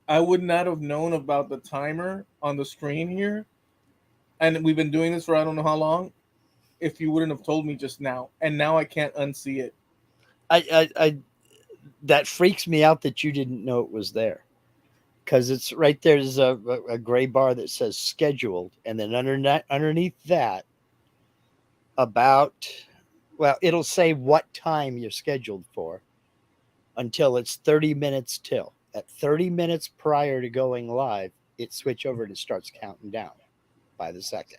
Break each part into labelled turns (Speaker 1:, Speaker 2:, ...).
Speaker 1: I would not have known about the timer on the screen here, and we've been doing this for I don't know how long. If you wouldn't have told me just now, and now I can't unsee it.
Speaker 2: I that freaks me out that you didn't know it was there because it's right there's a gray bar that says scheduled, and then underneath that about well, it'll say what time you're scheduled for until it's 30 minutes till. At 30 minutes prior to going live, it switch over and it starts counting down by the second.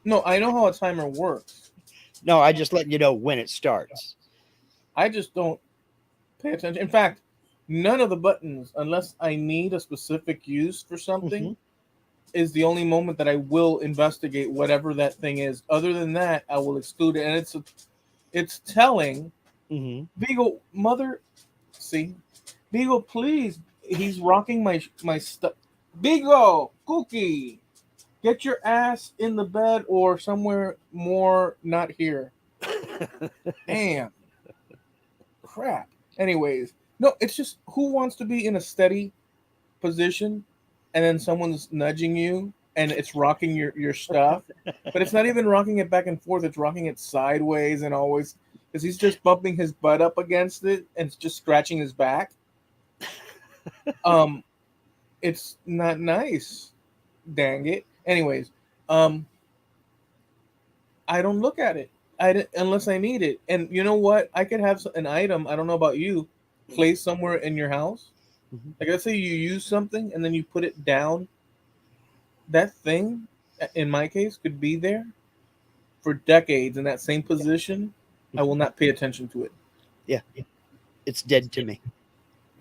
Speaker 1: No, I know how a timer works.
Speaker 2: No, I just let you know when it starts.
Speaker 1: I just don't pay attention. In fact, none of the buttons, unless I need a specific use for
Speaker 2: Mm-hmm.
Speaker 1: something, is the only moment that I will investigate whatever that thing is. Other than that, I will exclude it. And it's telling
Speaker 2: Mm-hmm.
Speaker 1: Beagle mother. See, Beagle, please. He's rocking my stuff. Beagle, Cookie, get your ass in the bed or somewhere more not here. Damn, crap. Anyways, no, it's just who wants to be in a steady position and then someone's nudging you and it's rocking your stuff, but it's not even rocking it back and forth, it's rocking it sideways and always because he's just bumping his butt up against it and it's just scratching his back. um it's not nice, dang it. Anyways, um I don't look at it unless I need it. And you know what, I could have an item, I don't know about you, placed somewhere in your house.
Speaker 2: Mm-hmm.
Speaker 1: Like let's say you use something and then you put it down, that thing in my case could be there for decades in that same position. I will not pay attention to it.
Speaker 2: Yeah, it's dead to me.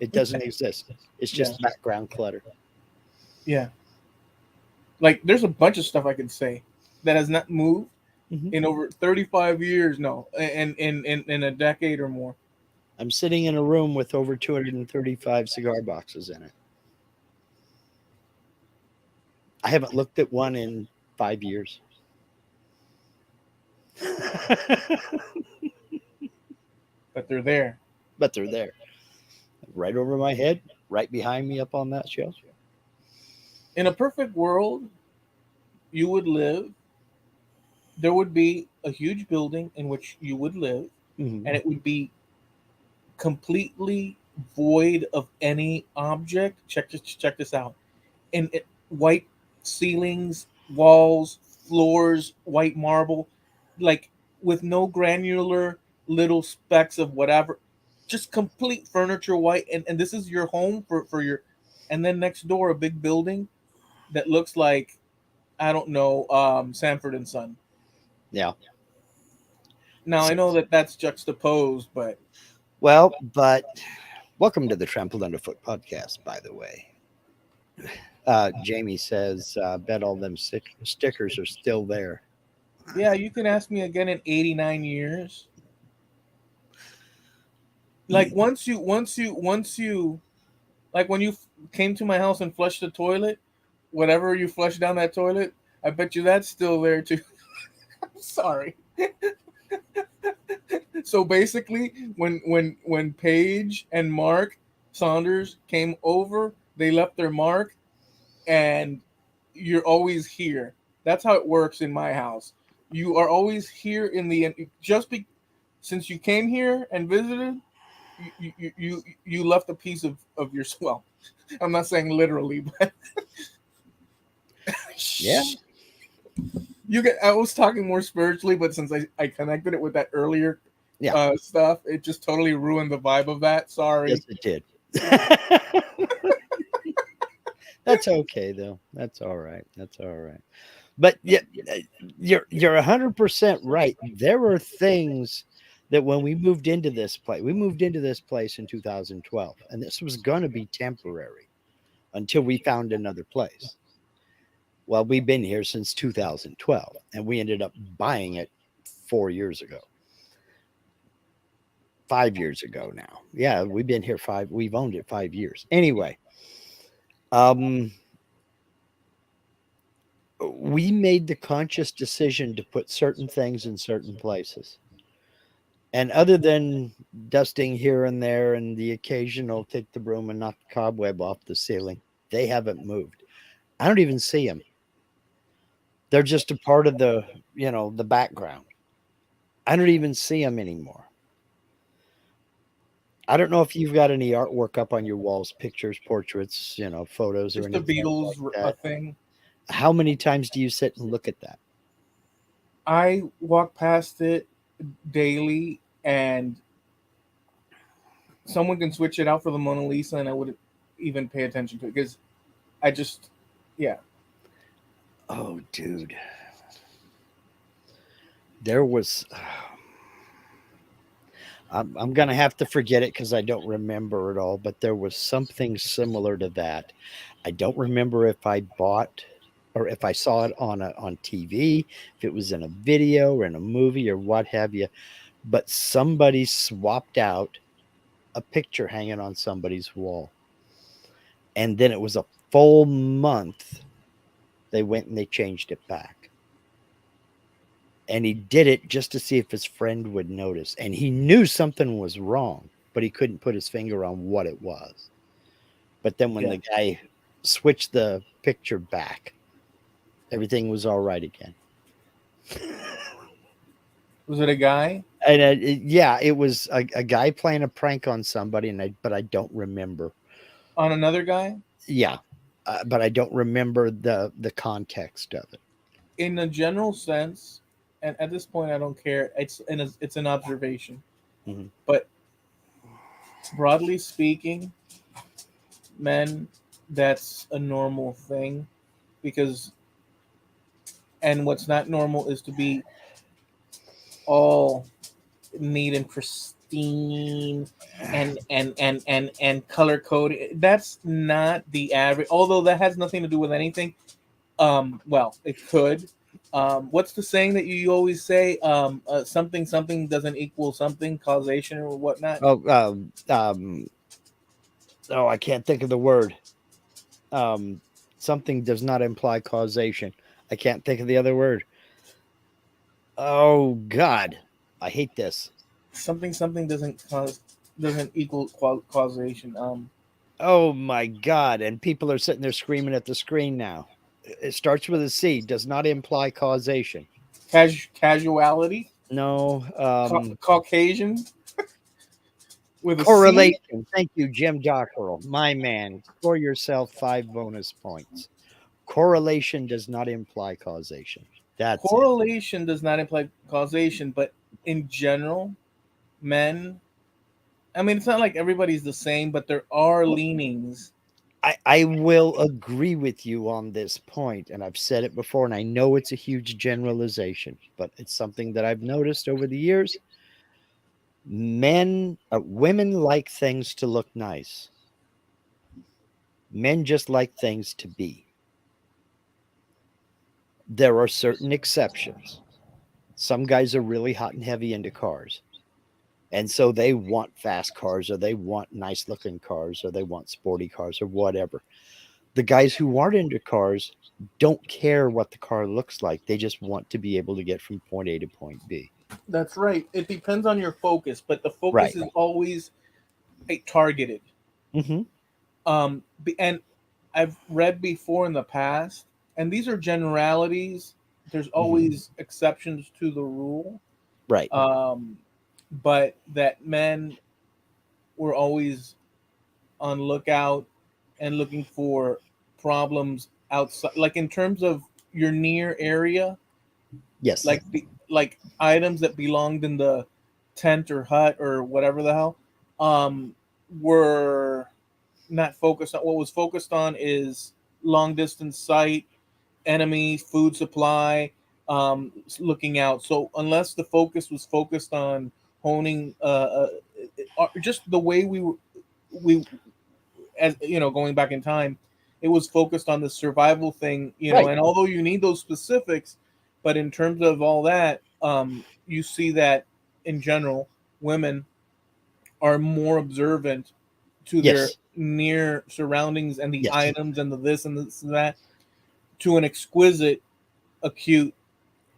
Speaker 2: It doesn't exist. It's
Speaker 1: Yeah,
Speaker 2: just background clutter.
Speaker 1: yeah. Like there's a bunch of stuff I could say that has not moved
Speaker 2: Mm-hmm.
Speaker 1: in over 35 years. No, in a decade or more.
Speaker 2: I'm sitting in a room with over 235 cigar boxes in it. I haven't looked at one in 5 years.
Speaker 1: But they're there.
Speaker 2: But they're there, right over my head, right behind me up on that shelf.
Speaker 1: In a perfect world, you would live. There would be a huge building in which you would live,
Speaker 2: Mm-hmm.
Speaker 1: and it would be completely void of any object. Check this out. And white ceilings, walls, floors, white marble, like with no granular little specks of whatever, just complete furniture white. And this is your home for your, and then next door a big building that looks like I don't know, Sanford and Son.
Speaker 2: Yeah.
Speaker 1: Now I
Speaker 2: So,
Speaker 1: know that that's juxtaposed, but
Speaker 2: well, but welcome to the Trampled Underfoot podcast, by the way. Jamie says, bet all them stickers are still there.
Speaker 1: yeah, you can ask me again in 89 years. Like once you like when you came to my house and flushed the toilet, whatever you flushed down that toilet, I bet you that's still there too. I'm sorry. So basically, when Paige and Mark Saunders came over, they left their mark, and you're always here. That's how it works in my house. You are always here in the just be since you came here and visited. You left a piece of your well. I'm not saying literally, but
Speaker 2: Yeah.
Speaker 1: you get. I was talking more spiritually, but since I connected it with that earlier
Speaker 2: Yeah.
Speaker 1: stuff, it just totally ruined the vibe of that.
Speaker 2: Yes,
Speaker 1: Sorry.
Speaker 2: it did. That's okay though. That's all right. That's all right. But yeah, you're 100% right. There were things that when we moved into this place in 2012, and this was going to be temporary until we found another place. Well, we've been here since 2012, and we ended up buying it 4 years ago, 5 years ago now. Yeah, we've been here five. We've owned it 5 years. Anyway, um, we made the conscious decision to put certain things in certain places. And other than dusting here and there and the occasional take the broom and knock the cobweb off the ceiling, they haven't moved. I don't even see them. They're just a part of the background. I don't even see them anymore. I don't know if you've got any artwork up on your walls, pictures, portraits, photos or
Speaker 1: Just the
Speaker 2: anything like
Speaker 1: Beatles a
Speaker 2: that.
Speaker 1: thing.
Speaker 2: How many times do you sit and look at that?
Speaker 1: I walk past it daily, and someone can switch it out for the Mona Lisa, and I wouldn't even pay attention to it because I just, yeah,
Speaker 2: Oh, dude. There was I'm gonna have to forget it because I don't remember it all, but there was something similar to that. I don't remember if I bought or if I saw it on TV, if it was in a video or in a movie or what have you, but somebody swapped out a picture hanging on somebody's wall. And then it was a full month they went and they changed it back. And he did it just to see if his friend would notice. And he knew something was wrong, but he couldn't put his finger on what it was. But then when
Speaker 1: yeah.
Speaker 2: the guy switched the picture back, everything was all right again.
Speaker 1: Was it a guy
Speaker 2: And yeah, it was a guy playing a prank on somebody, but I don't remember.
Speaker 1: on another guy?
Speaker 2: Yeah, but I don't remember the context of it.
Speaker 1: In a general sense, and at this point, I don't care. It's an observation,
Speaker 2: Mhm.
Speaker 1: but broadly speaking, men, that's a normal thing because, and what's not normal is to be all neat and pristine and color coded. That's not the average. Although that has nothing to do with anything. Well, it could. What's the saying that you always say? Something something doesn't equal something, causation or whatnot.
Speaker 2: Oh, oh, I can't think of the word. Um, Something does not imply causation. I can't think of the other word. Oh God, I hate this.
Speaker 1: Something something doesn't equal causation.
Speaker 2: Oh my God, and people are sitting there screaming at the screen now. It starts with a C. Does not imply causation.
Speaker 1: Casuality,
Speaker 2: No,
Speaker 1: Caucasian with a C.
Speaker 2: correlation. Thank you, Jim Dockeral, my man. Score yourself 5 bonus points. Correlation does not imply causation. That's it.
Speaker 1: Correlation does not imply causation, but in general, men. I mean, it's not like everybody's the same, but there are leanings.
Speaker 2: I will agree with you on this point, and I've said it before, and I know it's a huge generalization, but it's something that I've noticed over the years. Women like things to look nice. Men just like things to be. There are certain exceptions. Some guys are really hot and heavy into cars. And so they want fast cars or they want nice looking cars or they want sporty cars or whatever. The guys who aren't into cars don't care what the car looks like. They just want to be able to get from point A to point B.
Speaker 1: That's right. It depends on your focus, but the focus
Speaker 2: Right.
Speaker 1: is always targeted.
Speaker 2: Mm-hmm.
Speaker 1: And I've read before in the past, and these are generalities. There's
Speaker 2: Mm-hmm.
Speaker 1: always exceptions to the rule.
Speaker 2: Right.
Speaker 1: Um, but that men were always on lookout and looking for problems outside, like in terms of your near area,
Speaker 2: Yes.
Speaker 1: like items that belonged in the tent or hut or whatever the hell, um, were not focused on. What was focused on is long distance sight, enemy, food supply, looking out. So unless the focus was focused on honing, just the way we as you know, going back in time, it was focused on the survival thing, you know.
Speaker 2: Right.
Speaker 1: And although you need those specifics, but in terms of all that, you see that in general, women are more observant to their
Speaker 2: Yes.
Speaker 1: near surroundings and the
Speaker 2: Yes.
Speaker 1: items and the this and this and that to an exquisite, acute.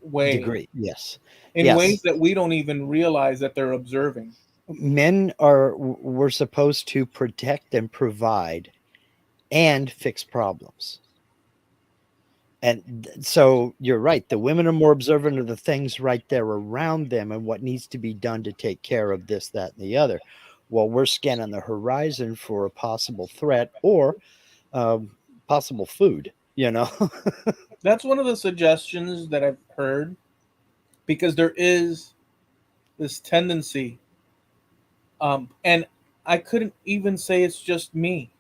Speaker 1: way,
Speaker 2: Degree. Yes.
Speaker 1: in ways
Speaker 2: Yes.
Speaker 1: that we don't even realize that they're observing.
Speaker 2: Men are we're supposed to protect and provide and fix problems. And so you're right. The women are more observant of the things right there around them and what needs to be done to take care of this, that, and the other. While we're scanning the horizon for a possible threat or um, possible food, you know?
Speaker 1: That's one of the suggestions that I've heard, because there is this tendency, and I couldn't even say it's just me.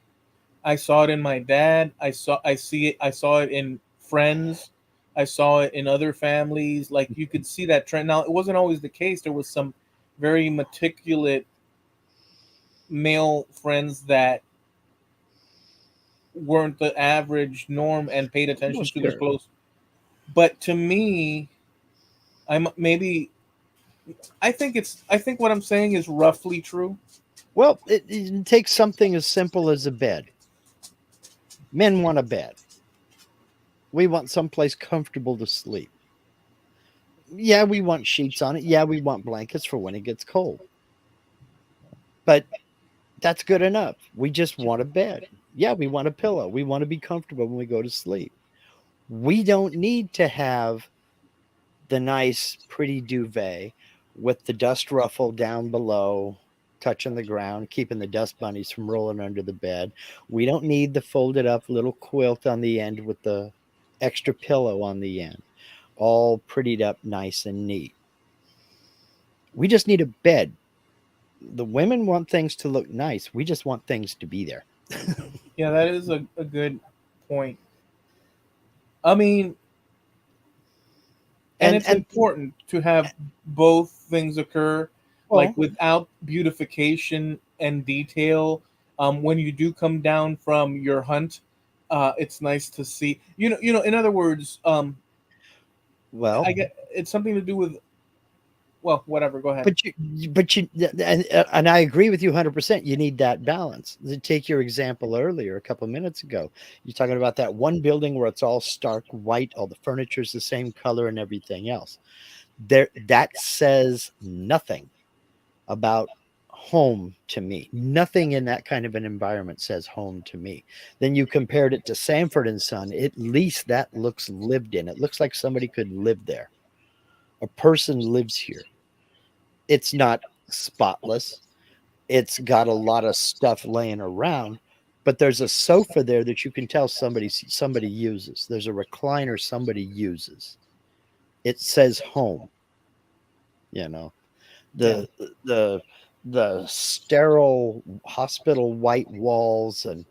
Speaker 1: I saw it in my dad. I saw it in friends. I saw it in other families. Like, you could see that trend. Now, it wasn't always the case. There was some very meticulous male friends that weren't the average norm and paid
Speaker 2: Well,
Speaker 1: attention to their
Speaker 2: sure.
Speaker 1: clothes. But to me, I'm maybe I think what I'm saying is roughly true.
Speaker 2: Well, it takes something as simple as a bed. Men want a bed. We want someplace comfortable to sleep. Yeah, we want sheets on it. Yeah, we want blankets for when it gets cold. But that's good enough. We just want a bed. Yeah, we want a pillow. We want to be comfortable when we go to sleep. We don't need to have the nice, pretty duvet with the dust ruffle down below, touching the ground, keeping the dust bunnies from rolling under the bed. We don't need the folded up little quilt on the end with the extra pillow on the end, all prettied up nice and neat. We just need a bed. The women want things to look nice. We just want things to be there.
Speaker 1: Yeah, that is a good point. I mean, and
Speaker 2: And
Speaker 1: it's
Speaker 2: and
Speaker 1: important to have both things occur, like
Speaker 2: well,
Speaker 1: without beautification and detail. When you do come down from your hunt, it's nice to see. In other words,
Speaker 2: well,
Speaker 1: I get it's something to do with, well, whatever. Go ahead.
Speaker 2: but you and I agree with you 100%. You need that balance. Take your example earlier, a couple of minutes ago. You're talking about that one building where it's all stark white, all the furniture's the same color and everything else. There, that says nothing about home to me. Nothing in that kind of an environment says home to me. Then you compared it to Sanford and Son. At least that looks lived in. It looks like somebody could live there. A person lives here. It's not spotless. It's got a lot of stuff laying around, but there's a sofa there that you can tell somebody uses. There's a recliner somebody uses. It says home, you know.
Speaker 1: Yeah,
Speaker 2: The the the sterile hospital white walls and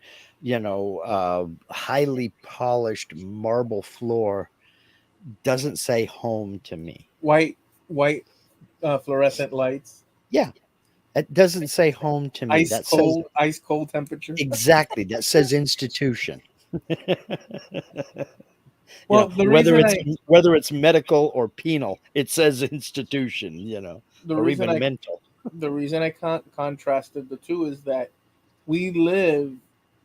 Speaker 2: highly polished marble floor doesn't say home to me.
Speaker 1: white fluorescent lights,
Speaker 2: Yeah, it doesn't say home to me. That says
Speaker 1: ice cold temperature.
Speaker 2: exactly. That says institution.
Speaker 1: Well, the
Speaker 2: Whether
Speaker 1: reason
Speaker 2: it's
Speaker 1: I
Speaker 2: whether it's medical or penal, it says institution.
Speaker 1: the
Speaker 2: Or
Speaker 1: reason
Speaker 2: even
Speaker 1: I
Speaker 2: mental.
Speaker 1: the reason I contrasted the two is that we live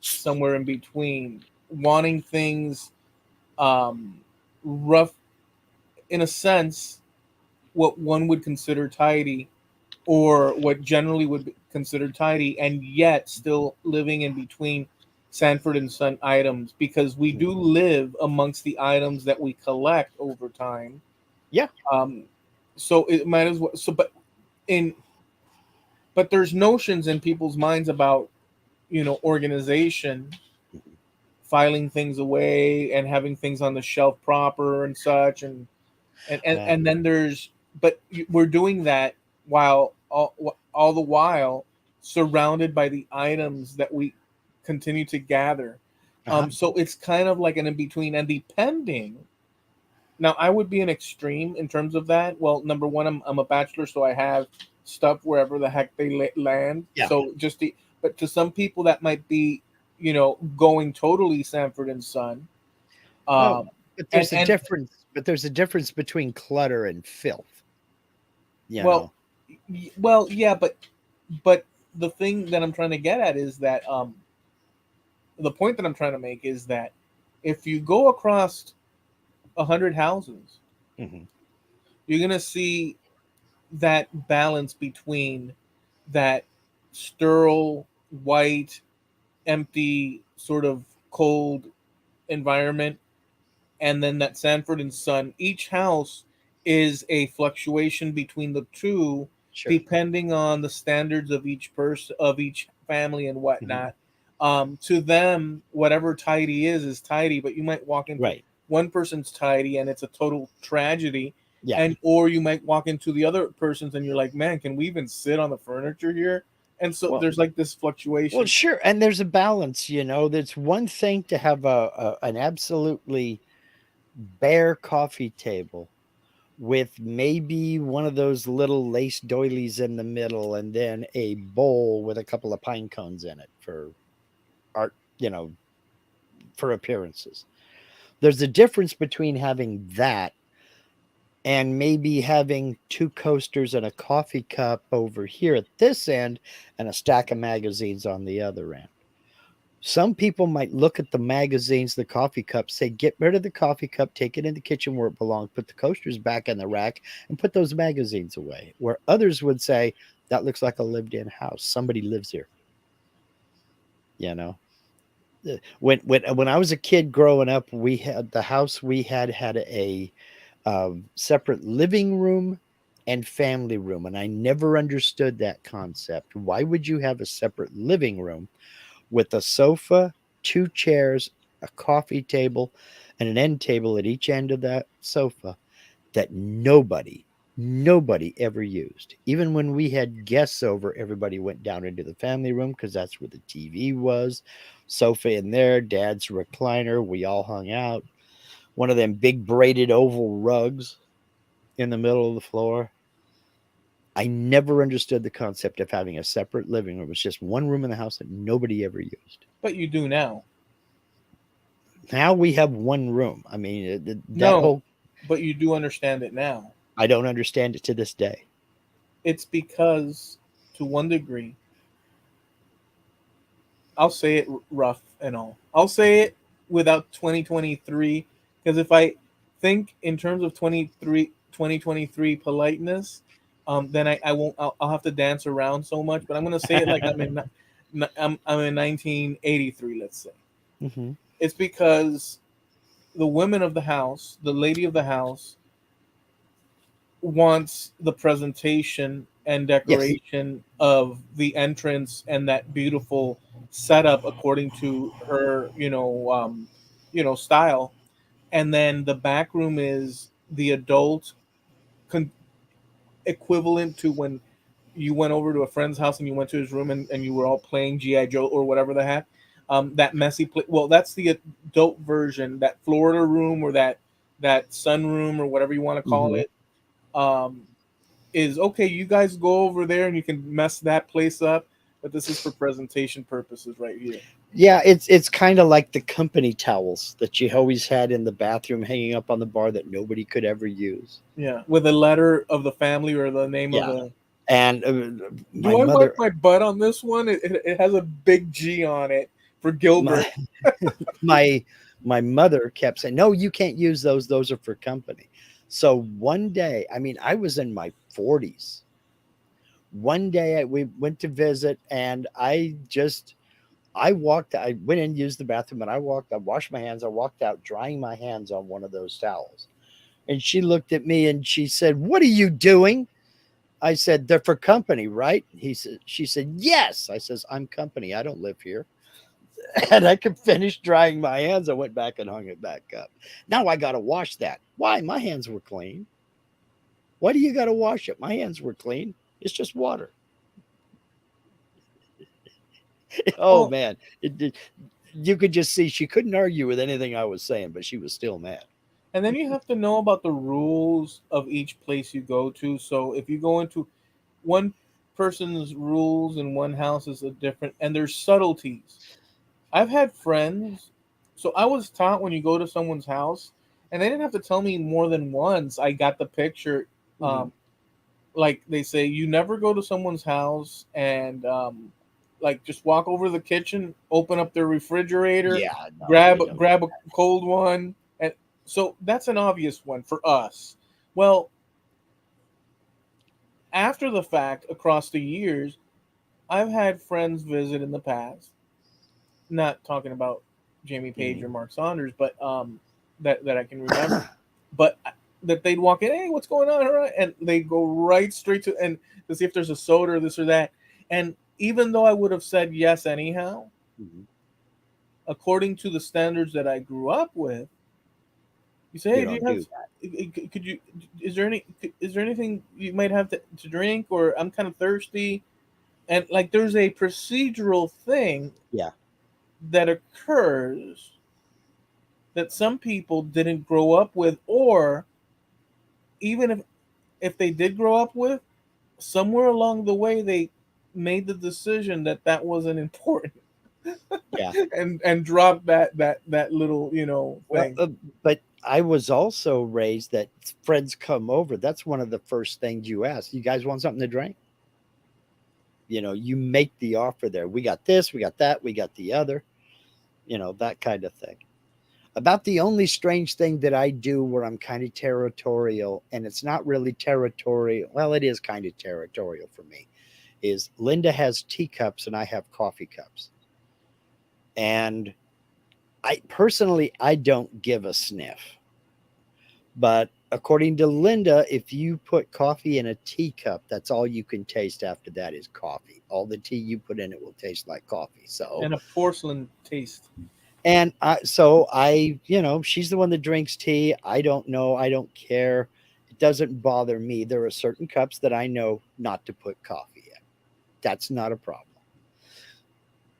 Speaker 1: somewhere in between, wanting things um, rough, in a sense, what one would consider tidy, or what generally would be considered tidy, and yet still living in between Sanford and Son items, because we do
Speaker 2: Mhm.
Speaker 1: live amongst the items that we collect over time.
Speaker 2: Yeah.
Speaker 1: Um, so it might as well. In but there's notions in people's minds about, organization, filing things away and having things on the shelf proper and such,
Speaker 2: Well,
Speaker 1: and then there's but we're doing that while all the while surrounded by the items that we continue to gather.
Speaker 2: uh-huh.
Speaker 1: So it's kind of like an in between, and depending. Now, I would be an extreme in terms of that. Well, number one, I'm a bachelor, so I have stuff wherever the heck they land.
Speaker 2: Yeah.
Speaker 1: But to some people that might be, going totally Sanford and Son.
Speaker 2: Well,
Speaker 1: Um,
Speaker 2: but
Speaker 1: and
Speaker 2: there's a
Speaker 1: and
Speaker 2: difference. But there's a difference between clutter and filth. You
Speaker 1: well,
Speaker 2: know.
Speaker 1: yeah, but the thing that I'm trying to get at is that, the point that I'm trying to make is that if you go across 100 houses,
Speaker 2: Hmm.
Speaker 1: You're gonna see that balance between that sterile, white, empty, sort of cold environment, and then that Sanford and Son. Each house is a fluctuation between the two,
Speaker 2: Sure.
Speaker 1: depending on the standards of each person, of each family, and
Speaker 2: Hmm.
Speaker 1: whatnot. To them, whatever tidy is tidy, but you might walk into
Speaker 2: Right.
Speaker 1: one person's tidy and it's a total tragedy,
Speaker 2: Yeah.
Speaker 1: and or you might walk into the other person's and you're like, man, can we even sit on the furniture here? And so
Speaker 2: Well,
Speaker 1: there's like this
Speaker 2: well,
Speaker 1: fluctuation.
Speaker 2: sure. And there's a balance, There's one thing to have an absolutely bare coffee table with maybe one of those little lace doilies in the middle and then a bowl with a couple of pine cones in it for art, for appearances. There's a difference between having that and maybe having two coasters and a coffee cup over here at this end and a stack of magazines on the other end. Some people might look at the magazines, the coffee cup, say, get rid of the coffee cup, take it in the kitchen where it belongs, put the coasters back in the rack, and put those magazines away. Where others would say, that looks like a lived in house. Somebody lives here, you know. When I was a kid growing up, we had the house we had a separate living room and family room, and I never understood that concept. Why would you have a separate living room with a sofa, two chairs, a coffee table, and an end table at each end of that sofa that nobody ever used? Even when we had guests over, everybody went down into the family room because that's where the TV was. Sofa in there, dad's recliner, we all hung out. One of them big braided oval rugs in the middle of the floor. I never understood the concept of having a separate living room. It's just one room in the house that nobody ever used.
Speaker 1: But you do now.
Speaker 2: Now we have one room. I mean, that
Speaker 1: No,
Speaker 2: whole,
Speaker 1: but you do understand it now.
Speaker 2: I don't understand it to this day.
Speaker 1: It's because, to one degree, I'll say it rough and all. I'll say it without 2023, because if I think in terms of 2023 politeness, then I won't. I'll have to dance around so much. But I'm gonna say it like I'm in 1983. Let's say
Speaker 2: Hmm.
Speaker 1: it's because the women of the house, the lady of the house, wants the presentation and
Speaker 2: Yes.
Speaker 1: decoration of the entrance and that beautiful setup according to her, style. And then the back room is the adult con- equivalent to when you went over to a friend's house and you went to his room and you were all playing GI Joe or whatever the heck. That messy well, that's the adult version. That Florida room or that sunroom or whatever you want to call
Speaker 2: Hmm.
Speaker 1: it. Um, is okay. You guys go over there and you can mess that place up, but this is for presentation purposes right here.
Speaker 2: Yeah, it's kind of like the company towels that you always had in the bathroom hanging up on the bar that nobody could ever use.
Speaker 1: Yeah, with a letter of the family or the name of
Speaker 2: Yeah,
Speaker 1: the.
Speaker 2: and my
Speaker 1: Do I wipe
Speaker 2: mother,
Speaker 1: my butt on this one? It has a big G on it for Gilbert.
Speaker 2: my my my mother kept saying, "No, you can't use those. Those are for company." So one day, I mean, I was in my 40s. One day we went to visit, and I walked. I went in, used the bathroom, and I walked. I washed my hands. I walked out, drying my hands on one of those towels. And she looked at me and she said, "What are you doing?" I said, "They're for company, right?" She said, "Yes." I says, "I'm company. I don't live here." And I could finish drying my hands. I went back and hung it back up. Now I got to wash that. Why? My hands were clean. Why do you got to wash it? My hands were clean. It's just water. Oh
Speaker 1: Well,
Speaker 2: man, you could just see she couldn't argue with anything I was saying, but she was still mad.
Speaker 1: and then you have to know about the rules of each place you go to. So if you go into one person's rules in one house is a different, and there's subtleties. I've had friends. So I was taught when you go to someone's house, and they didn't have to tell me more than once. I got the picture.
Speaker 2: Mhm.
Speaker 1: Like they say, you never go to someone's house and like just walk over to the kitchen, open up their refrigerator,
Speaker 2: Yeah, no,
Speaker 1: grab
Speaker 2: you don't.
Speaker 1: grab a cold one, and so that's an obvious one for us. Well, after the fact, across the years, I've had friends visit in the past, not talking about Jamie Page
Speaker 2: Mhm.
Speaker 1: or Mark Saunders, but that I can remember, but that they'd walk in, hey, what's going on, all right? And they go right straight to and to see if there's a soda or this or that. And even though I would have said yes anyhow,
Speaker 2: Mhm.
Speaker 1: according to the standards that I grew up with, you say,
Speaker 2: You
Speaker 1: hey, do you
Speaker 2: don't
Speaker 1: have?
Speaker 2: do that.
Speaker 1: Could you? Is there any? Is there anything you might have to drink? Or I'm kind of thirsty, and like there's a procedural thing
Speaker 2: Yeah.
Speaker 1: that occurs that some people didn't grow up with, or even if they did grow up with, somewhere along the way they made the decision that that wasn't important
Speaker 2: Yeah.
Speaker 1: and dropped that little
Speaker 2: Well,
Speaker 1: thing.
Speaker 2: but I was also raised that friends come over. That's one of the first things you ask. You guys want something to drink? You make the offer there. We got this, we got that, we got the other, that kind of thing. About the only strange thing that I do where I'm kind of territorial, and it's not really territorial. Well, it is kind of territorial for me, is Linda has teacups and I have coffee cups. And I don't give a sniff. But according to Linda, if you put coffee in a teacup, that's all you can taste after that is coffee. All the tea you put in it will taste like coffee. So,
Speaker 1: And a porcelain taste.
Speaker 2: she's the one that drinks tea. I don't know. I don't care. It doesn't bother me. There are certain cups that I know not to put coffee in. That's not a problem.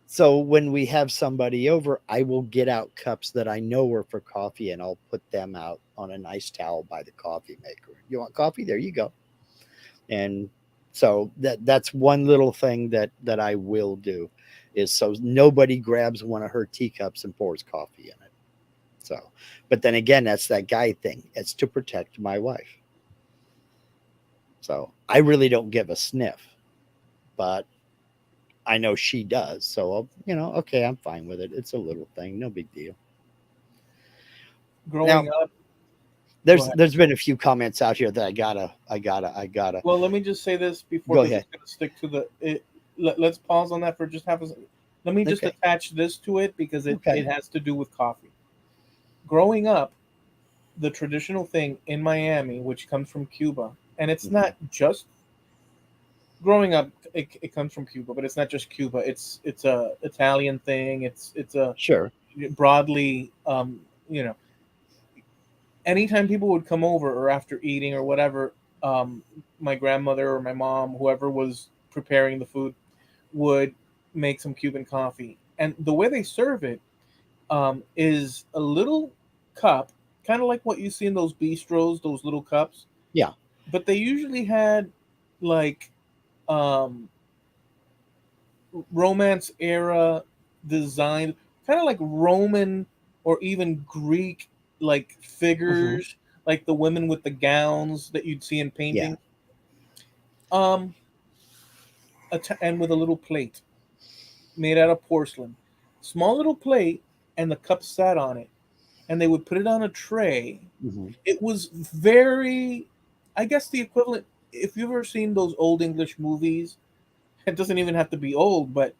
Speaker 2: So when we have somebody over, I will get out cups that I know are for coffee and I'll put them out on a nice towel by the coffee maker. You want coffee? There you go. And so that's one little thing that I will do is so nobody grabs one of her teacups and pours coffee in it. So, but then again, that's that guy thing. It's to protect my wife. So I really don't give a sniff, but I know she does. So okay, I'm fine with it. It's a little thing, no big deal. Now,
Speaker 1: Growing up, go
Speaker 2: there's
Speaker 1: ahead.
Speaker 2: there's been a few comments out here that I gotta
Speaker 1: Well, let me just say this before,
Speaker 2: go
Speaker 1: because
Speaker 2: ahead.
Speaker 1: it's going to stick to let's pause on that for just half a second. Let me just
Speaker 2: Okay,
Speaker 1: attach this to it because it
Speaker 2: okay.
Speaker 1: has to do with coffee. Growing up, the traditional thing in Miami, which comes from Cuba, and it's
Speaker 2: Hmm.
Speaker 1: not just growing up. It comes from Cuba, but it's not just Cuba. It's a Italian thing. It's a
Speaker 2: Sure.
Speaker 1: broadly, you know, anytime people would come over or after eating or whatever, my grandmother or my mom, whoever was preparing the food, would make some Cuban coffee. And the way they serve it is a little cup, kind of like what you see in those bistros, those little cups.
Speaker 2: Yeah.
Speaker 1: But they usually had like um, Romance era design, kind of like Roman or even Greek like
Speaker 2: Hmm.
Speaker 1: figures, like the women with the gowns that you'd see in
Speaker 2: Yeah.
Speaker 1: paintings. Um, and with a little plate made out of porcelain, small little plate, and the cup sat on it, and they would put it on a tray.
Speaker 2: Hmm.
Speaker 1: It was very, I guess, the equivalent. If you've ever seen those old English movies, it doesn't even have to be old, but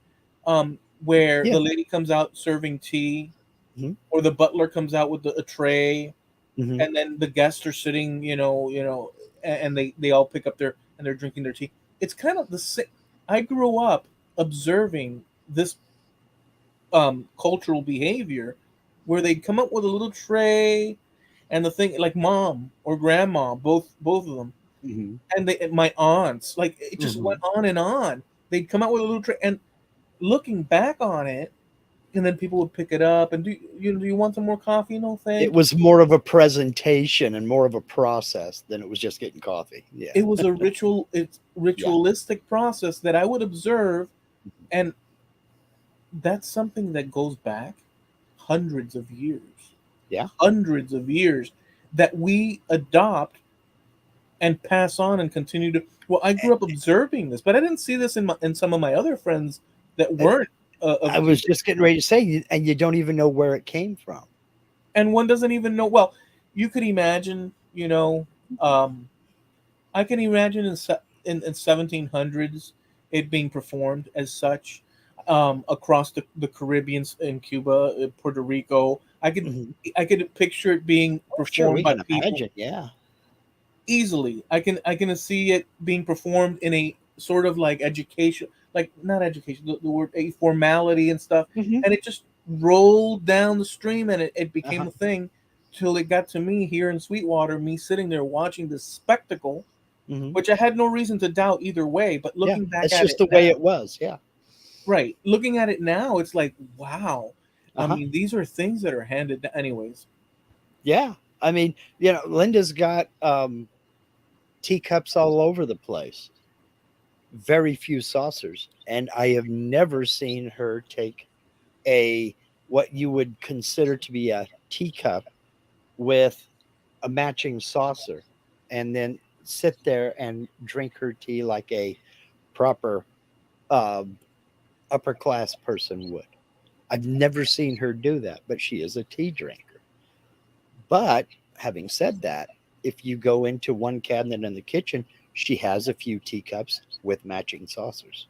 Speaker 1: where
Speaker 2: Yeah.
Speaker 1: the lady comes out serving tea,
Speaker 2: Hmm.
Speaker 1: or the butler comes out with a tray,
Speaker 2: Hmm.
Speaker 1: and then the guests are sitting, and they all pick up their and they're drinking their tea. It's kind of the same. I grew up observing this cultural behavior where they'd come up with a little tray and the thing like mom or grandma, both of them,
Speaker 2: Hmm.
Speaker 1: and my aunts, like it just
Speaker 2: Hmm.
Speaker 1: went on and on. They'd come out with a little tray, and looking back on it, and then people would pick it up and do you want some more coffee? No,
Speaker 2: It
Speaker 1: thank you.
Speaker 2: was more of a presentation and more of a process than it was just getting coffee. Yeah.
Speaker 1: It was a ritual. It's
Speaker 2: Yeah.
Speaker 1: ritualistic process that I would observe, and that's something that goes back hundreds of years,
Speaker 2: Yeah.
Speaker 1: hundreds of years that we adopt and pass on and continue to. Well, I grew up observing this, but I didn't see this in some of my other friends that
Speaker 2: I,
Speaker 1: weren't
Speaker 2: I
Speaker 1: of
Speaker 2: was
Speaker 1: Cuban,
Speaker 2: just getting ready to say, and you don't even know where it came from.
Speaker 1: and one doesn't even know. Well, you could imagine, um, I can imagine in 1700s it being performed as such, across the Caribbean in Cuba, Puerto Rico.
Speaker 2: Mhm.
Speaker 1: I could picture it being
Speaker 2: Oh, sure,
Speaker 1: performed
Speaker 2: we
Speaker 1: by
Speaker 2: can
Speaker 1: people
Speaker 2: imagine. Yeah.
Speaker 1: easily. I can see it being performed in a sort of like education, like not education, the word a formality and stuff,
Speaker 2: Hmm.
Speaker 1: and it just rolled down the stream, and it became
Speaker 2: Uh-huh.
Speaker 1: a thing till it got to me here in Sweetwater, me sitting there watching this spectacle,
Speaker 2: Hmm.
Speaker 1: which I had no reason to doubt either way. But
Speaker 2: Yeah,
Speaker 1: looking back
Speaker 2: that's
Speaker 1: at
Speaker 2: just
Speaker 1: it
Speaker 2: the way
Speaker 1: now,
Speaker 2: it was. Yeah.
Speaker 1: right? Looking at it now, it's like wow. I
Speaker 2: Uh-huh.
Speaker 1: mean, these are things that are handed down. Anyways,
Speaker 2: Yeah. I mean, Linda's got teacups all over the place. Very few saucers, and I have never seen her take a what you would consider to be a teacup with a matching saucer and then sit there and drink her tea like a proper uh, upper class person would. I've never seen her do that, but she is a tea drinker. But having said that, if you go into one cabinet in the kitchen, she has a few teacups with matching saucers.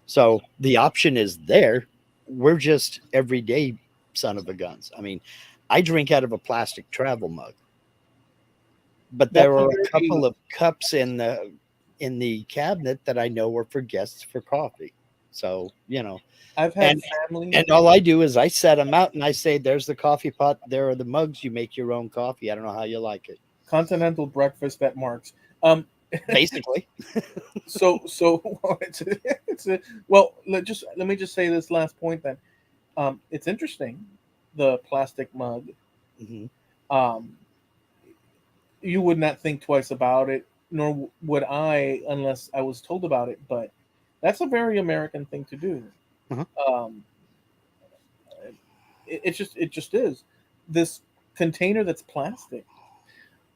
Speaker 2: So the option is there. We're just everyday son of a guns. I mean, I drink out of a plastic travel mug, but there
Speaker 1: that's a
Speaker 2: are a
Speaker 1: very
Speaker 2: couple of cups in the cabinet that I know are for guests for coffee. So,
Speaker 1: I've had
Speaker 2: and
Speaker 1: family.
Speaker 2: and all I do is I set them out and I say, "There's the coffee pot. There are the mugs. You make your own coffee. I don't know how you like it."
Speaker 1: Continental breakfast at Mark's. Um,
Speaker 2: Basically,
Speaker 1: so well. Let me just say this last point then. It's interesting, the plastic mug.
Speaker 2: hmm
Speaker 1: Um, you would not think twice about it, nor would I unless I was told about it. But that's a very American thing to do.
Speaker 2: uh-huh.
Speaker 1: Um, it just is this container that's plastic.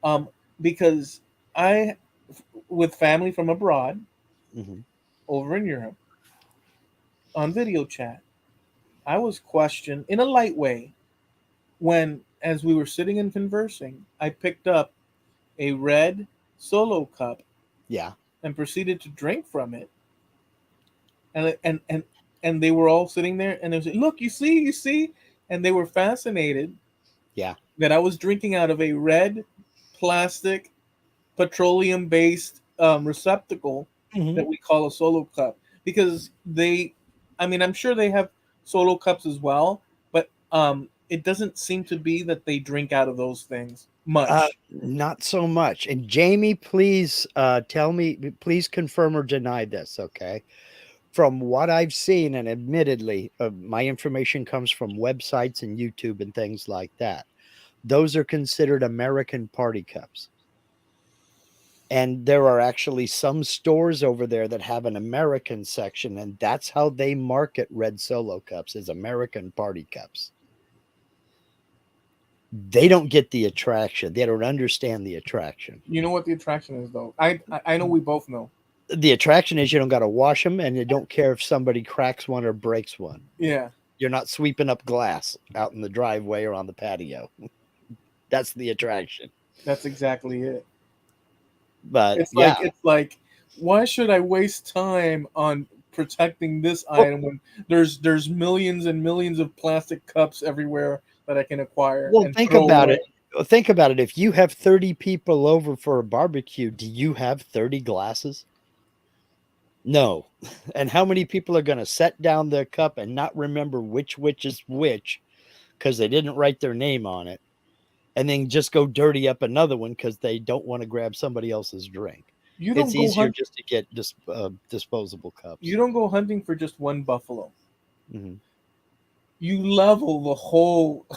Speaker 1: Um, because I, with family from abroad
Speaker 2: hmm
Speaker 1: over in Europe on video chat, I was questioned in a light way when, as we were sitting and conversing, I picked up a red solo cup
Speaker 2: yeah,
Speaker 1: and proceeded to drink from it. And they were all sitting there and they was like, look, you see, and they were fascinated
Speaker 2: yeah.
Speaker 1: that I was drinking out of a red plastic petroleum based receptacle
Speaker 2: hmm
Speaker 1: that we call a solo cup because I mean, I'm sure they have solo cups as well, but it doesn't seem to be that they drink out of those things much.
Speaker 2: Not so much. And Jamie, please tell me, please confirm or deny this, okay? From what I've seen, and admittedly, my information comes from websites and YouTube and things like that. Those are considered American party cups. And there are actually some stores over there that have an American section, and that's how they market red solo cups as American party cups. They don't get the attraction. They don't understand the attraction.
Speaker 1: You know what the attraction is, though. I know we both know.
Speaker 2: The attraction is you don't got to wash them, and you don't care if somebody cracks one or breaks one.
Speaker 1: Yeah,
Speaker 2: You're not sweeping up glass out in the driveway or on the patio. That's the attraction.
Speaker 1: that's exactly it.
Speaker 2: But yeah,
Speaker 1: It's like, why should I waste time on protecting this
Speaker 2: well,
Speaker 1: item when there's millions and millions of plastic cups everywhere that I can acquire
Speaker 2: well,
Speaker 1: and
Speaker 2: think
Speaker 1: throw
Speaker 2: about
Speaker 1: away?
Speaker 2: it. Think about it. If you have 30 people over for a barbecue, do you have 30 glasses? No. And how many people are going to set down their cup and not remember which is which because they didn't write their name on it, and then just go dirty up another one because they don't want to grab somebody else's drink?
Speaker 1: You don't
Speaker 2: It's
Speaker 1: go
Speaker 2: easier
Speaker 1: hunt.
Speaker 2: just to get disposable
Speaker 1: You
Speaker 2: cups.
Speaker 1: don't go hunting for just one buffalo.
Speaker 2: Mhm.
Speaker 1: You level the whole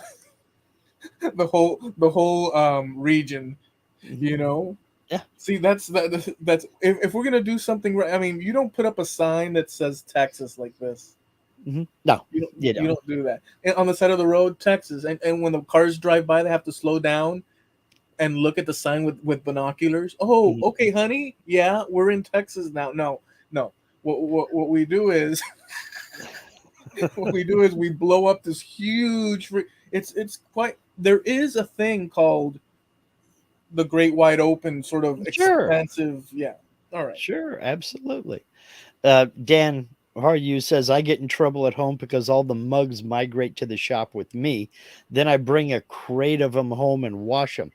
Speaker 1: the whole region.
Speaker 2: Mhm.
Speaker 1: You know.
Speaker 2: Yeah.
Speaker 1: See, that's if we're gonna do something right. I mean, you don't put up a sign that says Texas like this.
Speaker 2: No, you
Speaker 1: You
Speaker 2: don't.
Speaker 1: don't do that. And on the side of the road, Texas, and when the cars drive by, they have to slow down and look at the sign with binoculars. Oh,
Speaker 2: Mhm.
Speaker 1: okay, honey. Yeah, we're in Texas now. No, no. What we do is what we do is we blow up this huge. It's quite. There is a thing called the Great Wide Open, sort of
Speaker 2: Sure.
Speaker 1: expansive. Yeah. All right.
Speaker 2: Sure, absolutely. Dan Haryu says, I get in trouble at home because all the mugs migrate to the shop with me. Then I bring a crate of them home and wash them.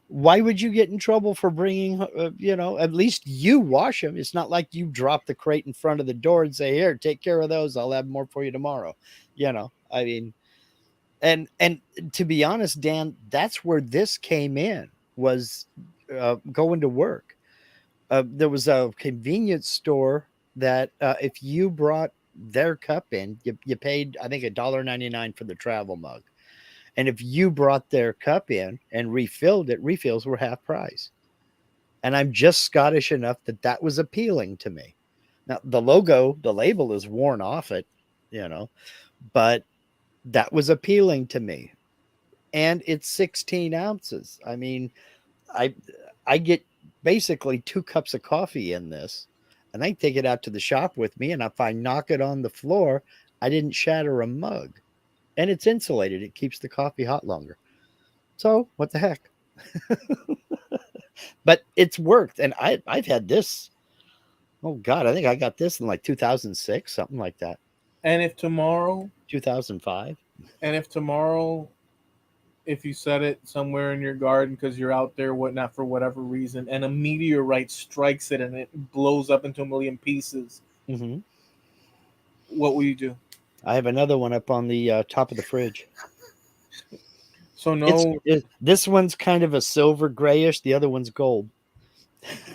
Speaker 2: Why would you get in trouble for bringing, at least you wash them? It's not like you drop the crate in front of the door and say, here, take care of those. I'll have more for you tomorrow. I mean, and to be honest, Dan, that's where this came in, was going to work. There was a convenience store that if you brought their cup in, you paid, I think, $1.99 for the travel mug. And if you brought their cup in and refilled it, refills were half price. And I'm just Scottish enough that that was appealing to me. Now, the logo, the label is worn off it, you know, but that was appealing to me. And it's 16 ounces. I mean, I I get basically 2 cups of coffee in this, and I take it out to the shop with me. And if I knock it on the floor, I didn't shatter a mug, and it's insulated. It keeps the coffee hot longer. So what the heck? But it's worked, and I've had this. Oh God, I think I got this in like 2006, something like that.
Speaker 1: And if tomorrow,
Speaker 2: 2005.
Speaker 1: and if tomorrow, if you set it somewhere in your garden because you're out there, whatnot, for whatever reason, and a meteorite strikes it and it blows up into a million pieces,
Speaker 2: Hmm.
Speaker 1: what will you do?
Speaker 2: I have another one up on the top of the fridge.
Speaker 1: So no.
Speaker 2: This one's kind of a silver grayish. The other one's gold.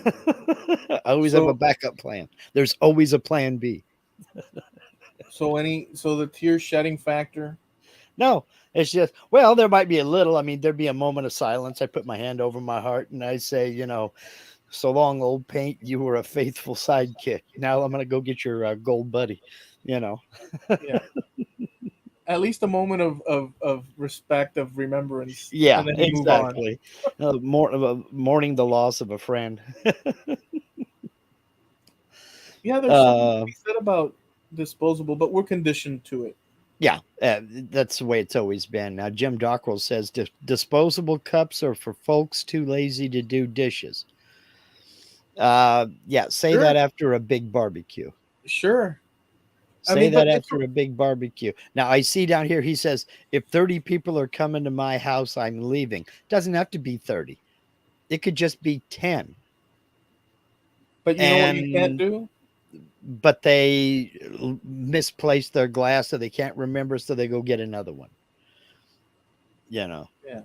Speaker 2: I always have a
Speaker 1: So
Speaker 2: backup plan. There's always a plan B.
Speaker 1: so the tear shedding factor.
Speaker 2: No, it's just, well, there might be a little. I mean, there'd be a moment of silence. I put my hand over my heart and I say, so long, old paint. You were a faithful sidekick. Now I'm going to go get your gold buddy, you know.
Speaker 1: Yeah. At least a moment of respect, of remembrance,
Speaker 2: Yeah,
Speaker 1: and then you move on.
Speaker 2: exactly. Mourning the loss of a friend.
Speaker 1: Yeah, there's something to
Speaker 2: uh,
Speaker 1: be said about disposable, but we're conditioned to it.
Speaker 2: yeah, that's the way it's always been. Now, Jim Dockrell says disposable cups are for folks too lazy to do dishes. Yeah, say
Speaker 1: Sure,
Speaker 2: that after a big barbecue.
Speaker 1: sure. I
Speaker 2: Say
Speaker 1: mean, but
Speaker 2: that
Speaker 1: it's
Speaker 2: after a big barbecue. Now, I see down here, he says, if 30 people are coming to my house, I'm leaving. Doesn't have to be 30. It could just be 10.
Speaker 1: but you know what you can't
Speaker 2: And,
Speaker 1: do?
Speaker 2: but they misplaced their glass, so they can't remember, so they go get another one. You know.
Speaker 1: Yeah.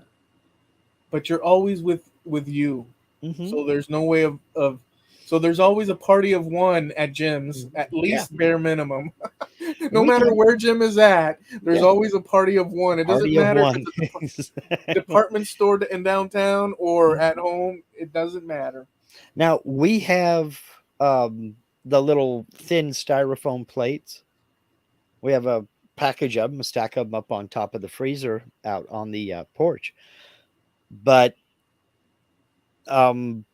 Speaker 1: But you're always with you.
Speaker 2: Hmm.
Speaker 1: So there's no way of so there's always a party of one at gyms, at
Speaker 2: Yeah,
Speaker 1: least bare minimum. No
Speaker 2: we
Speaker 1: matter
Speaker 2: do.
Speaker 1: where Jim is at, there's
Speaker 2: Yeah,
Speaker 1: always a party of one. It doesn't
Speaker 2: party of
Speaker 1: matter if
Speaker 2: one.
Speaker 1: it's a department store in downtown or at home. It doesn't matter.
Speaker 2: Now we have the little thin styrofoam plates. We have a package of them, a stack of them up on top of the freezer out on the porch. But um,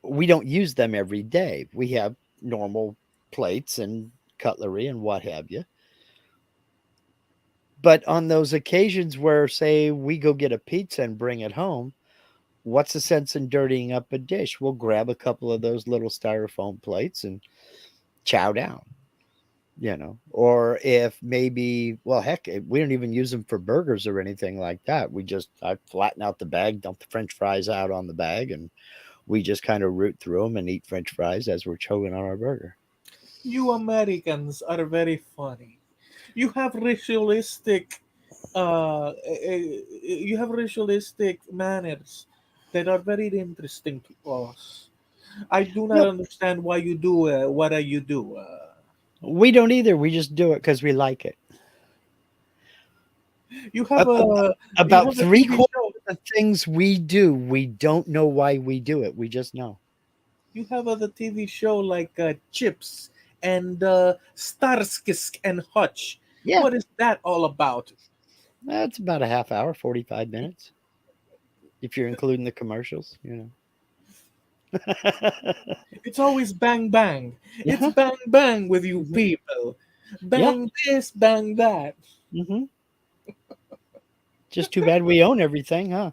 Speaker 2: we don't use them every day. We have normal plates and cutlery and what have you. But on those occasions where, say, we go get a pizza and bring it home, what's the sense in dirtying up a dish? We'll grab a couple of those little styrofoam plates and chow down. Or if maybe, well, heck, we don't even use them for burgers or anything like that. I flatten out the bag, dump the French fries out on the bag, and we just kind of root through them and eat French fries as we're choking on our burger.
Speaker 1: You Americans are very funny. You have ritualistic, you have ritualistic manners that are very interesting to us. I do not
Speaker 2: Well,
Speaker 1: understand why you do what you do.
Speaker 2: we don't either. We just do it because we like it.
Speaker 1: You
Speaker 2: A-
Speaker 1: have
Speaker 2: a-
Speaker 1: a you
Speaker 2: About
Speaker 1: have a
Speaker 2: three
Speaker 1: TV
Speaker 2: quarters
Speaker 1: show.
Speaker 2: of the things we do, we don't know why we do it. We just know.
Speaker 1: You have other TV show like Chips and Starskisk and Hutch.
Speaker 2: Yeah,
Speaker 1: What is that all about?
Speaker 2: that's about a half hour, 45 minutes, if you're including the commercials.
Speaker 1: It's always bang bang. It's
Speaker 2: Yeah.
Speaker 1: bang bang with you
Speaker 2: Mhm.
Speaker 1: people.
Speaker 2: Yeah.
Speaker 1: Bang this, bang that.
Speaker 2: Hmm. Just too bad we own everything, huh?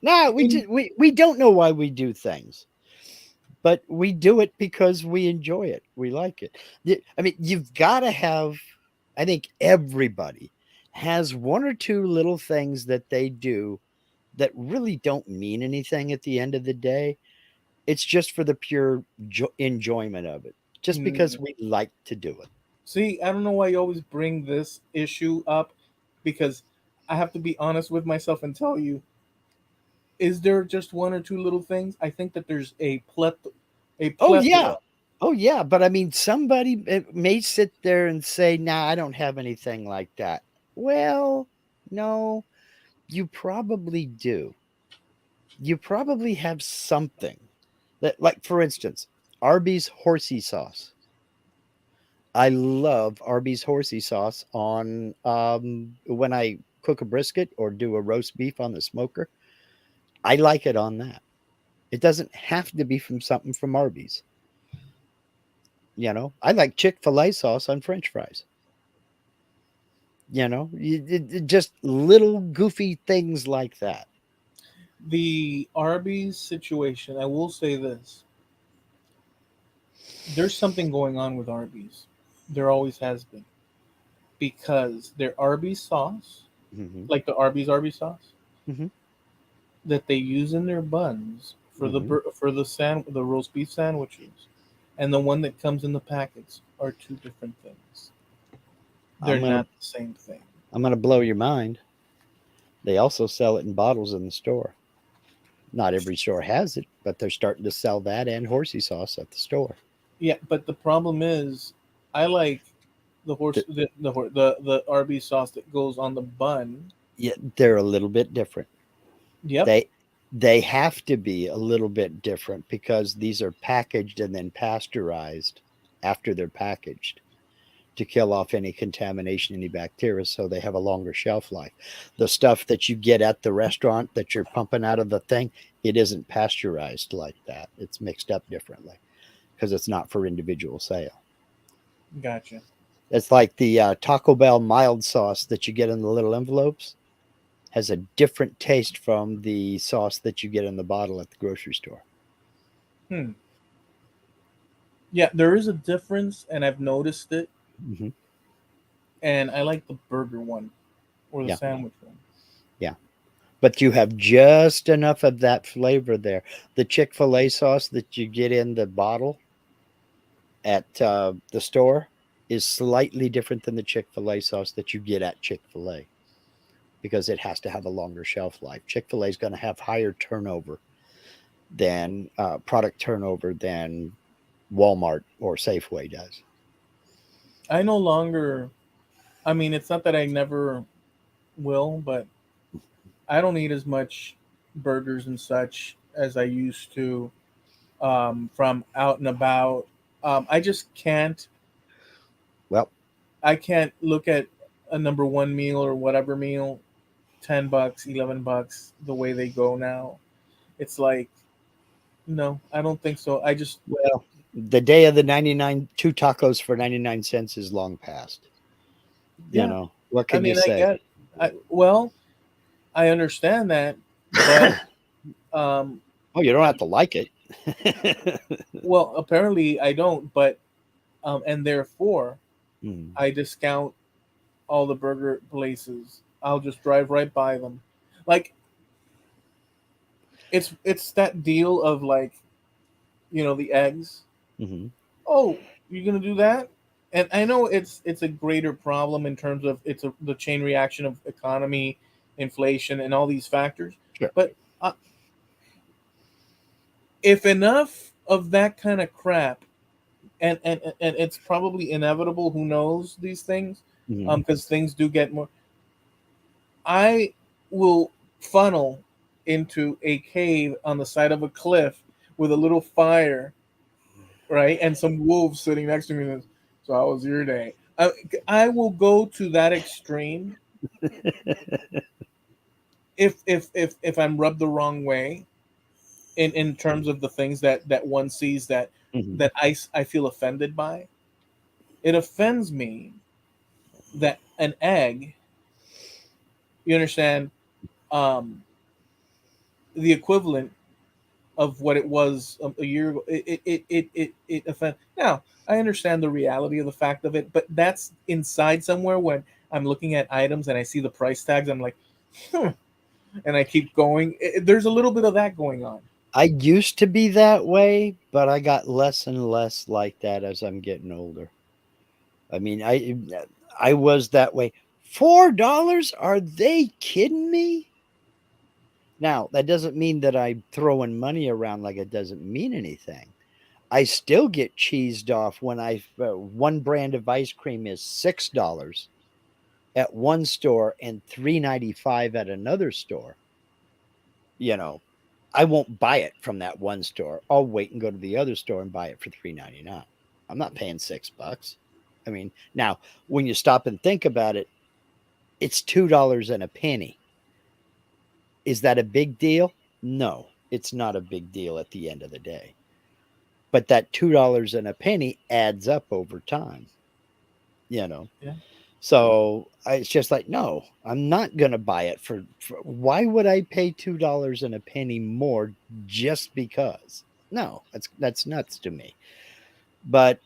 Speaker 2: No, we
Speaker 1: In
Speaker 2: just we don't know why we do things, but we do it because we enjoy it. We like it. I mean, you've got to have. I think everybody has one or two little things that they do that really don't mean anything at the end of the day. It's just for the pure enjoyment of it, just because
Speaker 1: mm,
Speaker 2: we like to do it.
Speaker 1: see, I don't know why you always bring this issue up, because I have to be honest with myself and tell you, is there just one or two little things? I think that there's a
Speaker 2: Oh yeah.
Speaker 1: plethora.
Speaker 2: Oh yeah, but I mean somebody may sit there and say, "Nah, I don't have anything like that." Well, no, you probably do. You probably have something that, like for instance, Arby's horsey sauce. I love Arby's horsey sauce on when I cook a brisket or do a roast beef on the smoker. I like it on that. It doesn't have to be from something from Arby's. I like Chick-fil-A sauce on French fries. Just little goofy things like that.
Speaker 1: The Arby's situation, I will say this: there's something going on with Arby's. There always has been, because their Arby's sauce,
Speaker 2: Hmm.
Speaker 1: like the Arby's sauce
Speaker 2: Hmm.
Speaker 1: that they use in their buns for
Speaker 2: Hmm.
Speaker 1: the roast beef sandwiches, and the one that comes in the packets are two different things. They're
Speaker 2: I'm gonna
Speaker 1: not the same thing.
Speaker 2: I'm gonna blow your mind. They also sell it in bottles in the store. Not every store has it, but they're starting to sell that and horsey sauce at the store.
Speaker 1: Yeah, but the problem is, I like the Arby's sauce that goes on the bun.
Speaker 2: Yeah, they're a little bit different.
Speaker 1: Yep,
Speaker 2: They they have to be a little bit different because these are packaged and then pasteurized after they're packaged to kill off any contamination, any bacteria, so they have a longer shelf life. The stuff that you get at the restaurant that you're pumping out of the thing, it isn't pasteurized like that. It's mixed up differently because it's not for individual sale.
Speaker 1: gotcha.
Speaker 2: It's like the Taco Bell mild sauce that you get in the little envelopes has a different taste from the sauce that you get in the bottle at the grocery store.
Speaker 1: Hmm. Yeah, there is a difference, and I've noticed it.
Speaker 2: Hmm.
Speaker 1: And I like the burger one or the
Speaker 2: Yeah,
Speaker 1: sandwich one.
Speaker 2: yeah. But you have just enough of that flavor there. The Chick-fil-A sauce that you get in the bottle at the store is slightly different than the Chick-fil-A sauce that you get at Chick-fil-A because it has to have a longer shelf life. Chick-fil-A is going to have higher turnover than product turnover than Walmart or Safeway does.
Speaker 1: I no longer. I mean, it's not that I never will, but I don't eat as much burgers and such as I used to, from out and about. I just can't.
Speaker 2: Well,
Speaker 1: I can't look at a number one meal or whatever meal, $10, $11, the way they go now. It's like, no, I don't think so. I just,
Speaker 2: well, the day of the 99 two tacos for 99 cents is long past.
Speaker 1: yeah.
Speaker 2: What
Speaker 1: I
Speaker 2: can you
Speaker 1: mean, I
Speaker 2: say?
Speaker 1: get. Well, I understand that, but um,
Speaker 2: Oh, you don't have to like it.
Speaker 1: well, apparently I don't. But and therefore
Speaker 2: Mm.
Speaker 1: I discount all the burger places. I'll just drive right by them. Like, it's that deal of, like, the eggs.
Speaker 2: Hmm.
Speaker 1: Oh, you're gonna do that? And I know it's a greater problem in terms of the chain reaction of economy, inflation, and all these factors.
Speaker 2: Sure.
Speaker 1: But if enough of that kind of crap, and it's probably inevitable. Who knows these things?
Speaker 2: Hmm.
Speaker 1: Because things do get more. I will funnel into a cave on the side of a cliff with a little fire, right, and some wolves sitting next to me. And, so how was your day? I will go to that extreme if I'm rubbed the wrong way in terms of the things that one sees
Speaker 2: Hmm.
Speaker 1: that I feel offended by. It offends me that an egg, you understand, um, the equivalent of what it was a year ago. It offend. Now I understand the reality of the fact of it, but that's inside somewhere when I'm looking at items and I see the price tags. I'm like, hmm, and I keep going. There's a little bit of that going on.
Speaker 2: I used to be that way, but I got less and less like that as I'm getting older. I mean, I was that way. $4? Are they kidding me? Now, that doesn't mean that I'm throwing money around like it doesn't mean anything. I still get cheesed off when one brand of ice cream is $6 at one store and 3.95 at another store. You know, I won't buy it from that one store. I'll wait and go to the other store and buy it for 3.99. I'm not paying $6. I mean, now when you stop and think about it, it's $2 and a penny. Is that a big deal? No, it's not a big deal at the end of the day. But that $2 and a penny adds up over time, you know.
Speaker 1: Yeah.
Speaker 2: So it's just like, no, I'm not going to buy it for. Why would I pay $2 and a penny more just because? No, that's nuts to me. But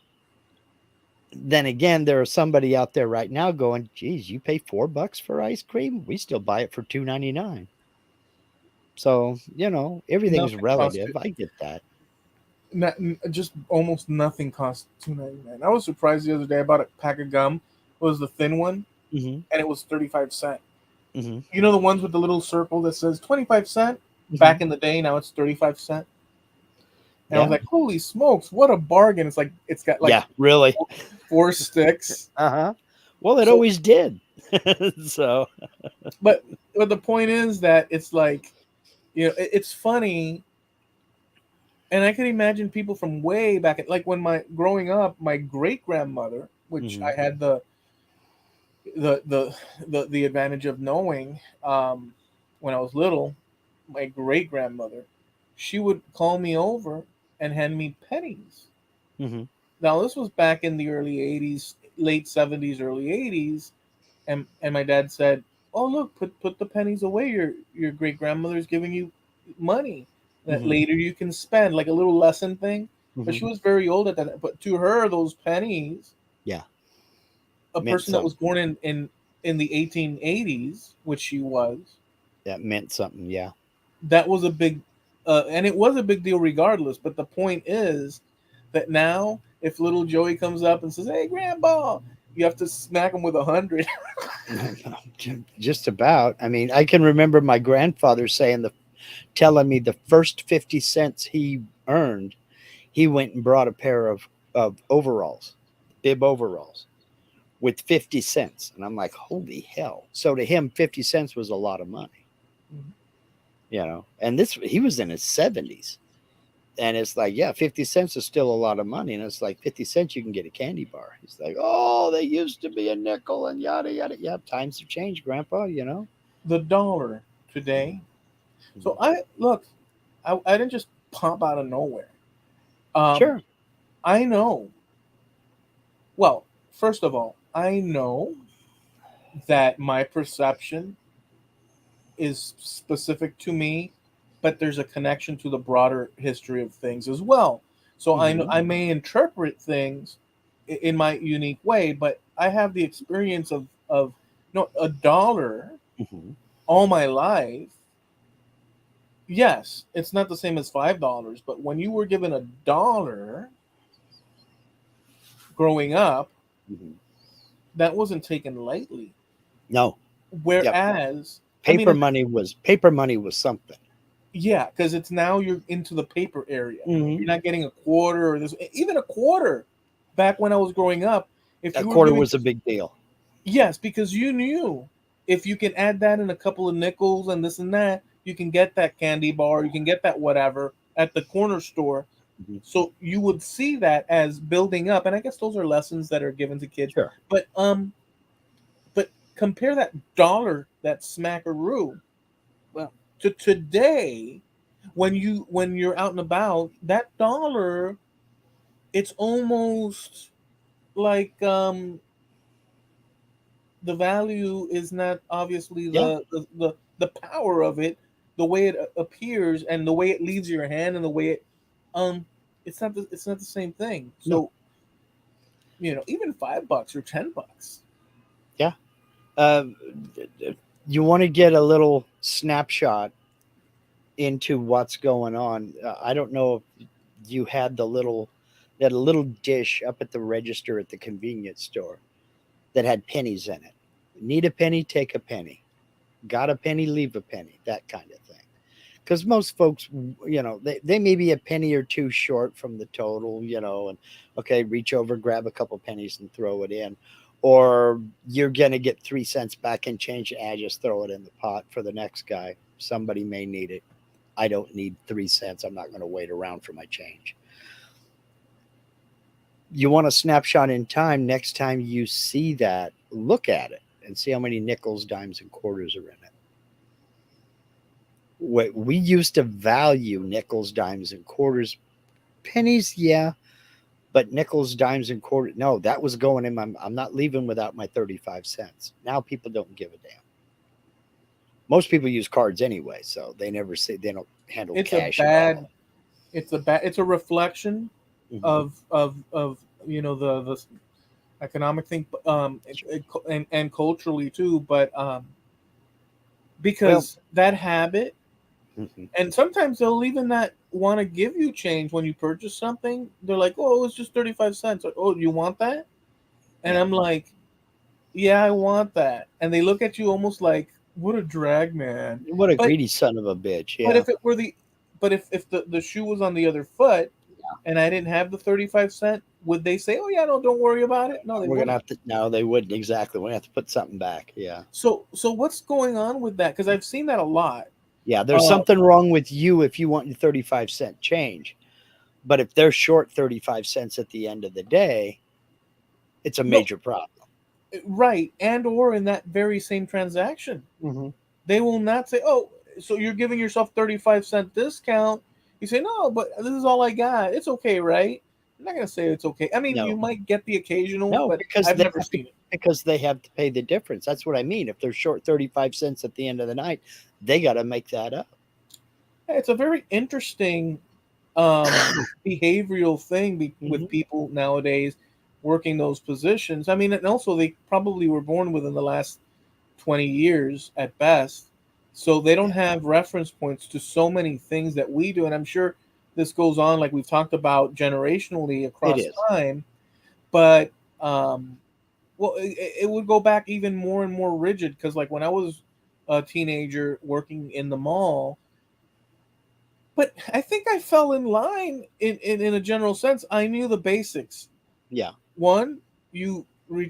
Speaker 2: then again, there is somebody out there right now going, geez, you pay $4 for ice cream? We still buy it for $2.99. So, everything's
Speaker 1: Nothing costs
Speaker 2: relative. I get that.
Speaker 1: just almost nothing costs $2.99. I was surprised the other day. I bought a pack of gum. It was the thin one,
Speaker 2: Hmm.
Speaker 1: and it was 35 cents.
Speaker 2: Hmm.
Speaker 1: You know the ones with the little circle that says 25 cent.
Speaker 2: Hmm.
Speaker 1: Back in the day, now it's 35 cent. And I was
Speaker 2: Yeah.
Speaker 1: like, holy smokes, what a bargain! It's got like
Speaker 2: Yeah, really.
Speaker 1: four sticks.
Speaker 2: Uh huh. Well, it
Speaker 1: So,
Speaker 2: always did. So,
Speaker 1: but the point is that it's like, it's funny, and I can imagine people from way back, like when my growing up, my great grandmother, which
Speaker 2: hmm.
Speaker 1: I had the the the advantage of knowing when I was little, my great grandmother, she would call me over and hand me pennies.
Speaker 2: Hmm.
Speaker 1: Now this was back in the early '80s, late '70s, early '80s, and my dad said, "Oh look, put the pennies away. Your great grandmother's giving you money that
Speaker 2: Hmm.
Speaker 1: later you can spend, like a little lesson thing." But
Speaker 2: Hmm.
Speaker 1: she was very old at that. But to her, those pennies,
Speaker 2: Yeah,
Speaker 1: a
Speaker 2: meant
Speaker 1: person that was
Speaker 2: something.
Speaker 1: born in the 1880s, which she was,
Speaker 2: That meant something. Yeah.
Speaker 1: that was a big, and it was a big deal regardless. But the point is that now, if little Joey comes up and says, "Hey, Grandpa," you have to smack him with 100.
Speaker 2: Just about. I mean, I can remember my grandfather telling me the first 50 cents he earned, he went and brought a pair of overalls, bib overalls, with 50 cents. And I'm like, holy hell. So to him, 50 cents was a lot of money, And he was in his 70s. And it's like, yeah, 50 cents is still a lot of money. And it's like 50 cents, you can get a candy bar. He's like, oh, they used to be a nickel and yada, yada. Yeah, times have changed, Grandpa.
Speaker 1: The dollar today. So I look, I didn't just pop out of nowhere. Um,
Speaker 2: Sure.
Speaker 1: I know. Well, first of all, I know that my perception is specific to me, but there's a connection to the broader history of things as well. So I know
Speaker 2: Hmm.
Speaker 1: I may interpret things in my unique way, but I have the experience of a dollar
Speaker 2: Hmm.
Speaker 1: all my life. Yes, it's not the same as $5, but when you were given a dollar growing up,
Speaker 2: Hmm.
Speaker 1: that wasn't taken lightly.
Speaker 2: No. Yep.
Speaker 1: Whereas, I mean,
Speaker 2: Paper money was something.
Speaker 1: yeah, because it's now you're into the paper area.
Speaker 2: Hmm.
Speaker 1: You're not getting a quarter or this, even a quarter. Back when I was growing up, if
Speaker 2: A
Speaker 1: you were
Speaker 2: quarter
Speaker 1: giving,
Speaker 2: was a big deal.
Speaker 1: yes, because you knew if you can add that in a couple of nickels and this and that, you can get that candy bar, you can get that whatever at the corner store.
Speaker 2: Hmm.
Speaker 1: So you would see that as building up, and I guess those are lessons that are given to kids.
Speaker 2: Sure.
Speaker 1: But but compare that dollar, that smackaroo,
Speaker 2: Well,
Speaker 1: to today, when you're out and about, that dollar, it's almost like the value is not obviously
Speaker 2: yeah.
Speaker 1: the power of it. the way it appears and the way it leaves your hand and the way it um it's not the same thing.
Speaker 2: No.
Speaker 1: So even $5 or $10.
Speaker 2: Yeah. Uh, you want to get a little snapshot into what's going on. I don't know if you had they had a little dish up at the register at the convenience store that had pennies in it. Need a penny, take a penny. Got a penny, leave a penny. That kind of thing. Because most folks, they may be a penny or two short from the total, and okay, reach over, grab a couple pennies and throw it in. Or you're going to get 3 cents back in change and just throw it in the pot for the next guy. Somebody may need it. I don't need 3 cents. I'm not going to wait around for my change. You want a snapshot in time. Next time you see that, look at it and see how many nickels, dimes, and quarters are in it. We used to value nickels, dimes, and quarters. Pennies, yeah, but nickels, dimes, and quarters, no, that was going in my. I'm not leaving without my 35 cents. Now people don't give a damn. Most people use cards anyway, so they don't handle
Speaker 1: It's a
Speaker 2: cash at
Speaker 1: bad
Speaker 2: all.
Speaker 1: it's a reflection
Speaker 2: Hmm.
Speaker 1: of the economic thing, and culturally too, but
Speaker 2: Well,
Speaker 1: because that habit,
Speaker 2: hmm,
Speaker 1: and sometimes they'll even not want to give you change when you purchase something. They're like, "Oh, it's just 35 cents." Like, "Oh, you want that?" And
Speaker 2: yeah,
Speaker 1: I'm like, "Yeah, I want that." And they look at you almost like, "What a drag, man."
Speaker 2: what a
Speaker 1: But
Speaker 2: greedy son of a bitch.
Speaker 1: but
Speaker 2: Yeah,
Speaker 1: if it were the but if the shoe was on the other foot and I didn't have the 35 cent, would they say, "Oh yeah, no, don't worry about it"? No, they
Speaker 2: we're gonna
Speaker 1: wouldn't.
Speaker 2: have to. No, they wouldn't exactly. We're gonna have to put something back. Yeah,
Speaker 1: So what's going on with that? Because I've seen that a lot.
Speaker 2: yeah. There's
Speaker 1: Uh,
Speaker 2: something wrong with you if you want your 35 cent change. But if they're short 35 cents at the end of the day, it's a
Speaker 1: no,
Speaker 2: major problem.
Speaker 1: right, and or in that very same transaction,
Speaker 2: Hmm.
Speaker 1: they will not say, "Oh, so you're giving yourself 35 cent discount." You say, "No, but this is all I got. It's okay, right?" I'm not gonna say it's okay. I mean, you
Speaker 2: No,
Speaker 1: might get the occasional,
Speaker 2: no,
Speaker 1: but
Speaker 2: because
Speaker 1: I've never seen it.
Speaker 2: they have to pay the difference. That's what I mean. If they're short 35 cents at the end of the night, they got to make that up.
Speaker 1: It's a very interesting behavioral thing
Speaker 2: Hmm.
Speaker 1: with people nowadays working those positions. I mean, and also they probably were born within the last 20 years at best. So they don't
Speaker 2: Yeah,
Speaker 1: have reference points to so many things that we do. And I'm sure this goes on, like we've talked about, generationally
Speaker 2: it
Speaker 1: across
Speaker 2: is.
Speaker 1: time. But, well, it would go back even more and more rigid because, like, when I was a teenager working in the mall, but I think I fell in line in a general sense. I knew the basics.
Speaker 2: Yeah.
Speaker 1: One, you when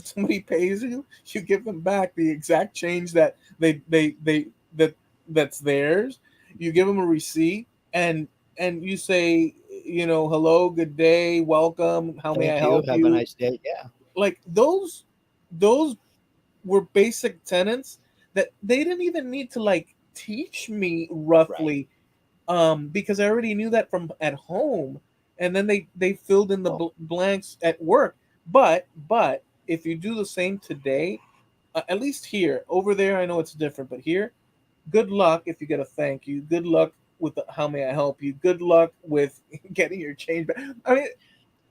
Speaker 1: somebody pays you, you give them back the exact change that they that that's theirs. You give them a receipt and you say, hello, good day, welcome, how may I
Speaker 2: Thank you.
Speaker 1: help
Speaker 2: Have a
Speaker 1: you?
Speaker 2: nice day. Yeah.
Speaker 1: Like those were basic tenets that they didn't even need to like teach me
Speaker 2: Right.
Speaker 1: roughly, because I already knew that from at home, and then they filled in the
Speaker 2: Oh,
Speaker 1: blanks at work. But if you do the same today, at least here, over there, I know it's different, but here, good luck if you get a thank you. Good luck with the, how may I help you. Good luck with getting your change back. I mean,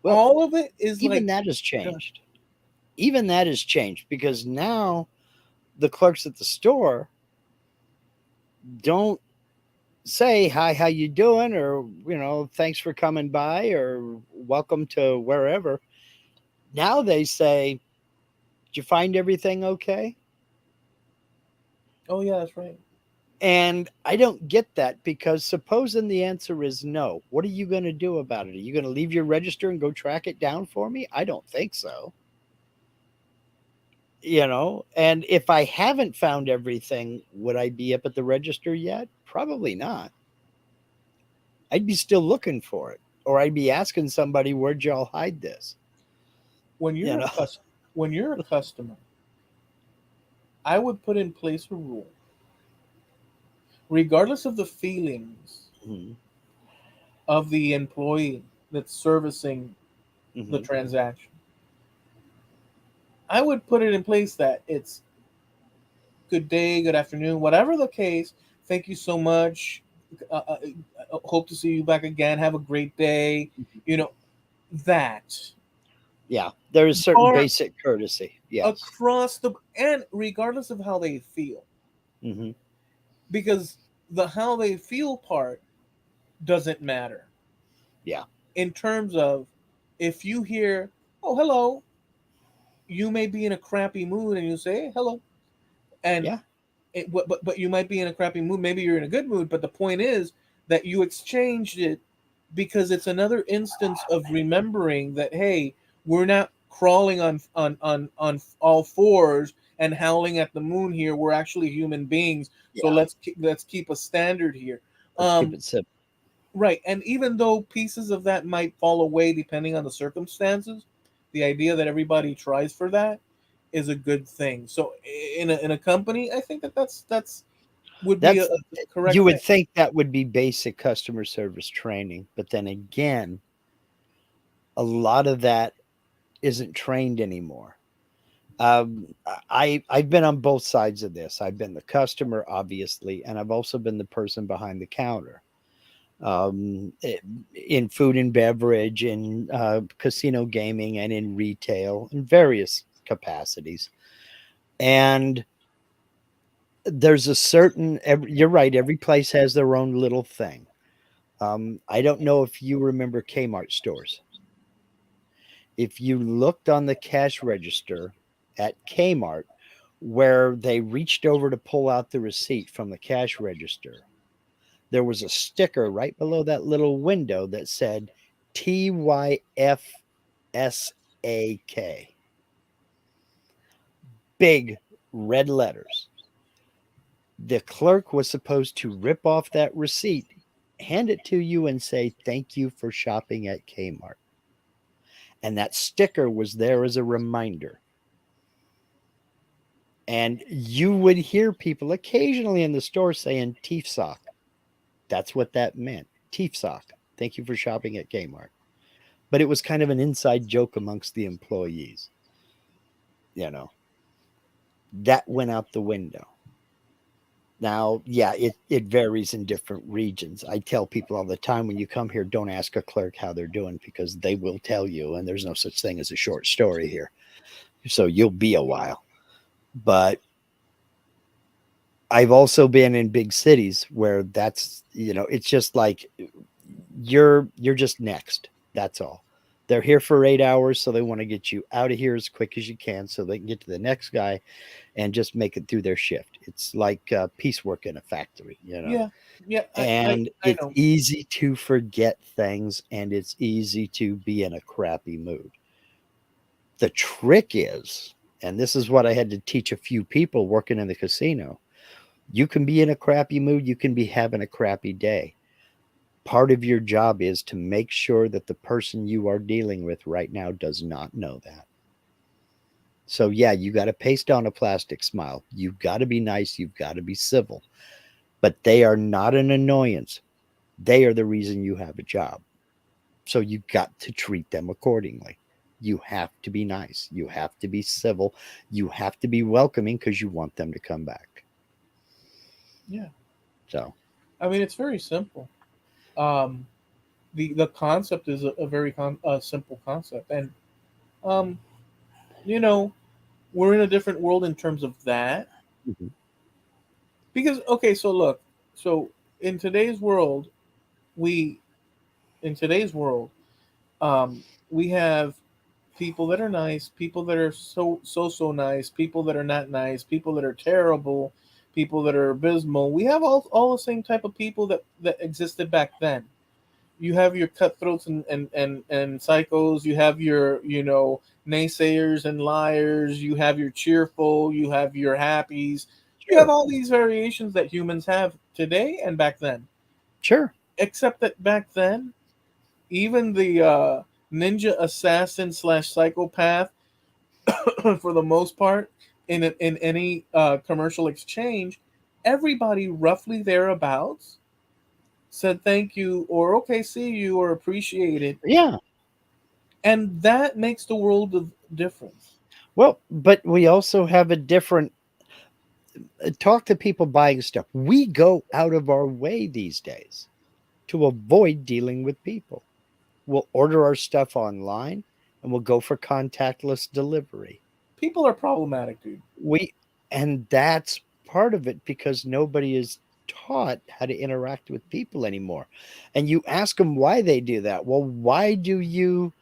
Speaker 2: well,
Speaker 1: all of it is
Speaker 2: even
Speaker 1: like,
Speaker 2: that has
Speaker 1: gosh,
Speaker 2: changed. Even that has changed because now the clerks at the store don't say hi, how you doing, or thanks for coming by, or welcome to wherever. Now they say, did you find everything okay?
Speaker 1: oh yeah, that's right.
Speaker 2: And I don't get that because supposing the answer is no, what are you going to do about it? Are you going to leave your register and go track it down for me? I don't think so. And if I haven't found everything, would I be up at the register yet? Probably not. I'd be still looking for it, or I'd be asking somebody, where'd y'all hide this?
Speaker 1: When
Speaker 2: You
Speaker 1: you're a
Speaker 2: know,
Speaker 1: when you're a customer, I would put in place a rule, regardless of the feelings
Speaker 2: hmm,
Speaker 1: of the employee that's servicing the
Speaker 2: hmm,
Speaker 1: transaction. I would put it in place that it's good day, good afternoon, whatever the case. Thank you so much. Hope to see you back again. Have a great day. You know that
Speaker 2: Yeah, there is certain
Speaker 1: are
Speaker 2: basic courtesy. Yes.
Speaker 1: across the and regardless of how they feel,
Speaker 2: Hmm.
Speaker 1: because the how they feel part doesn't matter
Speaker 2: Yeah.
Speaker 1: in terms of if you hear, oh hello, you may be in a crappy mood and you say hey, hello, and
Speaker 2: Yeah.
Speaker 1: but you might be in a crappy mood. Maybe you're in a good mood, but the point is that you exchanged it because it's another instance of remembering that hey, we're not crawling on all fours and howling at the moon here. We're actually human beings, so
Speaker 2: Yeah.
Speaker 1: let's keep a standard here.
Speaker 2: Let's keep
Speaker 1: Um,
Speaker 2: it simple.
Speaker 1: right, and even though pieces of that might fall away depending on the circumstances, the idea that everybody tries for that is a good thing. So in a company, I think that that's would be
Speaker 2: That's
Speaker 1: a
Speaker 2: you
Speaker 1: correct thing.
Speaker 2: would think that would be basic customer service training, but then again, a lot of that isn't trained anymore. I've been on both sides of this. I've been the customer, obviously, and I've also been the person behind the counter. um, i- in food and beverage, in casino gaming, and in retail in various capacities. And there's a you're right, every place has their own little thing. I don't know if you remember Kmart stores. If you looked on the cash register at Kmart, where they reached over to pull out the receipt from the cash register, there was a sticker right below that little window that said TYFSAK, big red letters. The clerk was supposed to rip off that receipt, hand it to you, and say, "Thank you for shopping at Kmart." And that sticker was there as a reminder. And you would hear people occasionally in the store saying, "Teef sock." That's what that meant. Teef sock. Thank you for shopping at Kmart. But it was kind of an inside joke amongst the employees. You know, that went out the window. Now, yeah, it varies in different regions. I tell people all the time, when you come here, don't ask a clerk how they're doing, because they will tell you, and there's no such thing as a short story here. So you'll be a while. But I've also been in big cities where it's just like you're just next. That's all. They're here for 8 hours, so they want to get you out of here as quick as you can so they can get to the next guy and just make it through their shift. It's like piecework in a factory.
Speaker 1: Yeah, yeah,
Speaker 2: And
Speaker 1: I
Speaker 2: it's
Speaker 1: know.
Speaker 2: easy to forget things, and it's easy to be in a crappy mood. The trick is, and this is what I had to teach a few people working in the casino, you can be in a crappy mood, you can be having a crappy day. Part of your job is to make sure that the person you are dealing with right now does not know that. So, yeah, you got to paste on a plastic smile. You've got to be nice. You've got to be civil. But they are not an annoyance. They are the reason you have a job. So, you got to treat them accordingly. You have to be nice. You have to be civil. You have to be welcoming because you want them to come back.
Speaker 1: Yeah,
Speaker 2: So,
Speaker 1: I mean it's very simple. Um, the concept is a very simple concept, and um, you know, we're in a different world in terms of that
Speaker 2: mhm,
Speaker 1: because okay, so look, so in today's world, we in today's world, um, we have people that are nice, people that are so nice, people that are not nice, people that are terrible, people that are abysmal. We have all the same type of people that existed back then. You have your cutthroats and psychos. You have your naysayers and liars. You have your cheerful. You have your happies. You have
Speaker 2: sure,
Speaker 1: all these variations that humans have today and back then.
Speaker 2: sure,
Speaker 1: Except that back then, even the ninja assassin slash psychopath, for the most part, in any commercial exchange, everybody roughly thereabouts said thank you or okay, see you or appreciate it,
Speaker 2: yeah.
Speaker 1: and that makes the world of difference.
Speaker 2: Well, but we also have a different talk to people buying stuff. We go out of our way these days to avoid dealing with people. We'll order our stuff online and we'll go for contactless delivery.
Speaker 1: People are problematic, dude.
Speaker 2: We and that's part of it because nobody is taught how to interact with people anymore. And you ask them why they do that. Well, why do you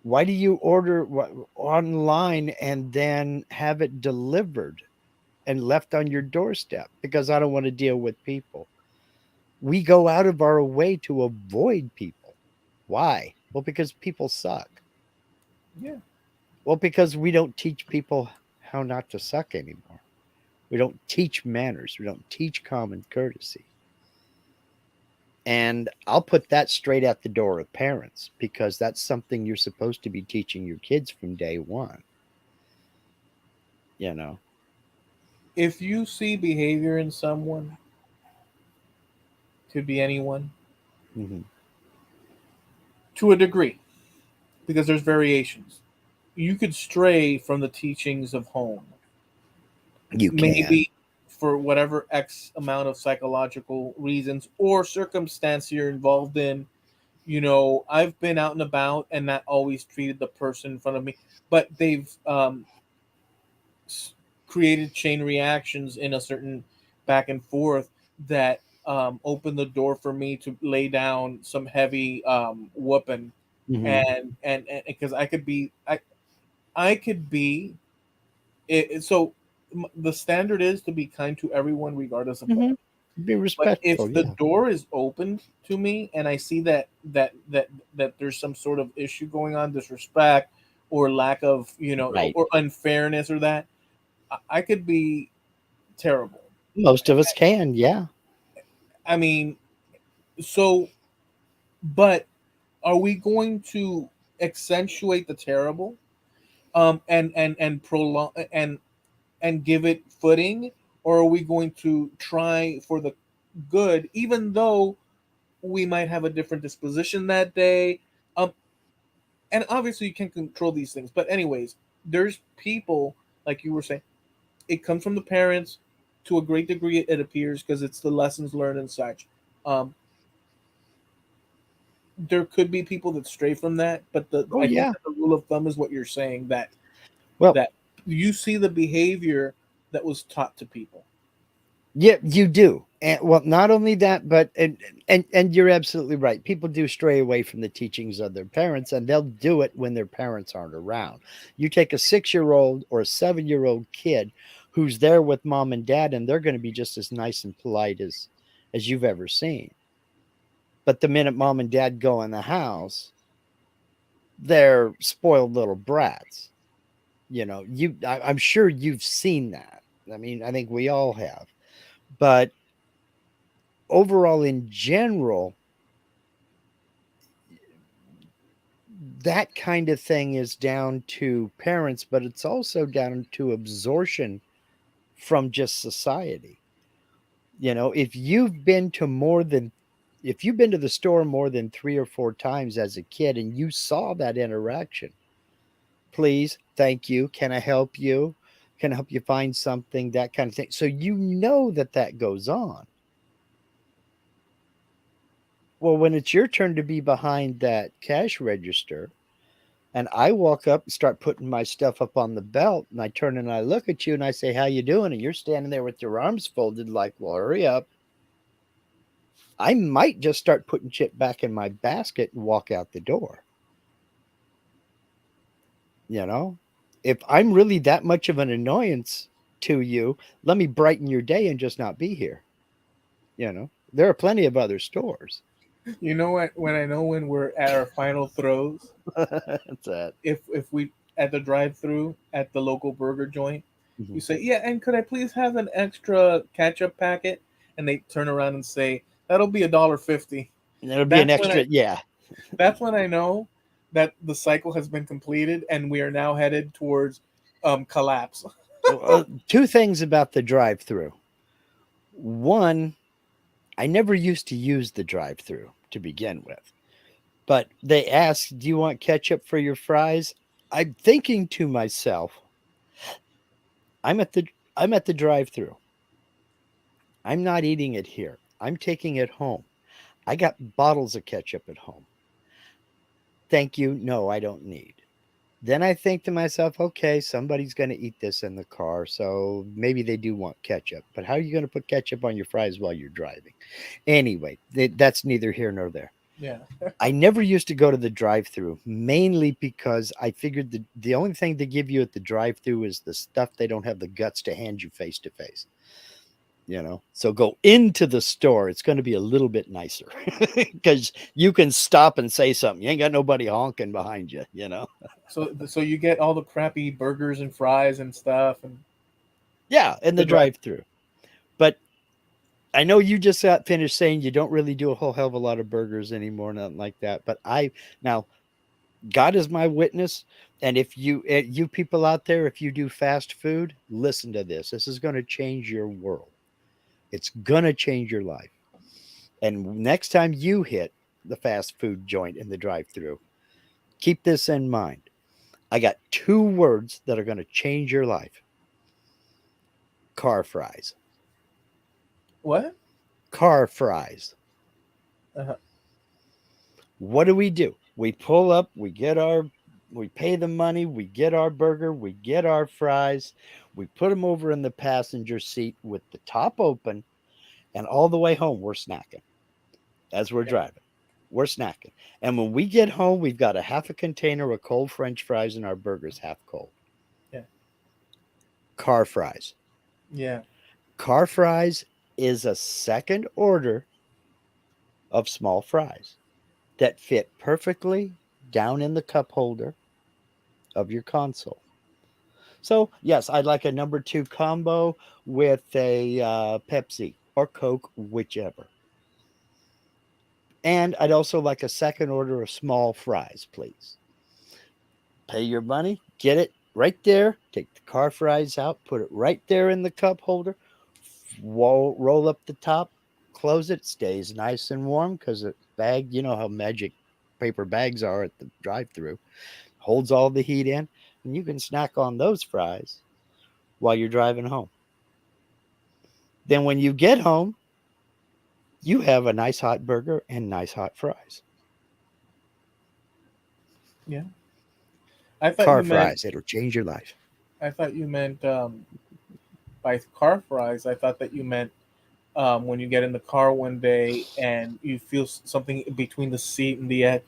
Speaker 2: order online and then have it delivered and left on your doorstep? Because I don't want to deal with people. We go out of our way to avoid people. Why? Well, because people suck.
Speaker 1: Yeah.
Speaker 2: Well, because we don't teach people how not to suck anymore. We don't teach manners. We don't teach common courtesy. And I'll put that straight at the door of parents because that's something you're supposed to be teaching your kids from day one, you know.
Speaker 1: If you see behavior in someone, could be anyone,
Speaker 2: Hmm.
Speaker 1: to a degree, because there's variations. You could stray from the teachings of home,
Speaker 2: You can.
Speaker 1: maybe for whatever X amount of psychological reasons or circumstance you're involved in. I've been out and about and not always treated the person in front of me, but they've s- created chain reactions in a certain back and forth that opened the door for me to lay down some heavy whooping,
Speaker 2: Hmm.
Speaker 1: and because I could be so the standard is to be kind to everyone regardless of what.
Speaker 2: Hmm. Be
Speaker 1: But if
Speaker 2: respectful.
Speaker 1: the
Speaker 2: Yeah.
Speaker 1: door is opened to me and I see that there's some sort of issue going on, disrespect or lack of
Speaker 2: Right.
Speaker 1: or unfairness or that, I could be terrible.
Speaker 2: Most of us can. Yeah.
Speaker 1: I mean, so but are we going to accentuate the terrible and prolong and give it footing, or are we going to try for the good even though we might have a different disposition that day? um and obviously you can't control these things, but anyways, there's people, like you were saying, it comes from the parents to a great degree, it appears, because it's the lessons learned and such. um there could be people that stray from that, but
Speaker 2: Oh
Speaker 1: I think
Speaker 2: yeah.
Speaker 1: that the rule of thumb is what you're saying, that
Speaker 2: Well,
Speaker 1: that you see the behavior that was taught to people.
Speaker 2: yeah, you do. And well, not only that, but and you're absolutely right. People do stray away from the teachings of their parents, and they'll do it when their parents aren't around. You take a 6-year-old or a 7-year-old kid who's there with mom and dad, and they're going to be just as nice and polite as you've ever seen. But the minute mom and dad go in the house, they're spoiled little brats. I'm sure you've seen that. I mean, I think we all have. But overall, in general, that kind of thing is down to parents, but it's also down to absorption from just society. If you've been to if you've been to the store more than 3 or 4 times as a kid and you saw that interaction, please, thank you, can I help you? Can I help you find something? That kind of thing. So that goes on. Well, when it's your turn to be behind that cash register, and I walk up and start putting my stuff up on the belt, and I turn and I look at you and I say, "How you doing?" And you're standing there with your arms folded, like, "Well, hurry up." I might just start putting shit back in my basket and walk out the door. You know, if I'm really that much of an annoyance to you, let me brighten your day and just not be here. There are plenty of other stores.
Speaker 1: You know what? When I know when we're at our final throws,
Speaker 2: That's that.
Speaker 1: if we at the drive-through at the local burger joint, you
Speaker 2: Mhm.
Speaker 1: say, "Yeah, and could I please have an extra ketchup packet?" And they turn around and say, "That'll be $1.50."
Speaker 2: And there'll be an
Speaker 1: That's when I
Speaker 2: extra, yeah.
Speaker 1: that's when I know that the cycle has been completed and we are now headed towards collapse.
Speaker 2: Two things about the drive-through. One, I never used to use the drive-through to begin with, but they asked, "Do you want ketchup for your fries?" I'm thinking to myself, I'm at the I'm at the drive-through. I'm not eating it here. I'm taking it home. I got bottles of ketchup at home. Thank you. No, I don't need. Then I think to myself, okay, somebody's going to eat this in the car. So maybe they do want ketchup. But how are you going to put ketchup on your fries while you're driving? Anyway, that's neither here nor there.
Speaker 1: Yeah.
Speaker 2: I never used to go to the drive through mainly because I figured the only thing they give you at the drive through is the stuff they don't have the guts to hand you face to face. So go into the store. It's going to be a little bit nicer because you can stop and say something. You ain't got nobody honking behind you.
Speaker 1: So you get all the crappy burgers and fries and stuff, and
Speaker 2: Yeah, in
Speaker 1: the
Speaker 2: the
Speaker 1: drive.
Speaker 2: drive through. But I know you just got finished saying you don't really do a whole hell of a lot of burgers anymore, nothing like that. But now God is my witness. And if you people out there, if you do fast food, listen to this. This is going to change your world. It's going to change your life. And next time you hit the fast food joint in the drive through, keep this in mind. I got two words that are going to change your life: car fries.
Speaker 1: What?
Speaker 2: Car fries.
Speaker 1: Uh-huh.
Speaker 2: What do? We pull up, we pay the money, we get our burger, we get our fries, we put them over in the passenger seat with the top open, and all the way home, we're snacking as we're
Speaker 1: Yeah.
Speaker 2: driving. We're snacking. And when we get home, we've got a half a container of cold French fries and our burgers half cold.
Speaker 1: Yeah.
Speaker 2: Car fries.
Speaker 1: Yeah.
Speaker 2: Car fries is a second order of small fries that fit perfectly down in the cup holder of your console. So, yes, I'd like a number two combo with a Pepsi or Coke, whichever. And I'd also like a second order of small fries, please. Pay your money, get it right there, take the car fries out, put it right there in the cup holder, roll up the top, close it, stays nice and warm because the bag, you know how magic paper bags are at the drive through, holds all the heat in, and you can snack on those fries while you're driving home. Then when you get home, you have a nice hot burger and nice hot fries.
Speaker 1: Yeah. I thought
Speaker 2: Car
Speaker 1: you meant.
Speaker 2: fries, it'll change your life.
Speaker 1: I thought you meant by car fries. I thought that you meant when you get in the car one day and you feel something between the seat and the edge.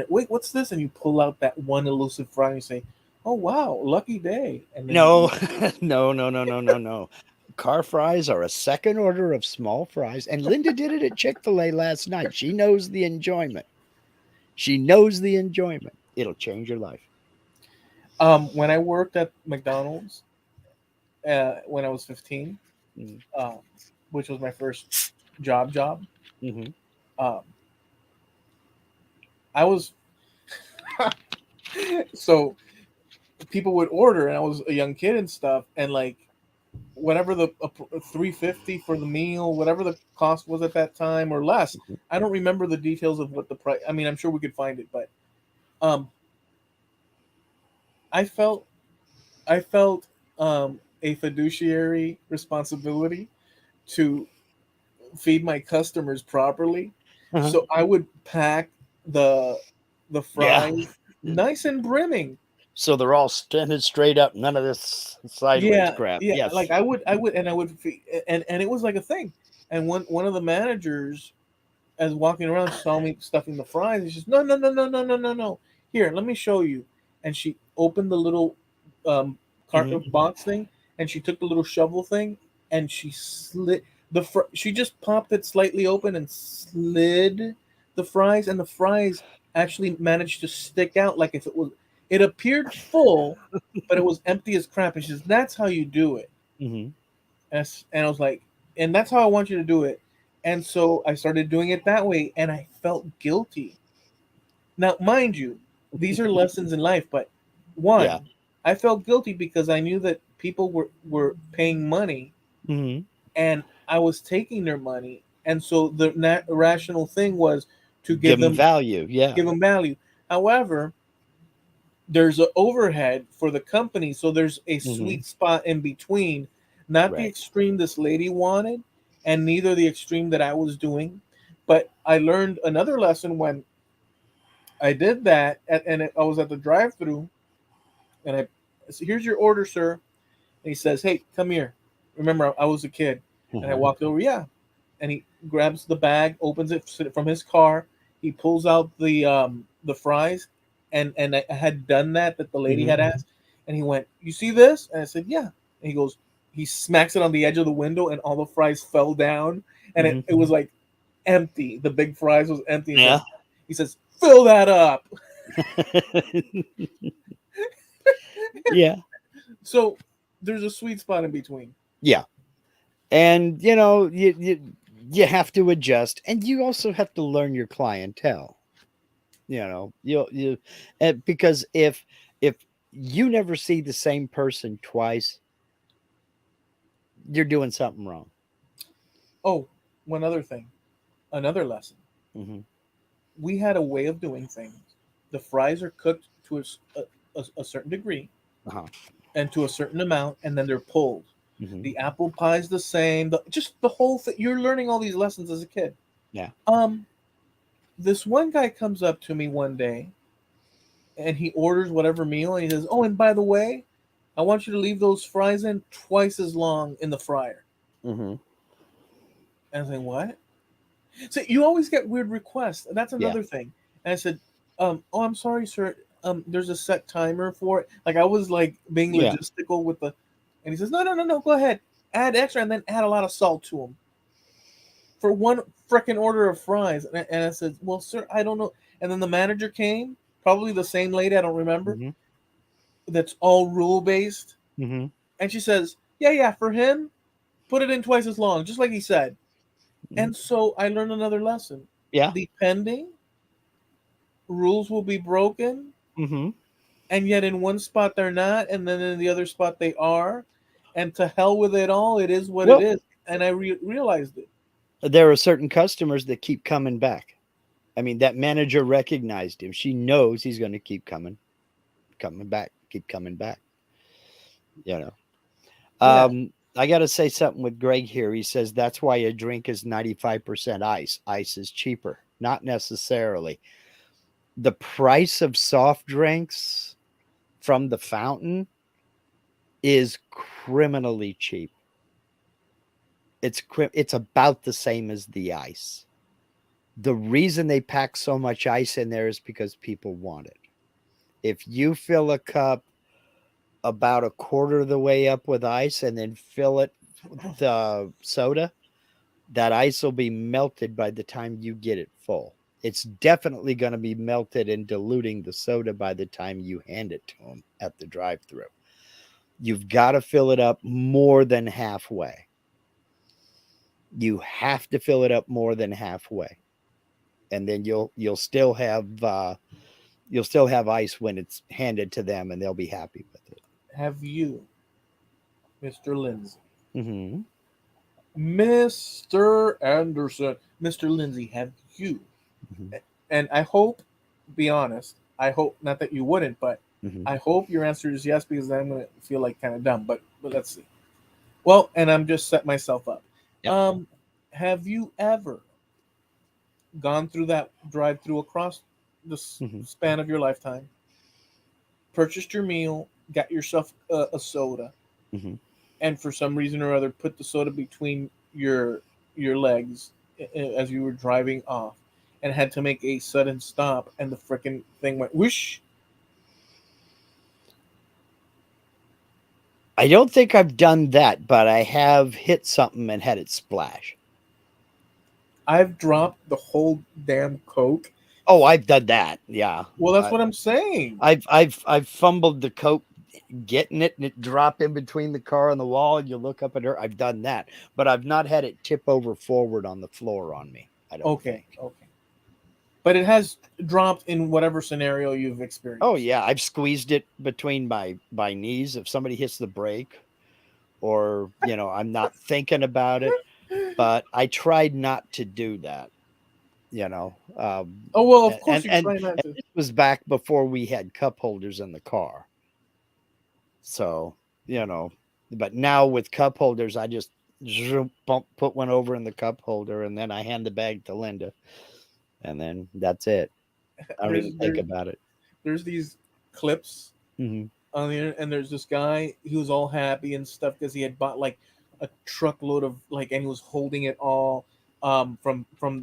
Speaker 1: Wait, what's this? And you pull out that one elusive fry and you say, "Oh wow, lucky day!" And then you
Speaker 2: No,
Speaker 1: eat.
Speaker 2: no. Car fries are a second order of small fries. And Linda did it at Chick fil A last night. She knows the enjoyment. She knows the enjoyment. It'll change your life.
Speaker 1: When I worked at McDonald's when I was 15,
Speaker 2: Mm-hmm.
Speaker 1: um, which was my first job,
Speaker 2: Mm-hmm.
Speaker 1: um, I was so people would order, and I was a young kid and stuff, and like whatever the 350 for the meal, whatever the cost was at that time or less. I don't remember the details of what the price. I mean, I'm sure we could find it, but um, I felt I felt a fiduciary responsibility to feed my customers properly.
Speaker 2: Uh-huh.
Speaker 1: So I would pack the the
Speaker 2: Yeah.
Speaker 1: fries nice and brimming.
Speaker 2: So they're all standing straight up. None of this sideways
Speaker 1: Yeah,
Speaker 2: crap.
Speaker 1: yeah.
Speaker 2: Yes.
Speaker 1: Like and I would, and it was like a thing. And one of the managers, as walking around, saw me stuffing the fries. And she says, "No. Here, let me show you." And she opened the little um, cart
Speaker 2: Mm-hmm.
Speaker 1: box thing, and she took the little shovel thing, and she slid she just popped it slightly open and slid the fries, and the fries actually managed to stick out like if it was. It appeared full, but it was empty as crap. And she says, "That's how you do it."
Speaker 2: Mm-hmm.
Speaker 1: And I was like, "And that's how I want you to do it." And so I started doing it that way, and I felt guilty. Now, mind you, these are lessons in life, but
Speaker 2: Yeah.
Speaker 1: one, I felt guilty because I knew that people were paying money,
Speaker 2: Mm-hmm.
Speaker 1: and I was taking their money, and so the rational thing was to
Speaker 2: Give them value. Yeah.
Speaker 1: give them value. However, there's an overhead for the company, so there's a
Speaker 2: Mm-hmm.
Speaker 1: sweet spot in between, not the
Speaker 2: Right.
Speaker 1: extreme this lady wanted, and neither the extreme that I was doing. But I learned another lesson when I did that, I was at the drive-through, and I said, "Here's your order, sir." And he says, "Hey, come here." Remember, I was a kid, and I
Speaker 2: Uh-huh.
Speaker 1: walked over. Yeah, and he grabs the bag, opens it from his car. He pulls out the fries, and I had done that the lady
Speaker 2: Mhm.
Speaker 1: had asked, and he went, "You see this?" And I said, "Yeah." And he goes, he smacks it on the edge of the window, and all the fries fell down, and it
Speaker 2: Mhm.
Speaker 1: was like empty. The big fries was empty.
Speaker 2: Yeah.
Speaker 1: He says, "Fill that up."
Speaker 2: Yeah.
Speaker 1: So there's a sweet spot in between.
Speaker 2: Yeah. And you have to adjust, and you also have to learn your clientele. Because if you never see the same person twice, you're doing something wrong.
Speaker 1: Oh, one other thing, another lesson.
Speaker 2: Hmm.
Speaker 1: We had a way of doing things. The fries are cooked to a certain degree
Speaker 2: Uh-huh.
Speaker 1: and to a certain amount, and then they're pulled.
Speaker 2: Hmm.
Speaker 1: The apple pie's the same. Just the whole thing. You're learning all these lessons as a kid.
Speaker 2: Yeah.
Speaker 1: Um, this one guy comes up to me one day, and he orders whatever meal, and he says, "Oh, and by the way, I want you to leave those fries in twice as long in the fryer."
Speaker 2: Hmm.
Speaker 1: And I was like, "What?" So you always get weird requests. And that's
Speaker 2: Yeah.
Speaker 1: another thing. And I said, "Oh, I'm sorry, sir. There's a set timer for it." Like I was like being
Speaker 2: Yeah.
Speaker 1: logistical with the, and he says, "No, no, no, no. Go ahead. Add extra, and then add a lot of salt to them for one freaking order of fries." And I said, "Well, sir, I don't know." And then the manager came, probably the same lady. I don't remember.
Speaker 2: Hmm.
Speaker 1: That's all rule based.
Speaker 2: Hmm.
Speaker 1: And she says, "Yeah, yeah. For him, put it in twice as long, just like he said." And so I learned another lesson.
Speaker 2: Yeah.
Speaker 1: Depending, rules will be broken,
Speaker 2: Hmm.
Speaker 1: and yet in one spot they're not, and then in the other spot they are. And to hell with it all, it is what it
Speaker 2: Well,
Speaker 1: is. And I realized it.
Speaker 2: there are certain customers that keep coming back. I mean, that manager recognized him. She knows he's going to keep coming back, keep coming back. You know.
Speaker 1: Yeah.
Speaker 2: I got to say something with Greg here. He says that's why a drink is 95% ice. Ice is cheaper. Not necessarily. The price of soft drinks from the fountain is criminally cheap. It's about the same as the ice. The reason they pack so much ice in there is because people want it. If you fill a cup about a quarter of the way up with ice and then fill it with soda, that ice will be melted by the time you get it full. It's definitely going to be melted and diluting the soda by the time you hand it to them at the drive through. You've got to fill it up more than halfway. You have to fill it up more than halfway. And then you'll still have ice when it's handed to them, and they'll be happy with it.
Speaker 1: Have you, Mr. Lindsay,
Speaker 2: Mm-hmm.
Speaker 1: Mr. Anderson, Mr. Lindsay, have you?
Speaker 2: Mm-hmm.
Speaker 1: And I hope, be honest, I hope not that you wouldn't, but
Speaker 2: Mm-hmm.
Speaker 1: I hope your answer is yes, because then I'm gonna feel like kind of dumb. But let's see. Well, and I'm just set myself up.
Speaker 2: Yep.
Speaker 1: Um, have you ever gone through that drive-through across the
Speaker 2: Mm-hmm.
Speaker 1: span of your lifetime, purchased your meal, got yourself a soda,
Speaker 2: Mm-hmm.
Speaker 1: and for some reason or other put the soda between your legs as you were driving off, and had to make a sudden stop, and the freaking thing went whoosh?
Speaker 2: I don't think I've done that, but I have hit something and had it splash.
Speaker 1: I've dropped the whole damn Coke.
Speaker 2: Oh, I've done that. Yeah.
Speaker 1: Well, that's
Speaker 2: I,
Speaker 1: what I'm saying.
Speaker 2: I've fumbled the coat getting it and it drop in between the car and the wall and you look up at her. I've done that, but I've not had it tip over forward on the floor on me. I don't
Speaker 1: Okay,
Speaker 2: think.
Speaker 1: okay. But it has dropped in whatever scenario you've
Speaker 2: Oh
Speaker 1: experienced.
Speaker 2: yeah, I've squeezed it between my knees if somebody hits the brake or I'm not thinking about it, but I tried not to do that. You know,
Speaker 1: Oh well, of course
Speaker 2: and
Speaker 1: you
Speaker 2: and
Speaker 1: try not
Speaker 2: and
Speaker 1: to.
Speaker 2: this was back before we had cup holders in the car. So, you know, but now with cup holders, I just put one over in the cup holder, and then I hand the bag to Linda, and then that's it. I don't
Speaker 1: There's
Speaker 2: even think
Speaker 1: there's
Speaker 2: about it.
Speaker 1: there's these clips
Speaker 2: Hmm.
Speaker 1: on the internet, and there's this guy. He was all happy and stuff because he had bought like a truckload of like, and he was holding it all from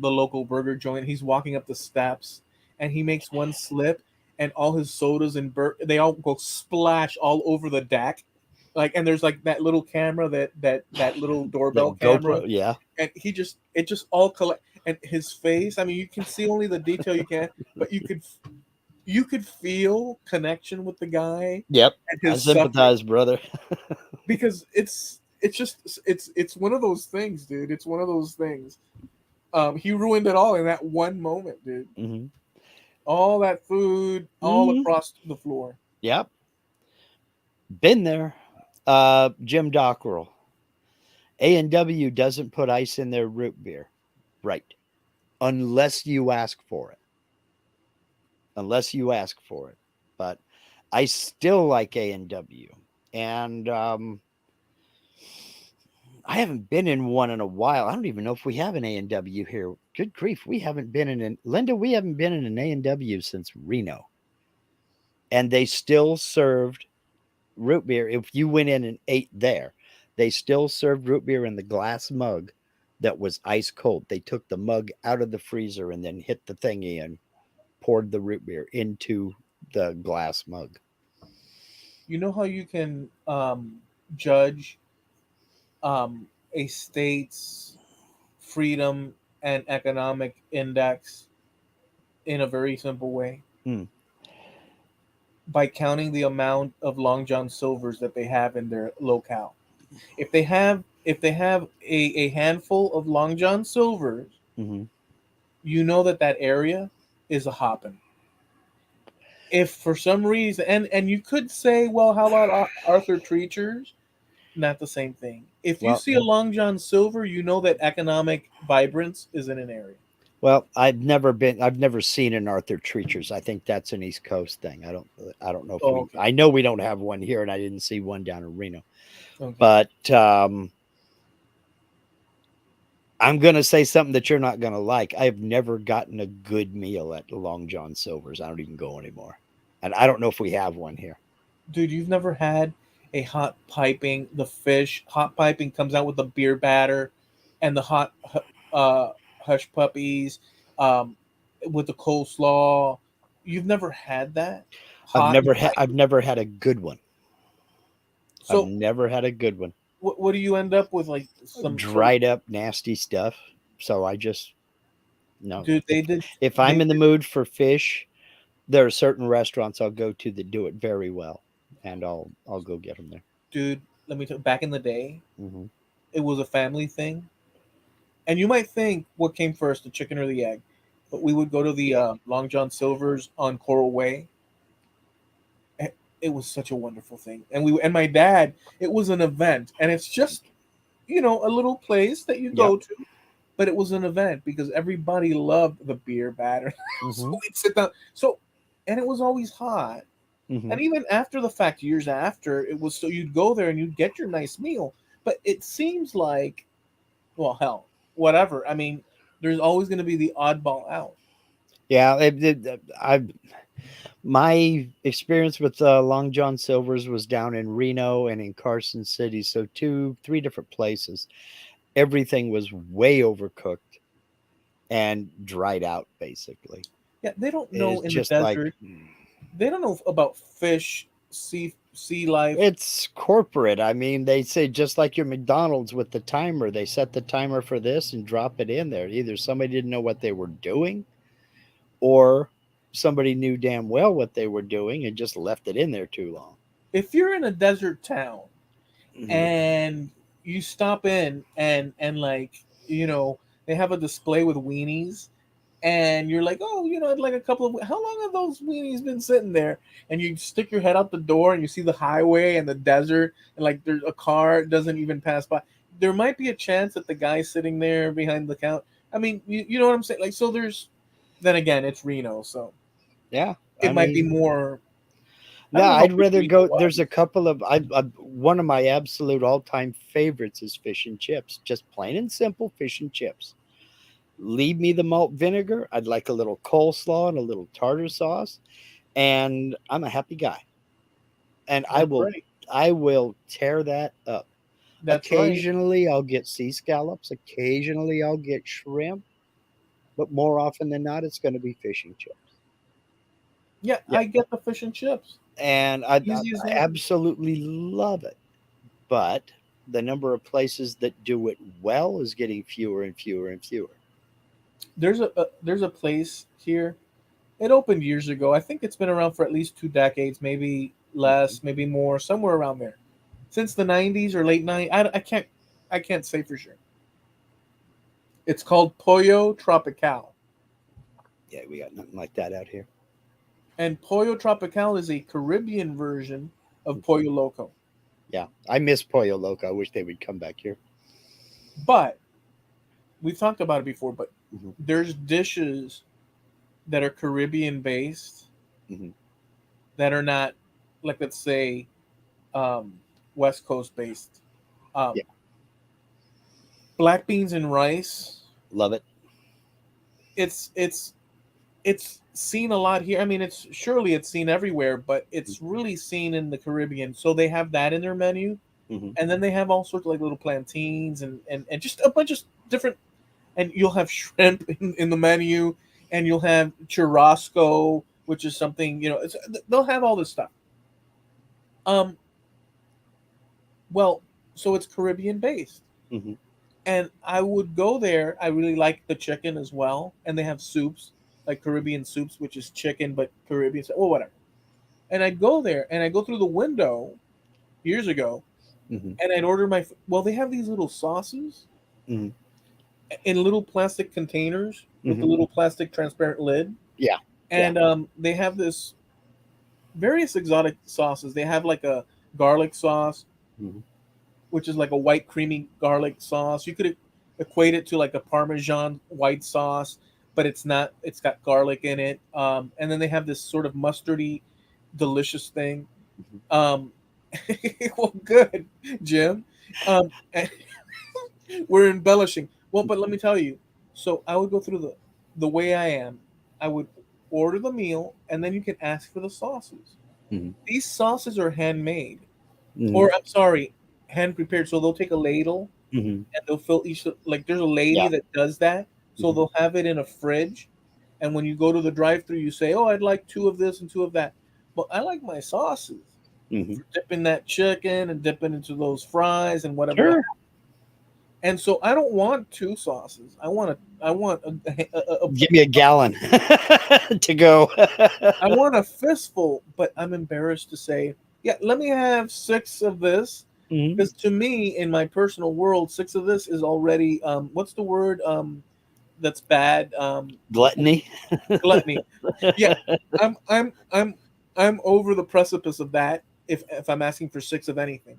Speaker 1: the local burger joint. He's walking up the steps, and he makes one slip, and all his sodas and they all go splash all over the deck. Like, and there's like that little camera, that little
Speaker 2: The
Speaker 1: doorbell camera,
Speaker 2: GoPro, yeah,
Speaker 1: and it just all collect, and his face. I mean, you can see only the detail you can, but you could feel connection with the guy
Speaker 2: yep.
Speaker 1: and
Speaker 2: I
Speaker 1: his suffering,
Speaker 2: sympathize, brother.
Speaker 1: because it's just it's one of those things, dude. It's one of those things. He ruined it all in that one moment, dude.
Speaker 2: Hmm.
Speaker 1: All that food all
Speaker 2: Hmm.
Speaker 1: across the floor.
Speaker 2: Yep, been there. Jim Dockrell. A&W doesn't put ice in their root beer, right? Unless you ask for it. Unless you ask for it. But I still like A&W, and I haven't been in one in a while. I don't even know if we have an A&W here. Good grief, we haven't been in an Linda. We haven't been in an A&W since Reno, and they still served root beer. If you went in and ate there, they still served root beer in the glass mug that was ice cold. They took the mug out of the freezer and then hit the thingy and poured the root beer into the glass mug.
Speaker 1: You know how you can judge a state's freedom and economic index in a very simple way,
Speaker 2: Hmm.
Speaker 1: by counting the amount of Long John Silvers that they have in their locale. If they have a handful of Long John Silvers,
Speaker 2: Mm-hmm.
Speaker 1: you know that area is a hoppin'. If for some reason, and you could say, well, how about Arthur Treacher's? Not the same thing. If you
Speaker 2: Well,
Speaker 1: see a Long John Silver, you know that economic vibrance is in an area.
Speaker 2: well, I've never seen an Arthur Treacher's. I think that's an East Coast thing. I don't know if
Speaker 1: Oh,
Speaker 2: we,
Speaker 1: okay.
Speaker 2: I know we don't have one here, and I didn't see one down in Reno.
Speaker 1: Okay.
Speaker 2: But I'm going to say something that you're not going to like. I've never gotten a good meal at Long John Silver's. I don't even go anymore. And I don't know if we have one here.
Speaker 1: Dude, you've never had a hot piping, the fish hot piping comes out with the beer batter and the uh, hush puppies, um, with the coleslaw. You've never had that hot and
Speaker 2: I've
Speaker 1: piping.
Speaker 2: never had a good one. I've
Speaker 1: So
Speaker 2: never had a good one.
Speaker 1: what do you end up with? Like some
Speaker 2: Dried up nasty stuff. So I just no.
Speaker 1: dude.
Speaker 2: If
Speaker 1: They
Speaker 2: I'm in the
Speaker 1: did,
Speaker 2: mood for fish, there are certain restaurants I'll go to that do it very well, and I'll go get them there.
Speaker 1: dude. Let me tell. Back in the day,
Speaker 2: Hmm.
Speaker 1: it was a family thing, and you might think, what came first, the chicken or the egg? But we would go to the
Speaker 2: Yeah,
Speaker 1: Long John Silver's on Coral Way. It was such a wonderful thing, and my dad. It was an event, and it's just, a little place that you
Speaker 2: yep.
Speaker 1: go to, but it was an event because everybody loved the beer batter. So
Speaker 2: Hmm.
Speaker 1: we'd sit down. So, and it was always hot.
Speaker 2: Hmm.
Speaker 1: And even after the fact, years after, it was, so you'd go there and you'd get your nice meal. But it seems like, well, hell, whatever. I mean, there's always going to be the oddball out.
Speaker 2: Yeah, I my experience with Long John Silver's was down in Reno and in Carson City, so three different places. Everything was way overcooked and dried out, basically.
Speaker 1: Yeah, they don't know
Speaker 2: It's
Speaker 1: in the
Speaker 2: just like
Speaker 1: desert. They don't know about fish, sea life.
Speaker 2: it's corporate. I mean, they say just like your McDonald's with the timer, they set the timer for this and drop it in there. Either somebody didn't know what they were doing, or somebody knew damn well what they were doing and just left it in there too long.
Speaker 1: If you're in a desert town
Speaker 2: Mhm.
Speaker 1: and you stop in and like, they have a display with weenies, and you're like, oh, I'd like a couple of. How long have those weenies been sitting there? And you stick your head out the door and you see the highway and the desert, and like there's a car doesn't even pass by. There might be a chance that the guy sitting there behind the counter. I mean, you know what I'm saying? Like, so there's. Then again, it's Reno, so
Speaker 2: Yeah,
Speaker 1: it
Speaker 2: I
Speaker 1: might be
Speaker 2: mean,
Speaker 1: more. I
Speaker 2: No,
Speaker 1: don't know
Speaker 2: I'd
Speaker 1: which
Speaker 2: rather
Speaker 1: week it
Speaker 2: go.
Speaker 1: was.
Speaker 2: There's a couple of one of my absolute all-time favorites is fish and chips. Just plain and simple fish and chips. Leave me the malt vinegar. I'd like a little coleslaw and a little tartar sauce, and I'm a happy guy. And
Speaker 1: That's right.
Speaker 2: I will tear that up.
Speaker 1: That's right.
Speaker 2: Occasionally, I'll get sea scallops. Occasionally, I'll get shrimp, but more often than not, it's going to be fish and chips.
Speaker 1: Yeah,
Speaker 2: Yeah,
Speaker 1: I get the fish and chips.
Speaker 2: and I
Speaker 1: Easy as that.
Speaker 2: absolutely love it. But the number of places that do it well is getting fewer and fewer and fewer.
Speaker 1: There's a place here. It opened years ago. I think it's been around for at least 2 decades, maybe
Speaker 2: Mhm.
Speaker 1: less, maybe more, somewhere around there. Since the '90s or late '90s, I can't say for sure. It's called Pollo Tropical,
Speaker 2: Yeah, we got nothing like that out here.
Speaker 1: and Pollo Tropical is a Caribbean version of Pollo Loco.
Speaker 2: Yeah, I miss Pollo Loco. I wish they would come back here.
Speaker 1: But we've talked about it before. But
Speaker 2: Hmm.
Speaker 1: there's dishes that are Caribbean based
Speaker 2: Hmm.
Speaker 1: that are not, like, let's say, um, West Coast based. Um,
Speaker 2: Yeah,
Speaker 1: Black beans and rice.
Speaker 2: love it.
Speaker 1: It's seen a lot here. I mean, it's seen everywhere, but it's really seen in the Caribbean. So they have that in their menu,
Speaker 2: Hmm.
Speaker 1: and then they have all sorts of like little plantains and just a bunch of different. And you'll have shrimp in the menu, and you'll have churrasco, which is something they'll have all this stuff. Um, well, so it's Caribbean based.
Speaker 2: Hmm.
Speaker 1: And I would go there. I really like the chicken as well, and they have soups like Caribbean soups, which is chicken but Caribbean. Well, whatever. And I'd go there, and I go through the window years ago,
Speaker 2: Hmm.
Speaker 1: and I'd order my. Well, they have these little sauces
Speaker 2: Hmm.
Speaker 1: in little plastic containers with the
Speaker 2: Hmm.
Speaker 1: little plastic transparent lid,
Speaker 2: Yeah, yeah.
Speaker 1: and they have this various exotic sauces. They have like a garlic sauce,
Speaker 2: Hmm.
Speaker 1: which is like a white creamy garlic sauce. You could equate it to like a Parmesan white sauce, but it's not. It's got garlic in it. And then they have this sort of mustardy, delicious thing.
Speaker 2: Hmm.
Speaker 1: Um, well, good, Jim. And we're embellishing. Well, but let me tell you. So I would go through the way I am. I would order the meal, and then you can ask for the sauces.
Speaker 2: Hmm.
Speaker 1: These sauces are handmade,
Speaker 2: Hmm.
Speaker 1: or I'm sorry, hand prepared. So they'll take a ladle
Speaker 2: Hmm.
Speaker 1: and they'll fill each, like, there's a lady
Speaker 2: Yeah.
Speaker 1: that does that, so
Speaker 2: Hmm.
Speaker 1: they'll have it in a fridge, and when you go to the drive-through you say, oh, I'd like two of this and two of that. But I like my sauces
Speaker 2: Hmm.
Speaker 1: for dipping that chicken and dipping into those fries and whatever else.
Speaker 2: Sure.
Speaker 1: And so I don't want two sauces. I want
Speaker 2: Give me a gallon to go.
Speaker 1: I want a fistful, but I'm embarrassed to say, yeah, let me have six of this,
Speaker 2: Hmm.
Speaker 1: because to me, in my personal world, six of this is already, what's the word, that's bad,
Speaker 2: Gluttony.
Speaker 1: gluttony. Yeah, I'm I'm I'm I'm over the precipice of that if I'm asking for six of anything,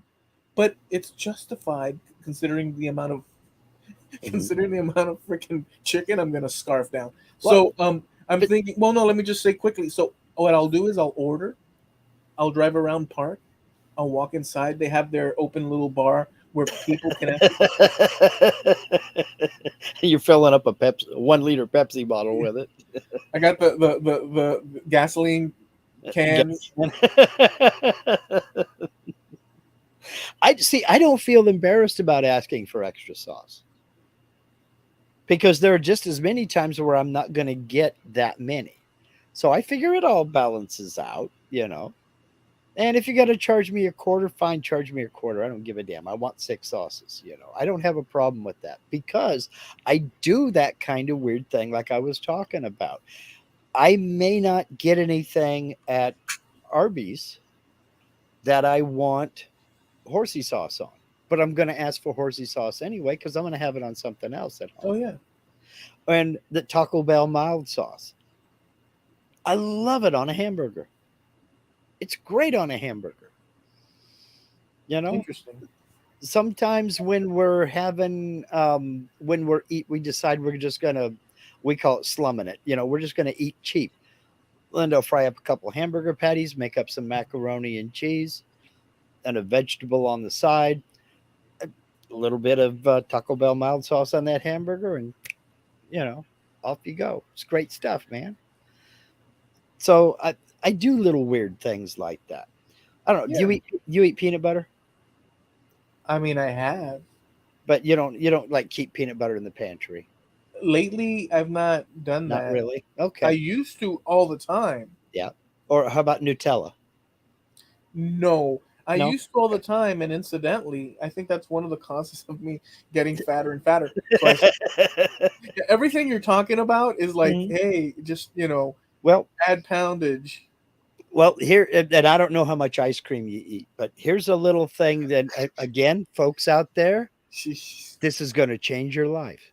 Speaker 1: but it's justified considering the amount of
Speaker 2: Hmm.
Speaker 1: considering the amount of freaking chicken I'm gonna scarf down.
Speaker 2: Well,
Speaker 1: So I'm
Speaker 2: but
Speaker 1: thinking. Well, no, let me just say quickly. So what I'll do is I'll order. I'll drive around park. I'll walk inside. They have their open little bar where people can actually.
Speaker 2: you're filling up a Pepsi, 1 liter Pepsi bottle with it.
Speaker 1: I got the gasoline cans.
Speaker 2: Gas. I see. I don't feel embarrassed about asking for extra sauce because there are just as many times where I'm not going to get that many. So I figure it all balances out. And if you got to charge me a quarter, fine, charge me a quarter. I don't give a damn. I want 6 sauces. I don't have a problem with that because I do that kind of weird thing like I was talking about. I may not get anything at Arby's that I want horsey sauce on, but I'm going to ask for horsey sauce anyway because I'm going to have it on something else at home.
Speaker 1: Oh yeah,
Speaker 2: And the Taco Bell mild sauce, I love it on a hamburger. It's great on a hamburger. You know,
Speaker 1: interesting.
Speaker 2: sometimes when we're having we decide we're just gonna, we call it slumming it. We're just gonna eat cheap. Then they'll fry up a couple hamburger patties, make up some macaroni and cheese, and a vegetable on the side, a little bit of Taco Bell mild sauce on that hamburger, and you know, off you go. It's great stuff, man. So I do little weird things like that. I don't know. Do
Speaker 1: Yeah.
Speaker 2: you eat peanut butter?
Speaker 1: I mean, I have.
Speaker 2: But you don't like keep peanut butter in the pantry.
Speaker 1: Lately, I've not done
Speaker 2: Not
Speaker 1: that.
Speaker 2: really.
Speaker 1: I
Speaker 2: Okay.
Speaker 1: used to all the time.
Speaker 2: Yeah. Or how about Nutella?
Speaker 1: No, I
Speaker 2: No.
Speaker 1: used to all the time, and incidentally, I think that's one of the causes of me getting fatter and fatter. So I everything you're talking about is like,
Speaker 2: Mhm.
Speaker 1: hey, just
Speaker 2: Well,
Speaker 1: add poundage.
Speaker 2: here and I don't know how much ice cream you eat, but here's a little thing that again, folks out there,
Speaker 1: Sheesh.
Speaker 2: this is going to change your life.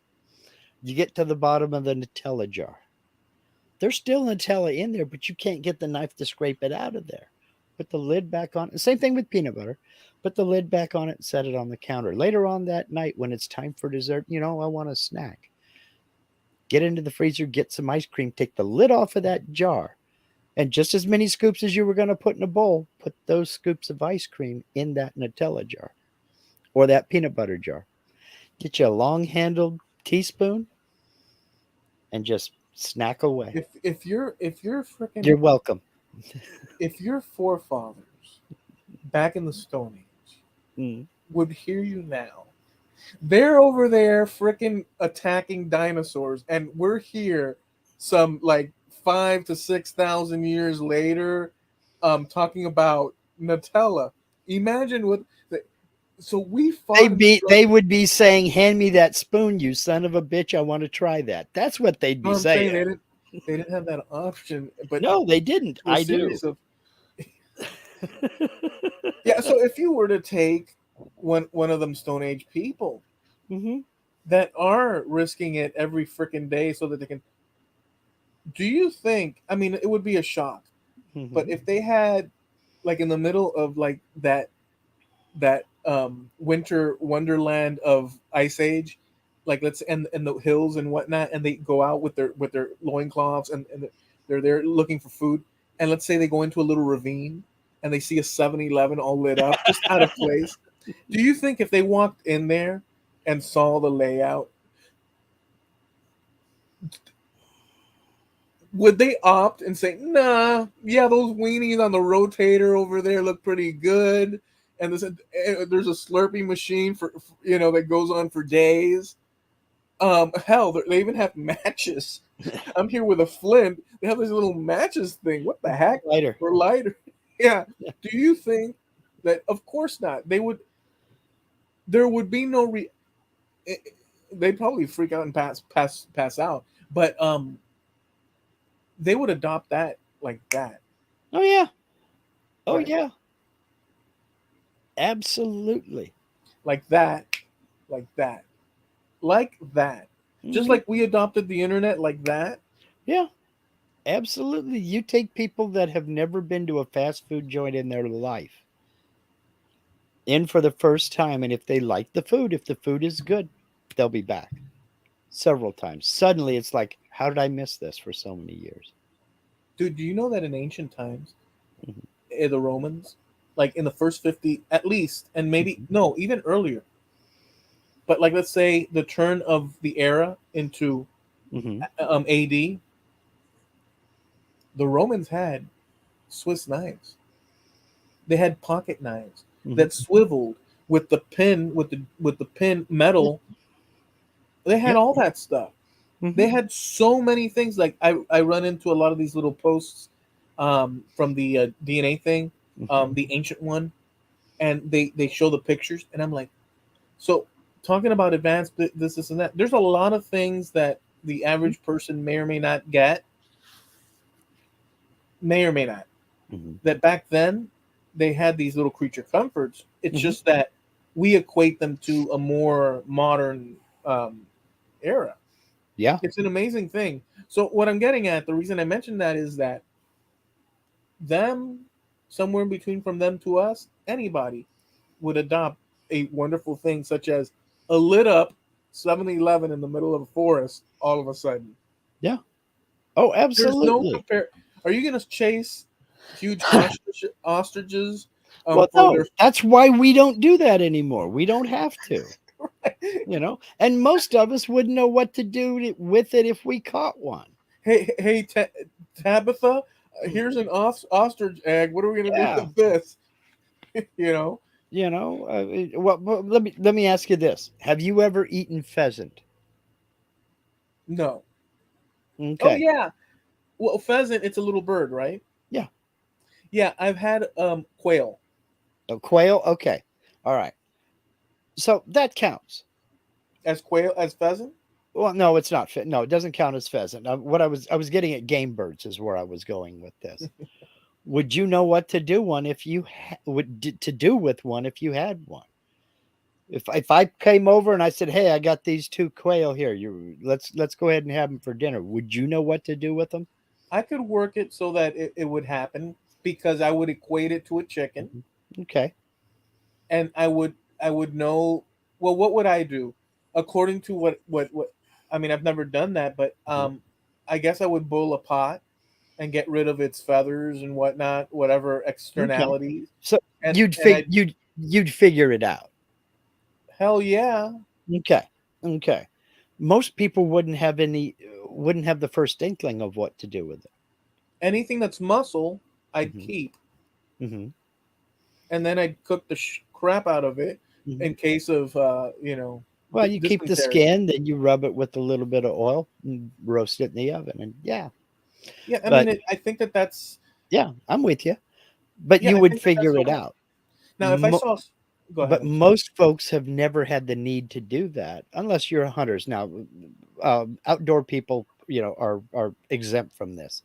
Speaker 2: You get to the bottom of the Nutella jar. There's still Nutella in there, but you can't get the knife to scrape it out of there. Put the lid back on. Same thing with peanut butter. Put the lid back on it and set it on the counter. Later on that night, when it's time for dessert, I want a snack. Get into the freezer, get some ice cream, take the lid off of that jar, and just as many scoops as you were going to put in a bowl, put those scoops of ice cream in that Nutella jar or that peanut butter jar. Get you a long handled teaspoon and just snack away.
Speaker 1: If you're
Speaker 2: You're
Speaker 1: freaking
Speaker 2: welcome.
Speaker 1: if your forefathers back in the Stone Age
Speaker 2: Mm.
Speaker 1: would hear you now, they're over there freaking attacking dinosaurs, and we're here, some like 5 to 6 thousand years later, talking about Nutella. Imagine what. So we fought and
Speaker 2: They
Speaker 1: struggled.
Speaker 2: would be saying, "Hand me that spoon, you son of a bitch! I want to try that." That's what they'd
Speaker 1: You
Speaker 2: be
Speaker 1: know what I'm saying?
Speaker 2: saying.
Speaker 1: They didn't have that option, but
Speaker 2: No, they didn't.
Speaker 1: to a
Speaker 2: I do.
Speaker 1: series of. Yeah. So if you were to take one of them Stone Age people
Speaker 2: Hmm.
Speaker 1: that are risking it every freaking day so that they can, do you think? I mean, it would be a shock, but
Speaker 2: Hmm.
Speaker 1: if they had, like, in the middle of like that winter wonderland of Ice Age, like, let's and the hills and whatnot, and they go out with their loincloths, and they're there looking for food, and let's say they go into a little ravine and they see a 7-Eleven all lit up just out of place. Do you think if they walked in there and saw the layout, would they opt and say, "Nah, yeah, those weenies on the rotator over there look pretty good," and there's a Slurpee machine that goes on for days. Hell, they even have matches. I'm here with a flint. They have this little matches thing. What the heck?
Speaker 2: Lighter.
Speaker 1: For lighter. Yeah.
Speaker 2: Yeah.
Speaker 1: Do you think that? Of course not. They would. There would be no eh, eh, they'd probably freak out and pass out. But they would adopt that like that,
Speaker 2: Oh yeah. Oh
Speaker 1: right?
Speaker 2: yeah. Absolutely.
Speaker 1: Like that, like that, like that. Just
Speaker 2: Hmm.
Speaker 1: like we adopted the internet like that.
Speaker 2: Yeah. Absolutely. You take people that have never been to a fast food joint in their life in for the first time, and if they like the food, if the food is good, they'll be back several times. Suddenly, it's like, how did I miss this for so many years?
Speaker 1: Dude, do you know that in ancient times,
Speaker 2: Hmm.
Speaker 1: the Romans, like in the first 50 at least, and maybe
Speaker 2: Hmm.
Speaker 1: no, even earlier, but like let's say the turn of the era into
Speaker 2: Hmm.
Speaker 1: AD, the Romans had Swiss knives. They had pocket knives
Speaker 2: Hmm.
Speaker 1: that swiveled with the pin with the pin metal. They had
Speaker 2: Yep.
Speaker 1: all that stuff.
Speaker 2: Hmm.
Speaker 1: They had so many things. Like I run into a lot of these little posts from the DNA thing,
Speaker 2: Hmm.
Speaker 1: the ancient one, and they show the pictures, and I'm like, so talking about advanced this and that. There's a lot of things that the average person may or may not get, may or may not.
Speaker 2: Hmm.
Speaker 1: That back then they had these little creature comforts. It's
Speaker 2: Hmm.
Speaker 1: just that we equate them to a more modern um, era.
Speaker 2: Yeah.
Speaker 1: It's an amazing thing. So what I'm getting at, the reason I mentioned that is that them, somewhere in between from them to us, anybody would adopt a wonderful thing such as a lit up 7-Eleven in the middle of a forest all of a sudden.
Speaker 2: Yeah. Oh,
Speaker 1: There's no
Speaker 2: absolutely.
Speaker 1: compare. Are you gonna chase huge ostriches
Speaker 2: Well,
Speaker 1: for
Speaker 2: no,
Speaker 1: their
Speaker 2: that's why we don't do that anymore. We don't have to, and most of us wouldn't know what to do with it if we caught one.
Speaker 1: hey Tabitha, here's an ostrich egg. What are we gonna do
Speaker 2: Yeah.
Speaker 1: with this? you know?
Speaker 2: Well, let me ask you this: have you ever eaten pheasant?
Speaker 1: No. Oh
Speaker 2: Okay.
Speaker 1: yeah. Well, pheasant, it's a little bird, right?
Speaker 2: Yeah.
Speaker 1: Yeah, I've had quail
Speaker 2: Quail. Okay. All right. So that counts.
Speaker 1: as pheasant.
Speaker 2: Well, no, it's not. No, it doesn't count as pheasant. What I was getting at game birds is where I was going with this. Would you know what to do one if you to do with one if you had one? If I came over and I said, "Hey, I got these two quail here. Let's go ahead and have them for dinner." Would you know what to do with them?
Speaker 1: I could work it so that it would happen because I would equate it to a chicken,
Speaker 2: Mhm. Okay.
Speaker 1: and I would know. Well, what would I do according to what? I mean, I've never done that, but
Speaker 2: Mhm.
Speaker 1: I guess I would boil a pot and get rid of its feathers and whatnot, whatever
Speaker 2: Okay.
Speaker 1: externalities,
Speaker 2: So
Speaker 1: and I
Speaker 2: you'd figure it out.
Speaker 1: hell yeah,
Speaker 2: Okay. Okay. Most people wouldn't have the first inkling of what to do with it.
Speaker 1: anything that's muscle, I'd
Speaker 2: Hmm.
Speaker 1: keep,
Speaker 2: Hmm.
Speaker 1: and then I'd cook the crap out of it
Speaker 2: Hmm.
Speaker 1: in case of
Speaker 2: Well, you keep the
Speaker 1: dysentery.
Speaker 2: skin, then you rub it with a little bit of oil and roast it in the oven. And yeah,
Speaker 1: Yeah, I mean,
Speaker 2: but
Speaker 1: I think that's
Speaker 2: yeah, I'm with you. But
Speaker 1: yeah,
Speaker 2: you
Speaker 1: I
Speaker 2: would
Speaker 1: think that that's
Speaker 2: figure
Speaker 1: the
Speaker 2: it
Speaker 1: way.
Speaker 2: out.
Speaker 1: Now, if I
Speaker 2: Mo-
Speaker 1: saw, go ahead.
Speaker 2: but
Speaker 1: I'm sorry.
Speaker 2: most folks have never had the need to do that unless you're hunters. Now, outdoor people, are exempt from this.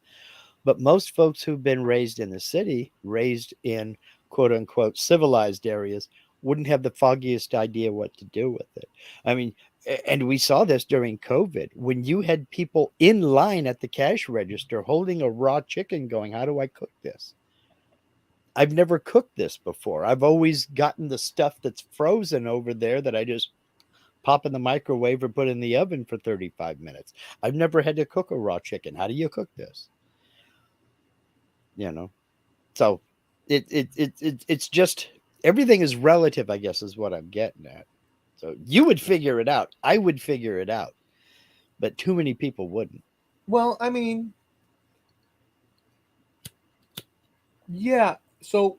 Speaker 2: But most folks who've been raised in the city, raised in quote unquote civilized areas, wouldn't have the foggiest idea what to do with it. I mean, and we saw this during COVID when you had people in line at the cash register holding a raw chicken going, "How do I cook this? I've never cooked this before. I've always gotten the stuff that's frozen over there that I just pop in the microwave or put in the oven for 35 minutes. I've never had to cook a raw chicken. How do you cook this?" You know? So it's just everything is relative, I guess, is what I'm getting at. So you would figure it out. I would figure it out, but too many people wouldn't.
Speaker 1: Well, I mean, yeah. So,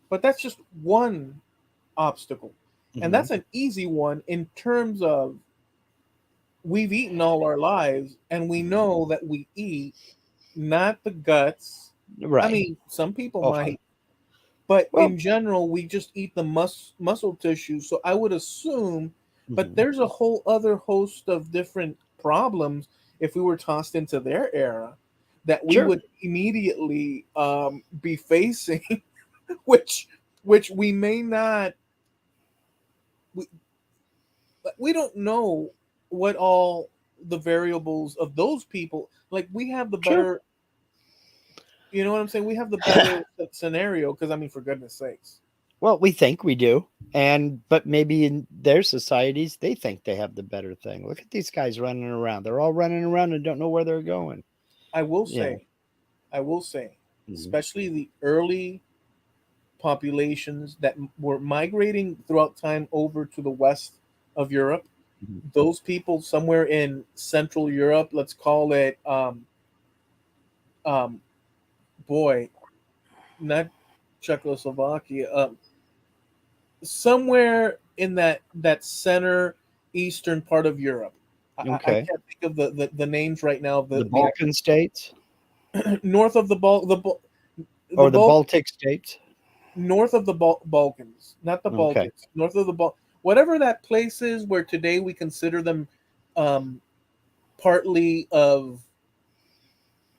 Speaker 1: but that's just one obstacle, and
Speaker 2: Hmm.
Speaker 1: that's an easy one in terms of we've eaten all our lives, and we
Speaker 2: Hmm.
Speaker 1: know that we eat not the guts. I
Speaker 2: Right.
Speaker 1: mean, some people
Speaker 2: Oh,
Speaker 1: might, but
Speaker 2: well.
Speaker 1: in general, we just eat the muscle tissue. So I would assume, but
Speaker 2: Hmm.
Speaker 1: there's a whole other host of different problems if we were tossed into their era that we
Speaker 2: Sure.
Speaker 1: would immediately be facing, which which we may not. We, we don't know what all the variables of those people. Like we have the
Speaker 2: Sure.
Speaker 1: better. You know what I'm saying? We have the better scenario because I mean, for goodness sakes.
Speaker 2: Well, we think we do, but maybe in their societies they think they have the better thing. Look at these guys running around. They're all running around and don't know where they're going.
Speaker 1: I will
Speaker 2: Yeah.
Speaker 1: say, I will say,
Speaker 2: Hmm.
Speaker 1: especially the early populations that were migrating throughout time over to the west of Europe.
Speaker 2: Hmm.
Speaker 1: Those people somewhere in Central Europe, let's call it, um, boy, not Czechoslovakia, somewhere in that center eastern part of Europe. I
Speaker 2: Okay.
Speaker 1: can't think of the names right now of
Speaker 2: The
Speaker 1: the
Speaker 2: Balkan states
Speaker 1: north of the
Speaker 2: or the
Speaker 1: Balk
Speaker 2: Baltic states.
Speaker 1: north of the Balkans, not the
Speaker 2: Okay.
Speaker 1: Baltics, north of the whatever that place is where today we consider them um, partly of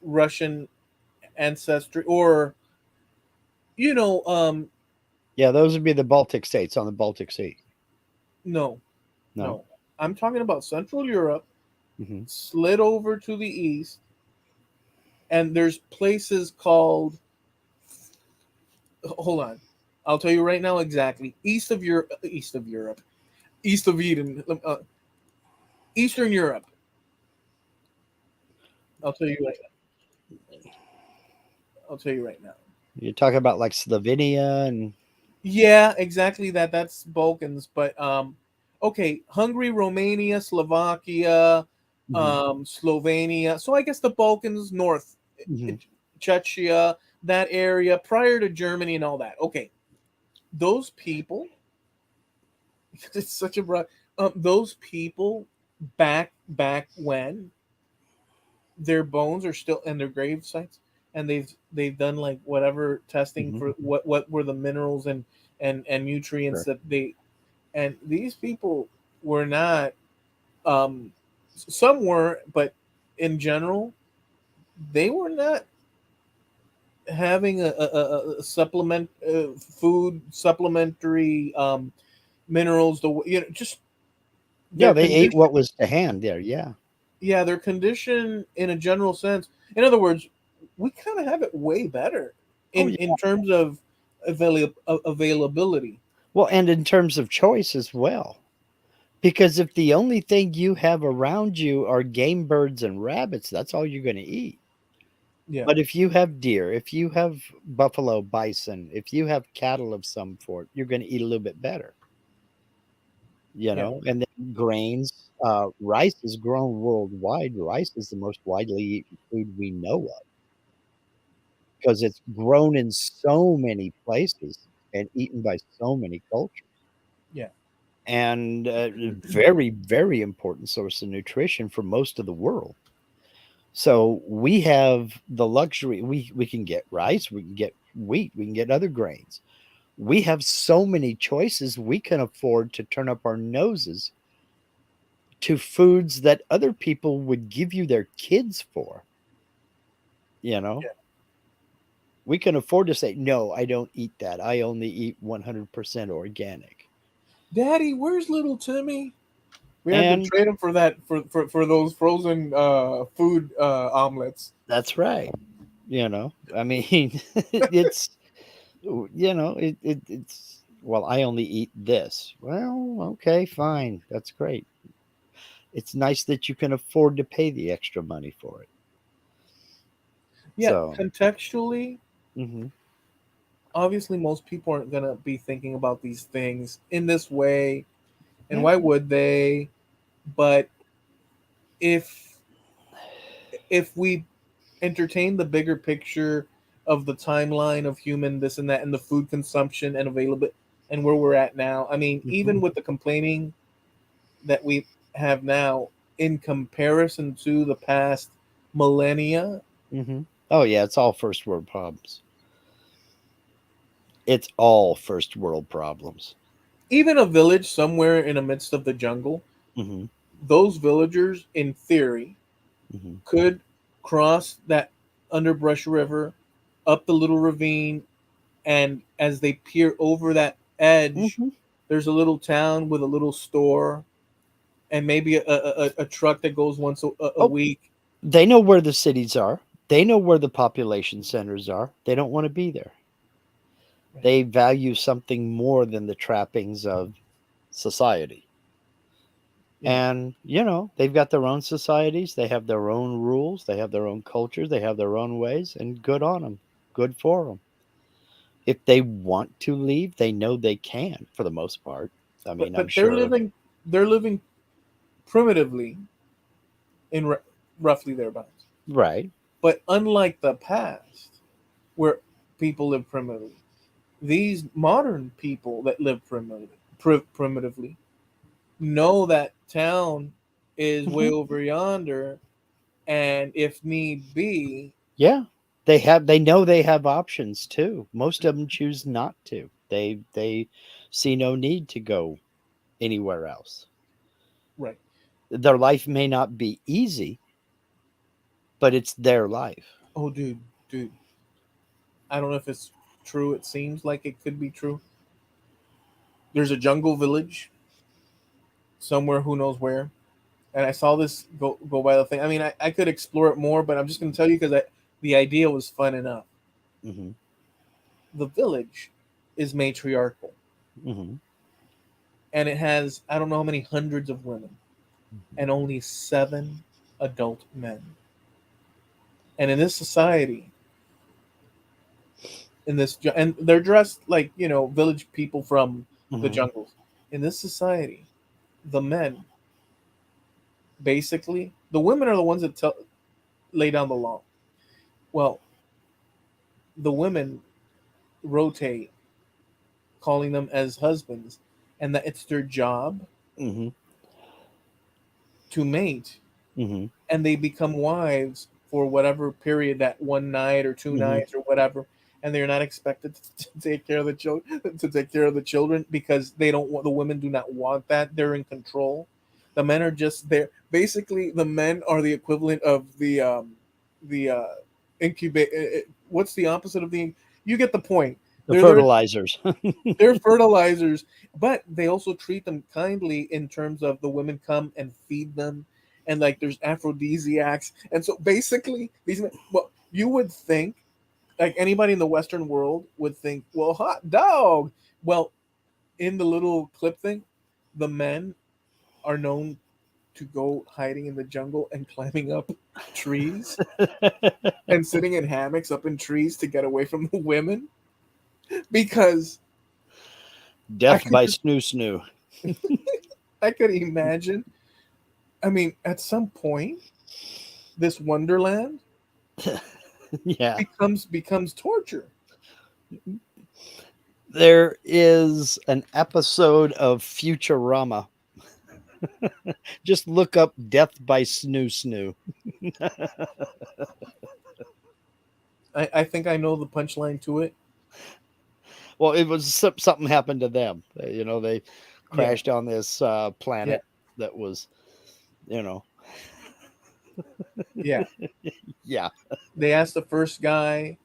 Speaker 1: Russian ancestry, or you know,
Speaker 2: Yeah, those would be the Baltic states on the Baltic Sea.
Speaker 1: no,
Speaker 2: No.
Speaker 1: no, I'm talking about Central Europe,
Speaker 2: Hmm.
Speaker 1: slid over to the east, and there's places called. Hold on, I'll tell you right now exactly. East of Eden, Eastern Europe. I'll tell you right. I'll tell you right now.
Speaker 2: You're talking about like Slovenia and
Speaker 1: Yeah, exactly that. That's Balkans, but okay, Hungary, Romania, Slovakia,
Speaker 2: mhm,
Speaker 1: Slovenia. So I guess the Balkans, North,
Speaker 2: mhm.
Speaker 1: Czechia, that area prior to Germany and all that. Okay, those people. It's such a broad. Those people back when their bones are still in their grave sites, and they've done like whatever testing
Speaker 2: Mhm.
Speaker 1: for what were the minerals and nutrients
Speaker 2: Sure.
Speaker 1: that they, and these people were not, um some were, but in general they were not having a supplement, food supplementary, minerals, the just
Speaker 2: Yeah,
Speaker 1: their
Speaker 2: they ate
Speaker 1: condition.
Speaker 2: what was to hand there. Yeah.
Speaker 1: Yeah, their condition in a general sense. In other words, we kind of have it way better
Speaker 2: Oh,
Speaker 1: in terms of availability.
Speaker 2: well, and in terms of choice as well. Because if the only thing you have around you are game birds and rabbits, that's all you're going to eat.
Speaker 1: Yeah,
Speaker 2: But if you have deer, if you have buffalo, bison, if you have cattle of some sort, you're going to eat a little bit better,
Speaker 1: yeah,
Speaker 2: And then grains, rice is grown worldwide. Rice is the most widely eaten food we know of because it's grown in so many places and eaten by so many cultures.
Speaker 1: yeah,
Speaker 2: And very, very important source of nutrition for most of the world. So we have the luxury. We can get rice, we can get wheat, we can get other grains. We have so many choices. We can afford to turn up our noses to foods that other people would give you their kids for. You know,
Speaker 1: yeah.
Speaker 2: we can afford to say, no, I don't eat that. I only eat 100% organic.
Speaker 1: Daddy, where's little Timmy? We had to
Speaker 2: And
Speaker 1: trade him for that, for those frozen food omelets.
Speaker 2: that's right. I mean, it's, it's, well, I only eat this. Well, okay, fine. That's great. It's nice that you can afford to pay the extra money for it.
Speaker 1: Yeah,
Speaker 2: So,
Speaker 1: contextually,
Speaker 2: mhm,
Speaker 1: obviously most people aren't gonna be thinking about these things in this way, and
Speaker 2: yeah.
Speaker 1: why would they? But if if we entertain the bigger picture of the timeline of human this and that and the food consumption and available and where we're at now. I mean,
Speaker 2: Mhm,
Speaker 1: even with the complaining that we have now in comparison to the past millennia,
Speaker 2: mhm. Oh, yeah, it's all first world problems. It's all first world problems.
Speaker 1: even a village somewhere in the midst of the jungle,
Speaker 2: Mhm,
Speaker 1: those villagers, in theory,
Speaker 2: mhm,
Speaker 1: could cross that underbrush river up the little ravine, and as they peer over that edge,
Speaker 2: mhm.
Speaker 1: there's a little town with a little store and maybe a truck that goes once a
Speaker 2: Oh,
Speaker 1: week.
Speaker 2: they know where the cities are. They know where the population centers are. They don't wanna be there.
Speaker 1: Right.
Speaker 2: They value something more than the trappings of society.
Speaker 1: Yeah,
Speaker 2: And, they've got their own societies, they have their own rules, they have their own cultures, they have their own ways, and good on them. Good for them. If they want to leave, they know they can for the most part. I
Speaker 1: but
Speaker 2: mean, I'm
Speaker 1: but they're
Speaker 2: sure.
Speaker 1: living, they're living primitively in roughly thereabouts.
Speaker 2: Right.
Speaker 1: But unlike the past, where people live primitively, these modern people that live primitively know that town is way
Speaker 2: Mhm.
Speaker 1: over yonder, and if need be,
Speaker 2: Yeah. They know they have options too. Most of them choose not to. They see no need to go anywhere else.
Speaker 1: right.
Speaker 2: Their life may not be easy, but it's their life.
Speaker 1: Oh, dude, I don't know if it's true. It seems like it could be true. There's a jungle village somewhere, who knows where. And I saw this go by the thing. I mean, I could explore it more, but I'm just going to tell you because the idea was fun enough.
Speaker 2: Mhm.
Speaker 1: The village is matriarchal,
Speaker 2: Mhm.
Speaker 1: and it has, I don't know how many hundreds of women
Speaker 2: Mhm.
Speaker 1: and only 7 adult men. And in this society, in this, and they're dressed like village people from the
Speaker 2: Hmm.
Speaker 1: jungles. In this society, the men basically, the women are the ones that lay down the law. Well, the women rotate, calling them as husbands, and that it's their job
Speaker 2: Hmm.
Speaker 1: to mate,
Speaker 2: Hmm.
Speaker 1: and they become wives for whatever period, that one night or two
Speaker 2: Hmm.
Speaker 1: nights or whatever, and they're not expected to take care of the children, because they don't want, the women do not want that. They're in control. The men are just there. Basically, the men are the equivalent of the incubate. What's the opposite of the? You get the point.
Speaker 2: The
Speaker 1: They're there.
Speaker 2: fertilizers.
Speaker 1: They're fertilizers, but they also treat them kindly in terms of the women come and feed them, and like there's aphrodisiacs, and so basically these men, well, you would think like anybody in the Western world would think, well, hot dog. Well, in the little clip thing, the men are known to go hiding in the jungle and climbing up trees and sitting in hammocks up in trees to get away from the women because I
Speaker 2: Death
Speaker 1: could
Speaker 2: by
Speaker 1: just
Speaker 2: snoo snoo.
Speaker 1: I could imagine. I mean, at some point, this wonderland
Speaker 2: Yeah.
Speaker 1: becomes torture.
Speaker 2: There is an episode of Futurama. Just look up Death by Snoo Snoo.
Speaker 1: I think I know the punchline to it.
Speaker 2: Well, it was something happened to them. They
Speaker 1: Yeah,
Speaker 2: crashed on this
Speaker 1: yeah,
Speaker 2: planet that was, you know,
Speaker 1: yeah.
Speaker 2: yeah.
Speaker 1: They asked the first guy,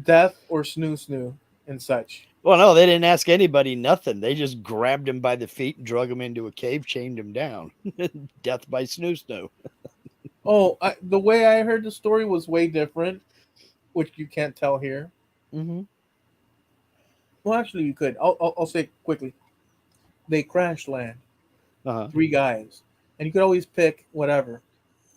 Speaker 1: death or snoo snoo and such.
Speaker 2: Well, no, they didn't ask anybody nothing. They just grabbed him by the feet and drug him into a cave, chained him down. Death by Snoo Snoo.
Speaker 1: Oh, the way I heard the story was way different, which you can't tell here.
Speaker 2: Mm-hmm.
Speaker 1: Well, actually, you could. I'll say it quickly. They crash land,
Speaker 2: Uh-huh.
Speaker 1: three guys, and you could always pick whatever,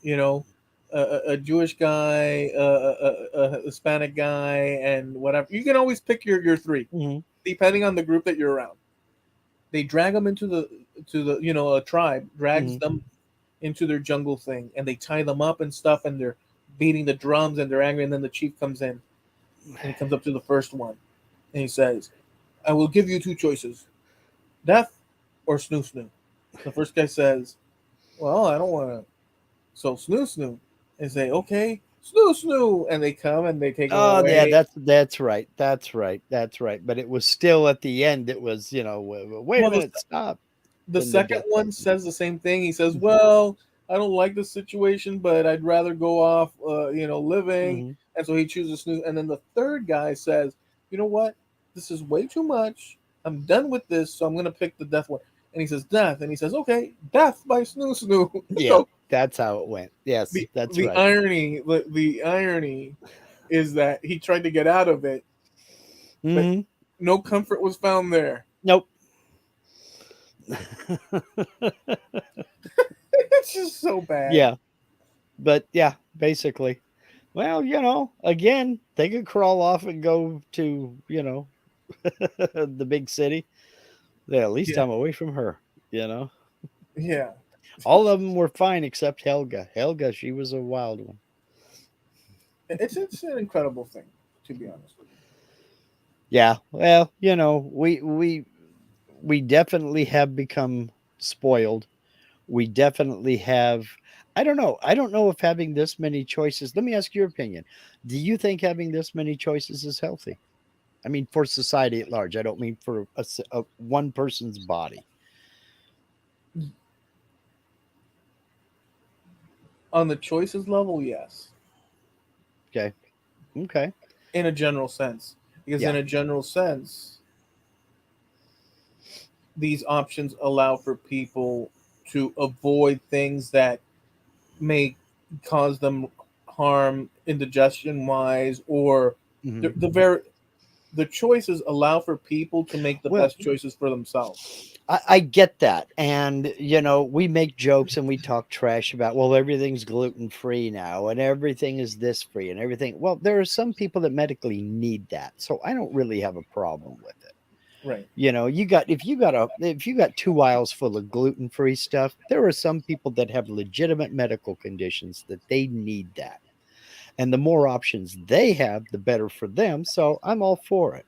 Speaker 1: you know, a Jewish guy, a Hispanic guy, and whatever. You can always pick your three,
Speaker 2: Mm-hmm.
Speaker 1: depending on the group that you're around. They drag them into the a tribe drags
Speaker 2: Mm-hmm.
Speaker 1: them into their jungle thing, and they tie them up and stuff, and they're beating the drums, and they're angry, and then the chief comes in, and he comes up to the first one, and he says, "I will give you two choices, death or snoo snoo." The first guy says, "Well, I don't want to." So snoo snoo, and say, "Okay, snoo snoo," and they come and they take him
Speaker 2: Oh yeah,
Speaker 1: away.
Speaker 2: that's right, that's right. But it was still at the end. It was wait a
Speaker 1: Well,
Speaker 2: minute, stop.
Speaker 1: the
Speaker 2: Then the
Speaker 1: second
Speaker 2: death by
Speaker 1: one
Speaker 2: Snoo.
Speaker 1: says the same thing. He says, "Well, I don't like the situation, but I'd rather go off, living."
Speaker 2: Mm-hmm.
Speaker 1: And so he chooses snoo. And then the third guy says, "You know what? This is way too much. I'm done with this, so I'm gonna pick the death one." And he says, "Death," and he says, "Okay, death by snoo snoo."
Speaker 2: Yeah,
Speaker 1: So
Speaker 2: that's how it went. Yes, that's
Speaker 1: the
Speaker 2: right.
Speaker 1: irony is that he tried to get out of it, but
Speaker 2: Mm-hmm.
Speaker 1: no comfort was found there.
Speaker 2: Nope.
Speaker 1: It's just so bad.
Speaker 2: Yeah, but yeah, basically. Well, again, they could crawl off and go to, the big city. Yeah, at least
Speaker 1: Yeah,
Speaker 2: I'm away from her, you know.
Speaker 1: yeah.
Speaker 2: All of them were fine except Helga. Helga, she was a wild one.
Speaker 1: It's an incredible thing, to be honest with
Speaker 2: Yeah, well, we definitely have become spoiled. We definitely have. I don't know. I don't know if having this many choices. Let me ask your opinion. Do you think having this many choices is healthy? I mean, for society at large. I don't mean for one person's body.
Speaker 1: you. On the choices level, yes,
Speaker 2: Okay. Okay.
Speaker 1: in a general sense, because
Speaker 2: Yeah.
Speaker 1: in a general sense, these options allow for people to avoid things that may cause them harm indigestion wise, or
Speaker 2: Hmm.
Speaker 1: the very the choices allow for people to make the
Speaker 2: Well,
Speaker 1: best choices for themselves.
Speaker 2: I get that. And, we make jokes and we talk trash about, well, everything's gluten free now and everything is this free and everything. Well, there are some people that medically need that. So I don't really have a problem with it.
Speaker 1: Right.
Speaker 2: If you got 2 aisles full of gluten free stuff, there are some people that have legitimate medical conditions that they need that. And the more options they have, the better for them. So I'm all for it.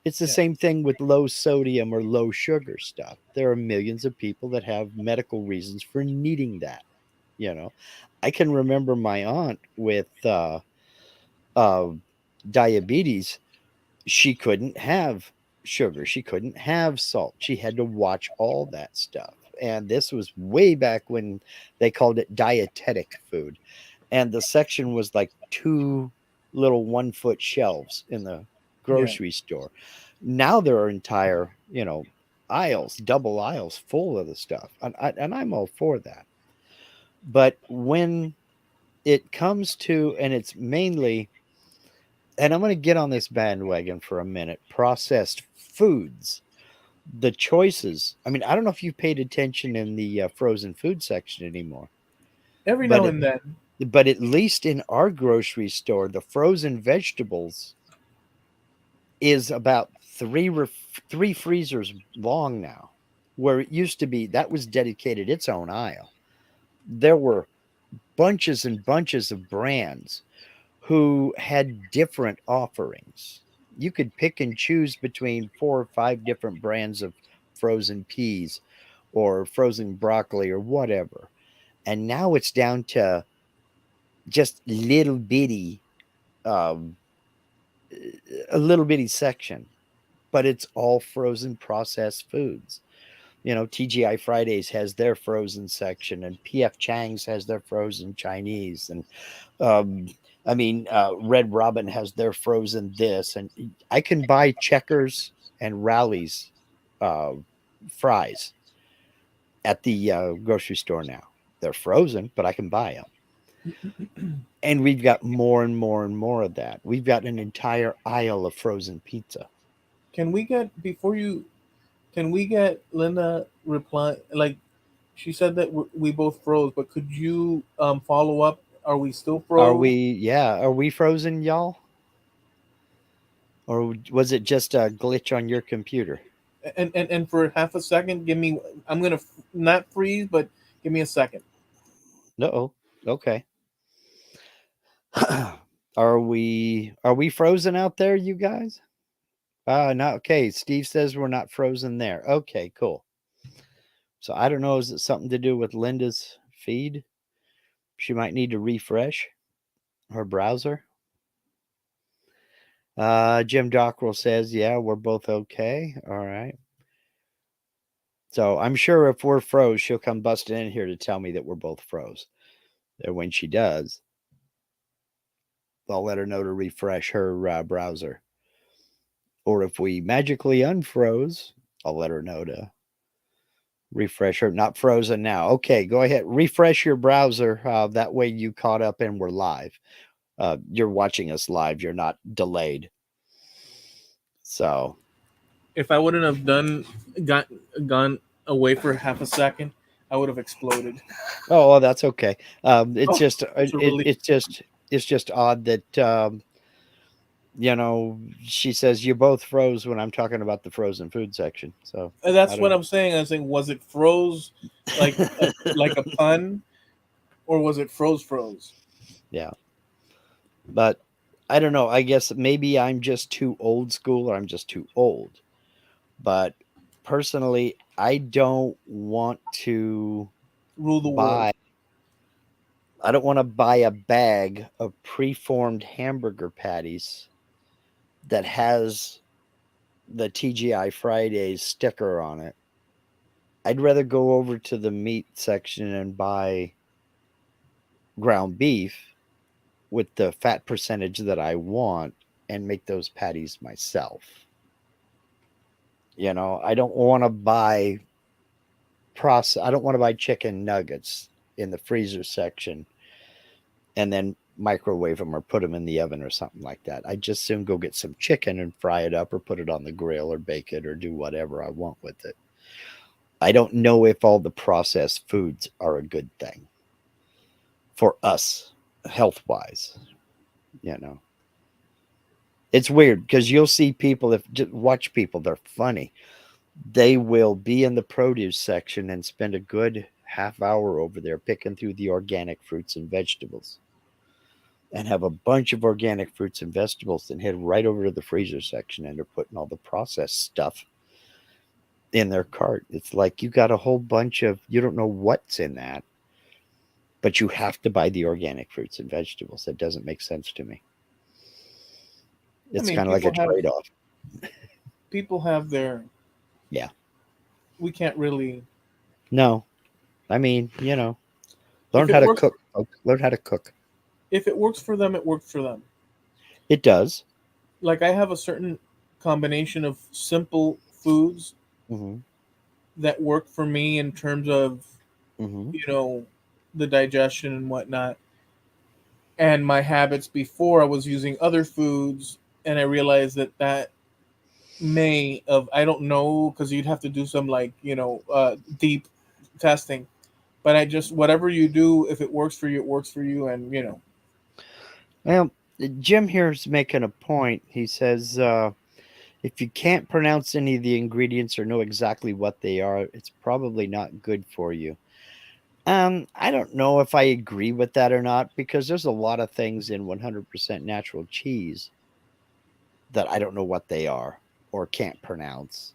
Speaker 2: It's the
Speaker 1: Yeah.
Speaker 2: same thing with low sodium or low sugar stuff. There are millions of people that have medical reasons for needing that. You know, I can remember my aunt with uh, diabetes. She couldn't have sugar, she couldn't have salt. She had to watch all that stuff. And this was way back when they called it dietetic food. And the section was like two little 1 foot shelves in the
Speaker 1: Yeah.
Speaker 2: grocery store. Now there are entire, aisles, double aisles full of the stuff. And I'm all for that. But when it comes to, and it's mainly, and I'm going to get on this bandwagon for a minute, processed foods, the choices. I mean, I don't know if you've paid attention in the frozen food section anymore,
Speaker 1: Every
Speaker 2: but
Speaker 1: now
Speaker 2: it,
Speaker 1: and then.
Speaker 2: but at least in our grocery store, the frozen vegetables is about three freezers long now, where it used to be that was dedicated its own aisle. There were bunches and bunches of brands who had different offerings. You could pick and choose between 4 or 5 different brands of frozen peas or frozen broccoli or whatever. And now it's down to just um, a little bitty section, but it's all frozen processed foods. TGI Fridays has their frozen section, and PF Chang's has their frozen Chinese, and um, Red Robin has their frozen this, and I can buy Checkers and Rallies uh, fries at the grocery store now. They're frozen, but I can buy them. And we've got more and more and more of that. We've got an entire aisle of frozen pizza.
Speaker 1: Can we get before you? Can we get Linda reply? Like she said that we both froze, but could you follow up? Are we still
Speaker 2: Are
Speaker 1: froze?
Speaker 2: we, yeah, are we frozen, y'all? Or was it just a glitch on your computer?
Speaker 1: And for half a second, give me. I'm gonna not freeze, but give me a second.
Speaker 2: No. Okay. Are we frozen out there, you guys? Not okay. Steve says we're not frozen there. Okay, cool. So I don't know. Is it something to do with Linda's feed? She might need to refresh her browser. Jim Dockrell says, yeah, we're both okay. All right. So I'm sure if we're froze, she'll come busting in here to tell me that we're both froze. And when she does, I'll let her know to refresh her browser. Or if we magically unfroze, I'll let her know to refresh her. Not frozen now. Okay, go ahead. Refresh your browser. That way you caught up and we're live. You're watching us live. You're not delayed. So,
Speaker 1: If I wouldn't have got gone away for half a second, I would have exploded.
Speaker 2: oh, well, that's okay. It's
Speaker 1: Oh,
Speaker 2: just
Speaker 1: it's a relief.
Speaker 2: it's just odd that she says you both froze when I'm talking about the frozen food section. So
Speaker 1: And
Speaker 2: I
Speaker 1: that's
Speaker 2: don't
Speaker 1: what
Speaker 2: know.
Speaker 1: I'm saying. I was saying, was it froze like a pun, or was it froze?
Speaker 2: Yeah, but I don't know. I guess maybe I'm just too old school or I'm just too old. But personally, I don't want to
Speaker 1: Rule the world.
Speaker 2: buy I don't want to buy a bag of preformed hamburger patties that has the TGI Fridays sticker on it. I'd rather go over to the meat section and buy ground beef with the fat percentage that I want and make those patties myself. I don't want to buy I don't want to buy chicken nuggets in the freezer section and then microwave them or put them in the oven or something like that. I just soon go get some chicken and fry it up or put it on the grill or bake it or do whatever I want with it. I don't know if all the processed foods are a good thing for us health wise. You know, it's weird because you'll see people, if just watch people, they're funny. They will be in the produce section and spend a good half hour over there picking through the organic fruits and vegetables and have a bunch of organic fruits and vegetables and head right over to the freezer section and they're putting all the processed stuff in their cart. It's like you got a whole bunch of, you don't know what's in that, but you have to buy the organic fruits and vegetables. That doesn't make sense to me.
Speaker 1: I
Speaker 2: It's
Speaker 1: mean,
Speaker 2: kind of like a trade off.
Speaker 1: people have their.
Speaker 2: Yeah.
Speaker 1: We can't really.
Speaker 2: No, I mean, learn
Speaker 1: If
Speaker 2: how
Speaker 1: it
Speaker 2: to
Speaker 1: works,
Speaker 2: cook, folks. Learn how to cook.
Speaker 1: if it works for them, it works for them.
Speaker 2: It does.
Speaker 1: Like I have a certain combination of simple foods
Speaker 2: Hmm.
Speaker 1: that work for me in terms of
Speaker 2: Hmm.
Speaker 1: you know the digestion and whatnot, and my habits before I was using other foods, and I realized that may of I don't know because you'd have to do some like deep testing, but I just whatever you do, if it works for you, it works for you, and
Speaker 2: Well, Jim here's making a point. He says, if you can't pronounce any of the ingredients or know exactly what they are, it's probably not good for you. I don't know if I agree with that or not because there's a lot of things in 100% natural cheese that I don't know what they are or can't pronounce.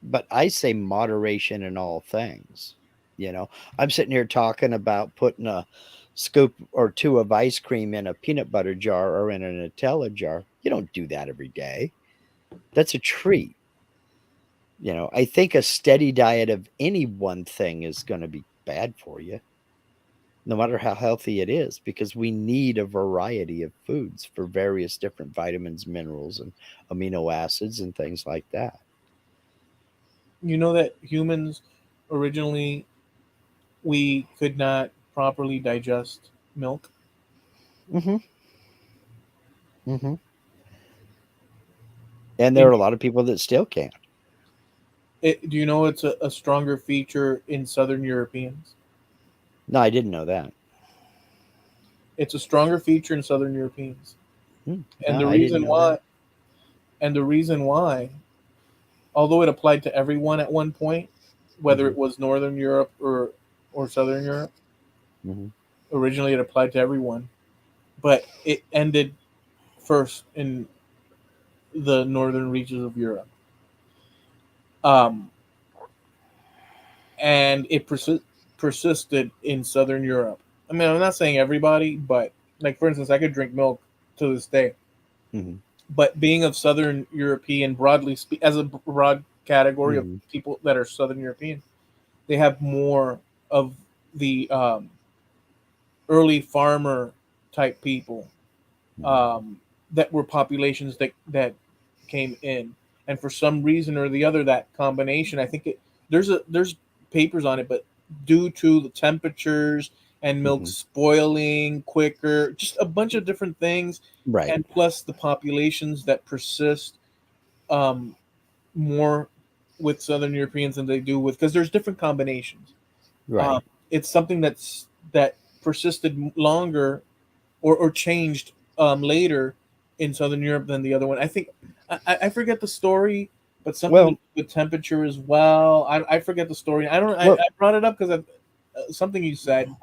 Speaker 2: But I say moderation in all things. You know, I'm sitting here talking about putting a scoop or two of ice cream in a peanut butter jar or in a Nutella jar. You don't do that every day. That's a treat. I think a steady diet of any one thing is going to be bad for you, no matter how healthy it is, because we need a variety of foods for various different vitamins, minerals, and amino acids and things like that.
Speaker 1: you know that humans originally we could not properly digest milk.
Speaker 2: Hmm. Hmm. And there
Speaker 1: In
Speaker 2: are a lot of people that still can't.
Speaker 1: do you know it's a stronger feature in Southern Europeans?
Speaker 2: No, I didn't know that.
Speaker 1: It's a stronger feature in Southern Europeans, and
Speaker 2: No,
Speaker 1: the
Speaker 2: I didn't
Speaker 1: reason
Speaker 2: know that.
Speaker 1: why, and the reason why, although it applied to everyone at one point, whether
Speaker 2: Hmm.
Speaker 1: it was Northern Europe or Southern Europe,
Speaker 2: Hmm.
Speaker 1: originally it applied to everyone, but it ended first in the northern reaches of Europe. Um, and it persisted in Southern Europe. I mean, I'm not saying everybody, but like for instance, I could drink milk to this day.
Speaker 2: Hmm.
Speaker 1: But being of Southern European, as a broad category of
Speaker 2: Hmm.
Speaker 1: people that are Southern European, they have more of the early farmer type people
Speaker 2: Hmm.
Speaker 1: um, that were populations that came in, and for some reason or the other, that combination, I think there's papers on it, but due to the temperatures and milk
Speaker 2: Hmm.
Speaker 1: spoiling quicker, just a bunch of different things,
Speaker 2: Right.
Speaker 1: and plus the populations that persist um, more with Southern Europeans than they do with because there's different combinations. Um,
Speaker 2: Right.
Speaker 1: it's something that persisted longer or changed later in Southern Europe than the other one. I think I forget the story, but something
Speaker 2: Well,
Speaker 1: with temperature as well. I forget the story. I don't.
Speaker 2: well,
Speaker 1: I brought it up because something you said,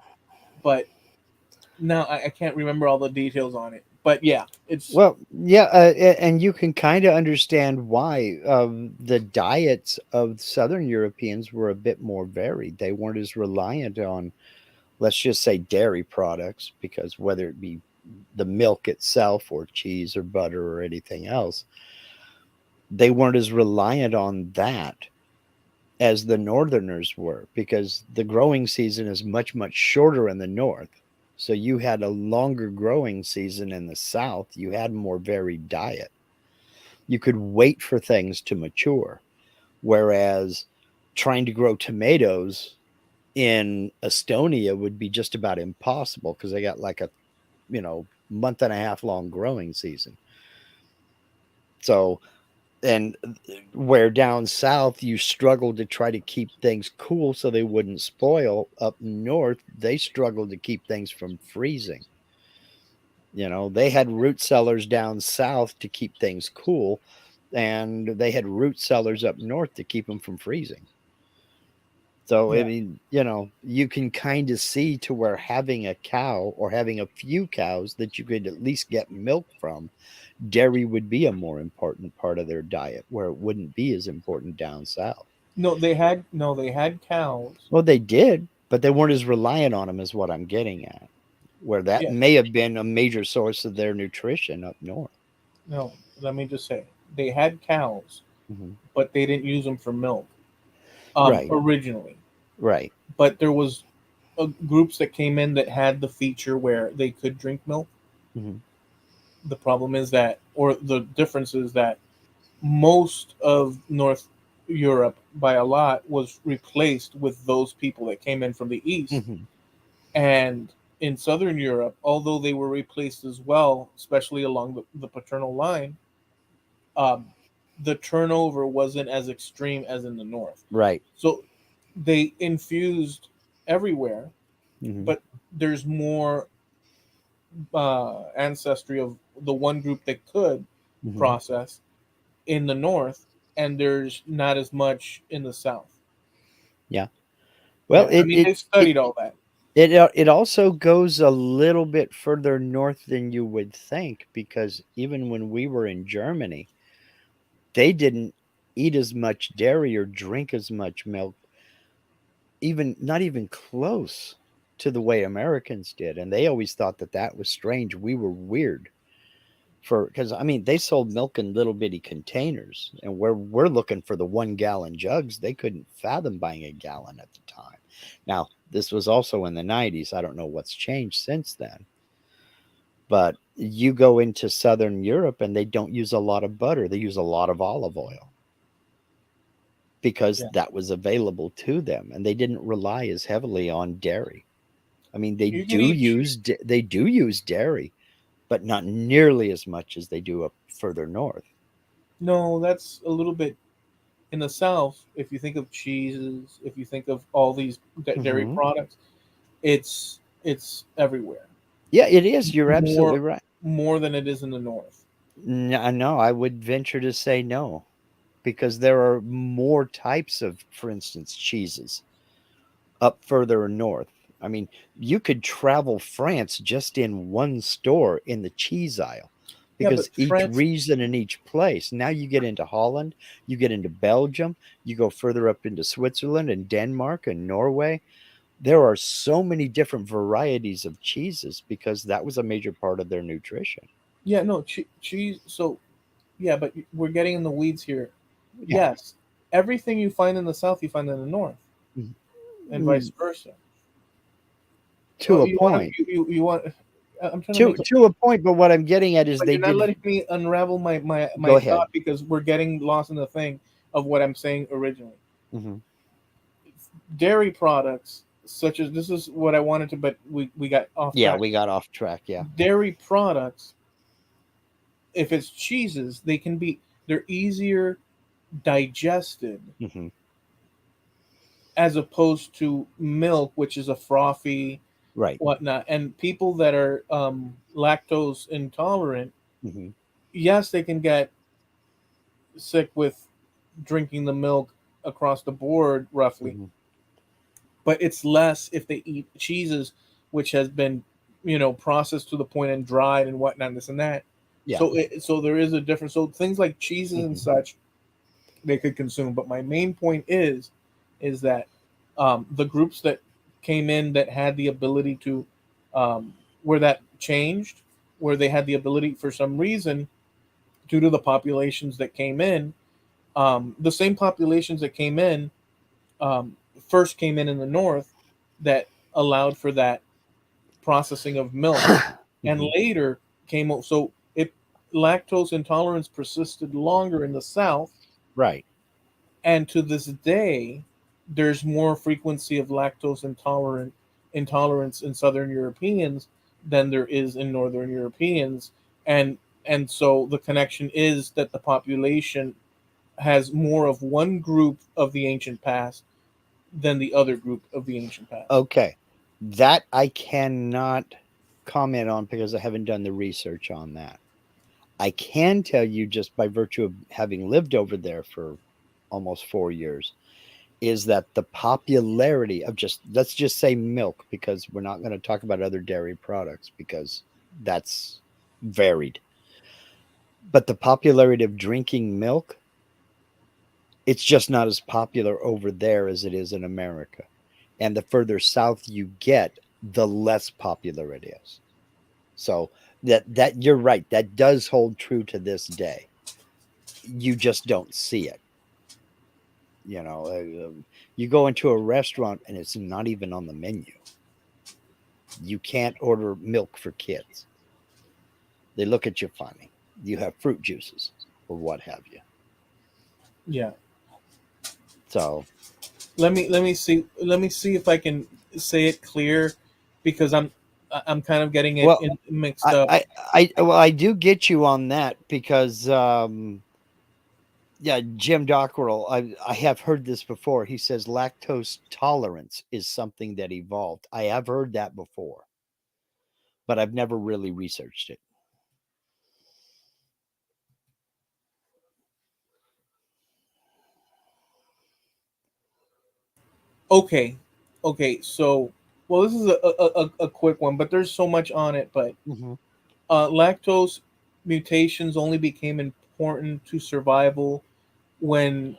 Speaker 1: but now I can't remember all the details on it. But yeah, it's
Speaker 2: yeah, and you can kind of understand why the diets of Southern Europeans were a bit more varied. They weren't as reliant on, let's just say, dairy products, because whether it be the milk itself or cheese or butter or anything else, they weren't as reliant on that as the northerners were, because the growing season is much, much shorter in the north. So you had a longer growing season in the south. You had more varied diet. You could wait for things to mature. Whereas trying to grow tomatoes in Estonia would be just about impossible because they got like a month and a half long growing season. So, and where down south you struggled to try to keep things cool so they wouldn't spoil, up north they struggled to keep things from freezing. They had root cellars down south to keep things cool, and they had root cellars up north to keep them from freezing. So, I
Speaker 1: Yeah.
Speaker 2: mean, you can kind of see to where having a cow or having a few cows that you could at least get milk from, dairy would be a more important part of their diet, where it wouldn't be as important down south.
Speaker 1: No, they had cows.
Speaker 2: Well, they did, but they weren't as reliant on them, is what I'm getting at, where that
Speaker 1: Yeah.
Speaker 2: may have been a major source of their nutrition up north.
Speaker 1: No, let me just say they had cows,
Speaker 2: Hmm.
Speaker 1: but they didn't use them for milk
Speaker 2: Right,
Speaker 1: originally.
Speaker 2: right.
Speaker 1: But there was groups that came in that had the feature where they could drink milk.
Speaker 2: Hmm.
Speaker 1: The problem is that, or the difference is that most of North Europe, by a lot, was replaced with those people that came in from the east.
Speaker 2: Hmm.
Speaker 1: And in Southern Europe, although they were replaced as well, especially along the paternal line, um, the turnover wasn't as extreme as in the north.
Speaker 2: Right.
Speaker 1: So they infused everywhere,
Speaker 2: Hmm.
Speaker 1: but there's more ancestry of the one group that could
Speaker 2: Hmm.
Speaker 1: process in the north, and there's not as much in the south.
Speaker 2: Yeah. Well,
Speaker 1: Yeah, I mean, they
Speaker 2: it
Speaker 1: studied all that.
Speaker 2: it also goes a little bit further north than you would think, because even when we were in Germany, they didn't eat as much dairy or drink as much milk, even not even close to the way Americans did, and they always thought that that was strange. We were weird for because I mean they sold milk in little bitty containers, and where we're looking for the 1 gallon jugs, they couldn't fathom buying a gallon at the time. Now this was also in the 90s. I don't know what's changed since then, but you go into Southern Europe and they don't use a lot of butter. They use a lot of olive oil because
Speaker 1: Yeah,
Speaker 2: that was available to them, and they didn't rely as heavily on dairy. I mean, they
Speaker 1: you can
Speaker 2: do
Speaker 1: eat
Speaker 2: use they do use dairy, but not nearly as much as they do up further north.
Speaker 1: no, that's a little bit in the south. If you think of cheeses, if you think of all these dairy
Speaker 2: Hmm.
Speaker 1: products, it's everywhere
Speaker 2: Yeah, it is. You're absolutely
Speaker 1: more
Speaker 2: right.
Speaker 1: more than it is in the north.
Speaker 2: No, I would venture to say no, because there are more types of, for instance, cheeses up further north. I mean, you could travel France just in one store in the cheese aisle,
Speaker 1: Yeah,
Speaker 2: because
Speaker 1: but
Speaker 2: each
Speaker 1: France.
Speaker 2: region in each place. Now you get into Holland, you get into Belgium, you go further up into Switzerland and Denmark and Norway. There are so many different varieties of cheeses because that was a major part of their nutrition.
Speaker 1: Yeah, no, cheese. So yeah, but we're getting in the weeds here.
Speaker 2: Yeah.
Speaker 1: Yes, everything you find in the south, you find in the north, and vice
Speaker 2: Mm,
Speaker 1: versa.
Speaker 2: to a
Speaker 1: You want
Speaker 2: point.
Speaker 1: to you want. I'm trying to make a
Speaker 2: To a point, but what I'm getting at is
Speaker 1: but
Speaker 2: they
Speaker 1: you're not
Speaker 2: did.
Speaker 1: letting me unravel my
Speaker 2: Go ahead.
Speaker 1: thought because we're getting lost in the thing of what I'm saying originally.
Speaker 2: Hmm.
Speaker 1: Dairy products, such as this is what I wanted to, but we got off
Speaker 2: Yeah,
Speaker 1: track.
Speaker 2: we got off track. Yeah.
Speaker 1: Dairy products, if it's cheeses, they're easier digested
Speaker 2: Hmm.
Speaker 1: as opposed to milk, which is a frothy
Speaker 2: Right.
Speaker 1: whatnot. And people that are lactose intolerant,
Speaker 2: Hmm.
Speaker 1: yes, they can get sick with drinking the milk across the board roughly,
Speaker 2: Hmm.
Speaker 1: but it's less if they eat cheeses which has been processed to the point and dried and whatnot, this and that.
Speaker 2: Yeah.
Speaker 1: So there is a difference. So things like cheeses and
Speaker 2: Hmm.
Speaker 1: such they could consume, but my main point is that the groups that came in that had the ability to where that changed, where they had the ability for some reason due to the populations that came in, the same populations that came in um, first came in the north that allowed for that processing of milk, and
Speaker 2: Hmm.
Speaker 1: later so it lactose intolerance persisted longer in the south,
Speaker 2: Right.
Speaker 1: and to this day there's more frequency of lactose intolerance in southern Europeans than there is in Northern Europeans, and so the connection is that the population has more of one group of the ancient past than the other group of the ancient past.
Speaker 2: Okay. That I cannot comment on because I haven't done the research on that. I can tell you just by virtue of having lived over there for almost 4 years is that the popularity of just, let's just say milk, because we're not going to talk about other dairy products because that's varied. But the popularity of drinking milk, it's just not as popular over there as it is in America. And the further south you get, the less popular it is. So that you're right, that does hold true to this day. You just don't see it. You know, you go into a restaurant and it's not even on the menu. You can't order milk for kids. They look at you funny. You have fruit juices or what have you.
Speaker 1: Yeah.
Speaker 2: So,
Speaker 1: Let me see if I can say it clear, because I'm kind of getting it
Speaker 2: well,
Speaker 1: mixed
Speaker 2: I,
Speaker 1: up.
Speaker 2: I, I do get you on that because, yeah, Jim Dockrell, I have heard this before. He says lactose tolerance is something that evolved. I have heard that before, but I've never really researched it.
Speaker 1: Okay, okay. So, well, this is a quick one, but there's so much on it. But
Speaker 2: Hmm.
Speaker 1: lactose mutations only became important to survival when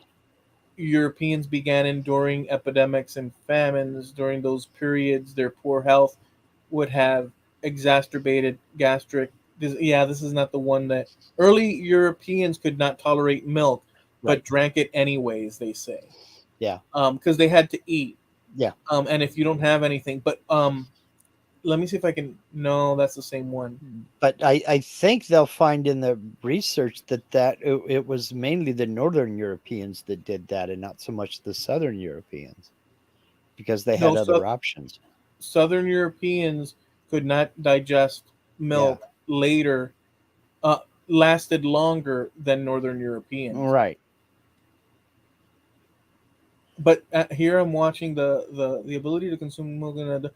Speaker 1: Europeans began enduring epidemics and famines. During those periods, their poor health would have exacerbated gastric. Yeah, this is not the one that early Europeans could not tolerate milk,
Speaker 2: Right.
Speaker 1: but drank it anyways. They say,
Speaker 2: Yeah.
Speaker 1: because they had to eat.
Speaker 2: Yeah.
Speaker 1: And if you don't have anything, but let me see if I can. No, that's the same one.
Speaker 2: But I think they'll find in the research that it was mainly the Northern Europeans that did that and not so much the Southern Europeans because they
Speaker 1: No,
Speaker 2: had other options.
Speaker 1: Southern Europeans could not digest
Speaker 2: Yeah.
Speaker 1: milk later, uh, lasted longer than Northern Europeans.
Speaker 2: Right.
Speaker 1: But here I'm watching the ability to consume milk.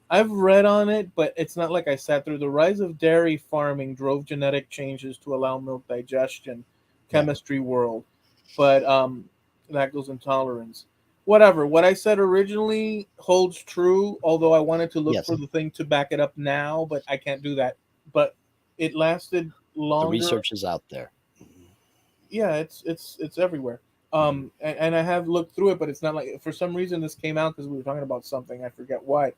Speaker 1: I've read on it, but it's not like I sat through. The rise of dairy farming drove genetic changes to allow milk digestion,
Speaker 2: Yeah.
Speaker 1: chemistry world, but lactose intolerance. Whatever. What I said originally holds true, although I wanted to look
Speaker 2: Yes.
Speaker 1: for the thing to back it up now, but I can't do that. But it lasted
Speaker 2: The
Speaker 1: longer.
Speaker 2: research is out there.
Speaker 1: Yeah, it's everywhere. And I have looked through it, but it's not like for some reason this came out because we were talking about something. I forget why,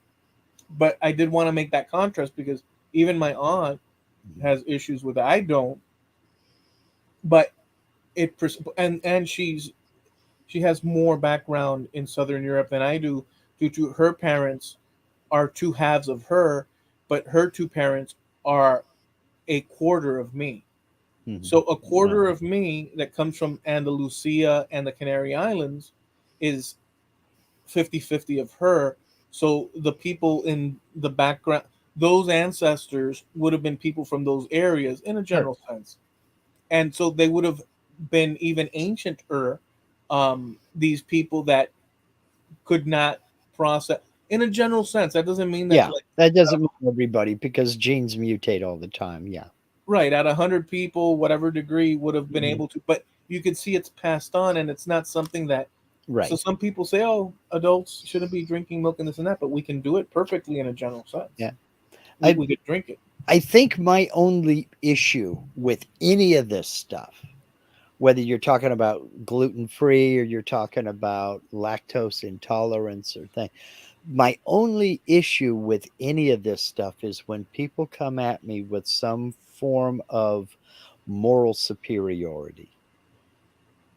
Speaker 1: but I did want to make that contrast because even my aunt
Speaker 2: Mhm.
Speaker 1: has issues with it. I don't, but and she has more background in Southern Europe than I do, due to her parents are two halves of her, but her two parents are a quarter of me.
Speaker 2: Mhm.
Speaker 1: So a quarter
Speaker 2: Well,
Speaker 1: of me that comes from Andalusia and the Canary Islands is 50-50 of her. So the people in the background, those ancestors would have been people from those areas in a
Speaker 2: sure.
Speaker 1: general sense. And so they would have been even ancienter, these people that could not process in a general sense. That doesn't mean that
Speaker 2: Yeah.
Speaker 1: like
Speaker 2: That doesn't mean everybody because genes mutate all the time. Yeah.
Speaker 1: right at 100 people, whatever degree would have been
Speaker 2: Mhm.
Speaker 1: able to, but you could see it's passed on, and it's not something that. So
Speaker 2: Right.
Speaker 1: some people say, "Oh, adults shouldn't be drinking milk and this and that," but we can do it perfectly in a general sense.
Speaker 2: Yeah.
Speaker 1: We,
Speaker 2: I
Speaker 1: we could drink it.
Speaker 2: I think my only issue with any of this stuff, whether you're talking about gluten free or you're talking about lactose intolerance or thing, my only issue with any of this stuff is when people come at me with some form of moral superiority,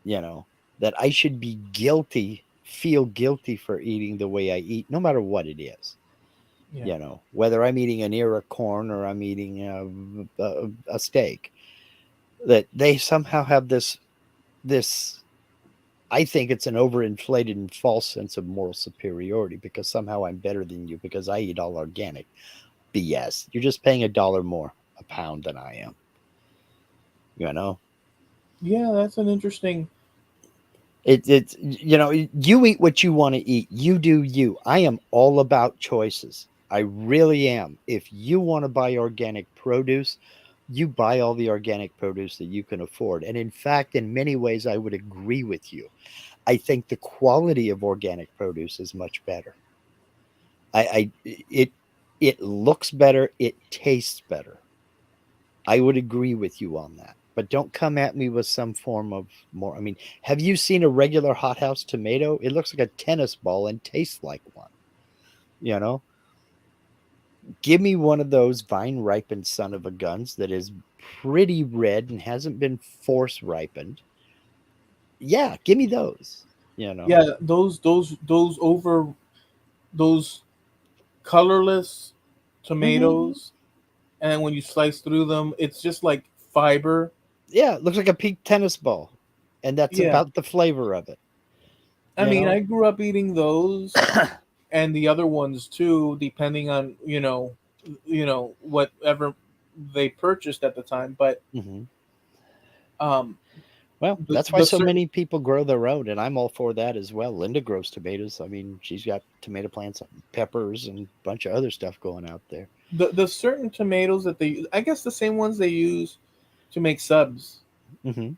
Speaker 2: you know, that I should be guilty, feel guilty for eating the way I eat, no matter what it is.
Speaker 1: Yeah,
Speaker 2: You know, whether I'm eating an ear of corn or I'm eating a steak, that they somehow have this. I think it's an overinflated and false sense of moral superiority because somehow I'm better than you because I eat all organic. BS. You're just paying $1 more a pound than I am. You know,
Speaker 1: Yeah, that's an interesting.
Speaker 2: it's you eat what you want to eat. You do you. I am all about choices. I really am. If you want to buy organic produce, you buy all the organic produce that you can afford. And in fact, in many ways, I would agree with you. I think the quality of organic produce is much better. It looks better. It tastes better. I would agree with you on that. But don't come at me with some form of more. I mean, have you seen a regular hothouse tomato? It looks like a tennis ball and tastes like one. You know, give me one of those vine ripened son of a guns that is pretty red and hasn't been force ripened. Yeah, give me those. You know,
Speaker 1: Yeah, those over those colorless
Speaker 2: hmm
Speaker 1: tomatoes, and when you slice through them, it's just like fiber.
Speaker 2: yeah, it looks like a pink tennis ball, and that's
Speaker 1: Yeah,
Speaker 2: about the flavor of it.
Speaker 1: I
Speaker 2: You
Speaker 1: mean,
Speaker 2: know,
Speaker 1: I grew up eating those and the other ones too, depending on whatever they purchased at the time. But
Speaker 2: hmm
Speaker 1: um,
Speaker 2: well, that's why
Speaker 1: the
Speaker 2: so
Speaker 1: certain
Speaker 2: many people grow their own, and I'm all for that as well. Linda grows tomatoes. I mean, she's got tomato plants, peppers, and a bunch of other stuff going out there.
Speaker 1: the certain tomatoes that they, I guess the same ones they use to make subs,
Speaker 2: hmm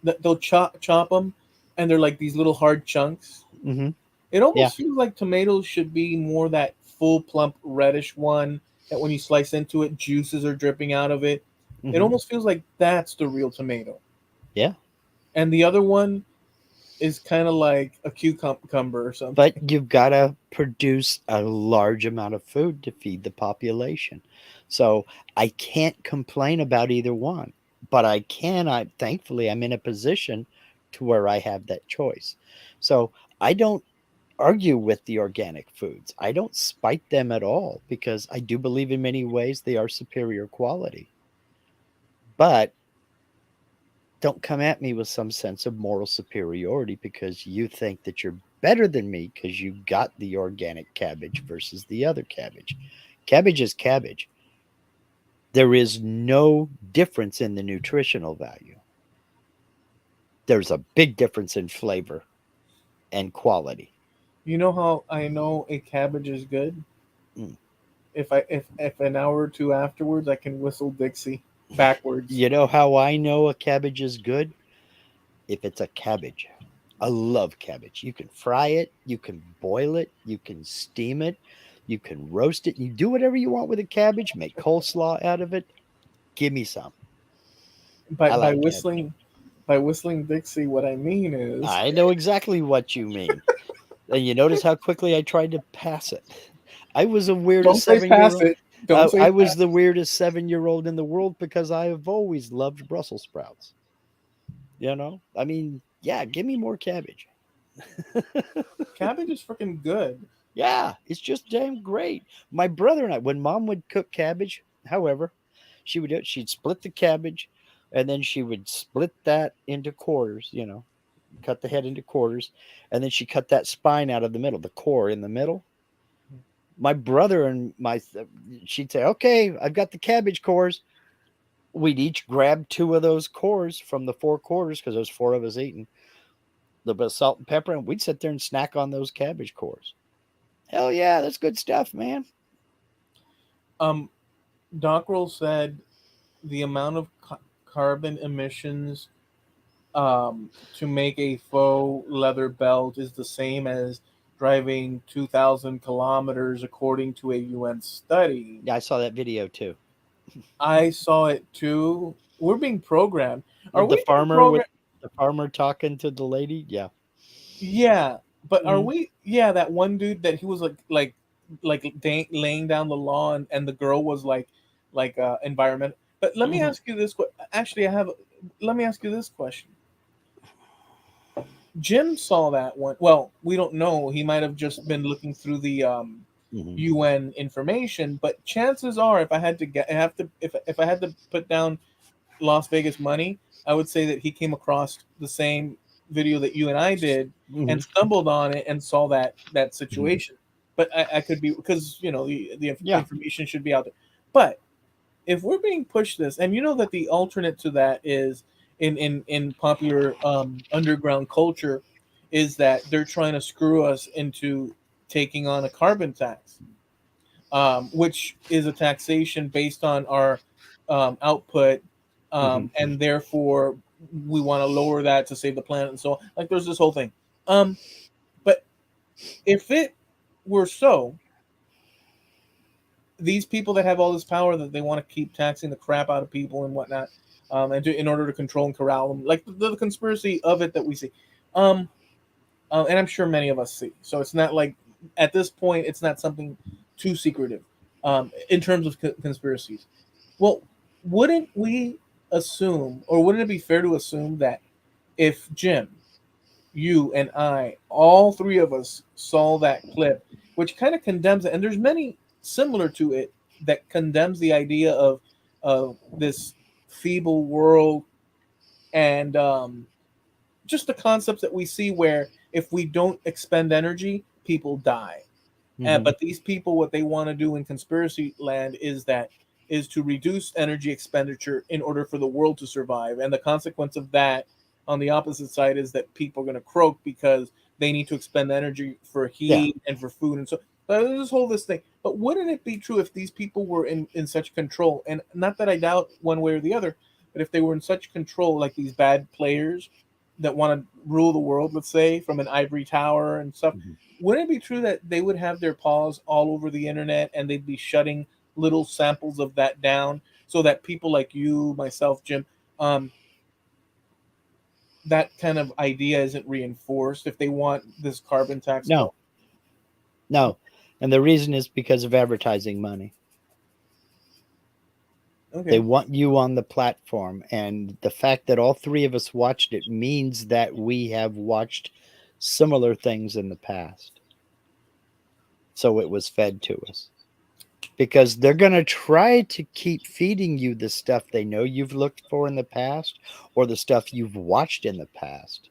Speaker 1: that they'll chop them, and they're like these little hard chunks.
Speaker 2: hmm
Speaker 1: It
Speaker 2: Yeah.
Speaker 1: almost feels like tomatoes should be more that full plump reddish one that when you slice into it, juices are dripping out of it. It
Speaker 2: hmm
Speaker 1: almost feels like that's the real tomato.
Speaker 2: Yeah.
Speaker 1: And the other one is kind of like a cucumber or
Speaker 2: But
Speaker 1: something.
Speaker 2: you've got to produce a large amount of food to feed the population. So I can't complain about either one, but I thankfully, I'm in a position to where I have that choice. So I don't argue with the organic foods. I don't spite them at all because I do believe in many ways they are superior quality. But don't come at me with some sense of moral superiority because you think that you're better than me because you got the organic cabbage versus the other cabbage. Cabbage is cabbage. There is no difference in the nutritional value. There's a big difference in flavor and quality.
Speaker 1: You know how I know a cabbage is good?
Speaker 2: Mm.
Speaker 1: If an hour or two afterwards I can whistle Dixie backwards.
Speaker 2: You know how I know a cabbage is good? If it's a cabbage. I love cabbage. You can fry it, you can boil it, you can steam it, you can roast it. You do whatever you want with a cabbage, make coleslaw out of it. Give me some.
Speaker 1: By
Speaker 2: I
Speaker 1: by
Speaker 2: like cabbage.
Speaker 1: whistling by whistling Dixie, what I mean is
Speaker 2: I know exactly what you mean. And you notice how quickly I tried to pass it. I was the weirdest
Speaker 1: don't say
Speaker 2: 7 year
Speaker 1: pass
Speaker 2: old.
Speaker 1: it. Don't say
Speaker 2: I was
Speaker 1: pass.
Speaker 2: the weirdest 7 year old in the world because I have always loved Brussels sprouts. You know, I mean, yeah, give me more cabbage.
Speaker 1: Cabbage is freaking good.
Speaker 2: Yeah, it's just damn great. My brother and I, when mom would cook cabbage, however, she would do it. She'd split the cabbage, and then she would split that into quarters. Cut the head into quarters, and then she cut that spine out of the middle, the core in the middle. My brother and she'd say, "Okay, I've got the cabbage cores." We'd each grab two of those cores from the four quarters because there's four of us eating. A little bit of salt and pepper, and we'd sit there and snack on those cabbage cores. Hell yeah, that's good stuff, man.
Speaker 1: Um, Dockrell said the amount of carbon emissions to make a faux leather belt is the same as driving 2,000 kilometers, according to a UN study.
Speaker 2: Yeah, I saw that video too.
Speaker 1: I saw it too. We're being programmed. Are
Speaker 2: With the
Speaker 1: we being
Speaker 2: farmer with
Speaker 1: programmed?
Speaker 2: the farmer talking to the lady. Yeah.
Speaker 1: Yeah, but are
Speaker 2: Mhm.
Speaker 1: we? Yeah, that one dude that he was laying down the law, and the girl was environment. But let me
Speaker 2: Mhm.
Speaker 1: ask you this. Actually, I have. Let me ask you this question. Jim saw that one. Well, we don't know. He might have just been looking through the
Speaker 2: Mhm.
Speaker 1: UN information. But chances are, if I had to get, I have to, if I had to put down Las Vegas money, I would say that he came across the same video that you and I did
Speaker 2: Mhm.
Speaker 1: and stumbled on it and saw that
Speaker 2: Mhm.
Speaker 1: situation. but I could be, because the
Speaker 2: Yeah.
Speaker 1: information should be out there. But if we're being pushed this, and you know that the alternate to that is in popular underground culture, is that they're trying to screw us into taking on a carbon tax, which is a taxation based on our output,
Speaker 2: Hmm.
Speaker 1: and therefore we want to lower that to save the planet and so on. Like there's this whole thing. But if it were so, these people that have all this power that they want to keep taxing the crap out of people and whatnot, in order to control and corral them, like the conspiracy of it that we see, um, and I'm sure many of us see. So it's not like at this point it's not something too secretive, in terms of conspiracies. Well, wouldn't we assume, or wouldn't it be fair to assume that if Jim, you and I, all three of us saw that clip, which kind of condemns it, and there's many similar to it that condemns the idea of this feeble world, and just the concepts that we see where if we don't expend energy, people die.
Speaker 2: Hmm.
Speaker 1: But these people, what they want to do in conspiracy land is to reduce energy expenditure in order for the world to survive. And the consequence of that, on the opposite side, is that people are going to croak because they need to expend energy for
Speaker 2: Yeah.
Speaker 1: heat and for food and so. So there's this thing. But wouldn't it be true if these people were in such control? And not that I doubt one way or the other, but if they were in such control, like these bad players that want to rule the world, let's say from an ivory tower and stuff,
Speaker 2: Hmm.
Speaker 1: wouldn't it be true that they would have their paws all over the internet and they'd be shutting little samples of that down so that people like you, myself, Jim, um, that kind of idea isn't reinforced if they want this carbon tax going?
Speaker 2: No, no. And the reason is because of advertising money. They
Speaker 1: Okay.
Speaker 2: want you on the platform. And the fact that all three of us watched it means that we have watched similar things in the past. So it was fed to us. Because they're going to try to keep feeding you the stuff they know you've looked for in the past or the stuff you've watched in the past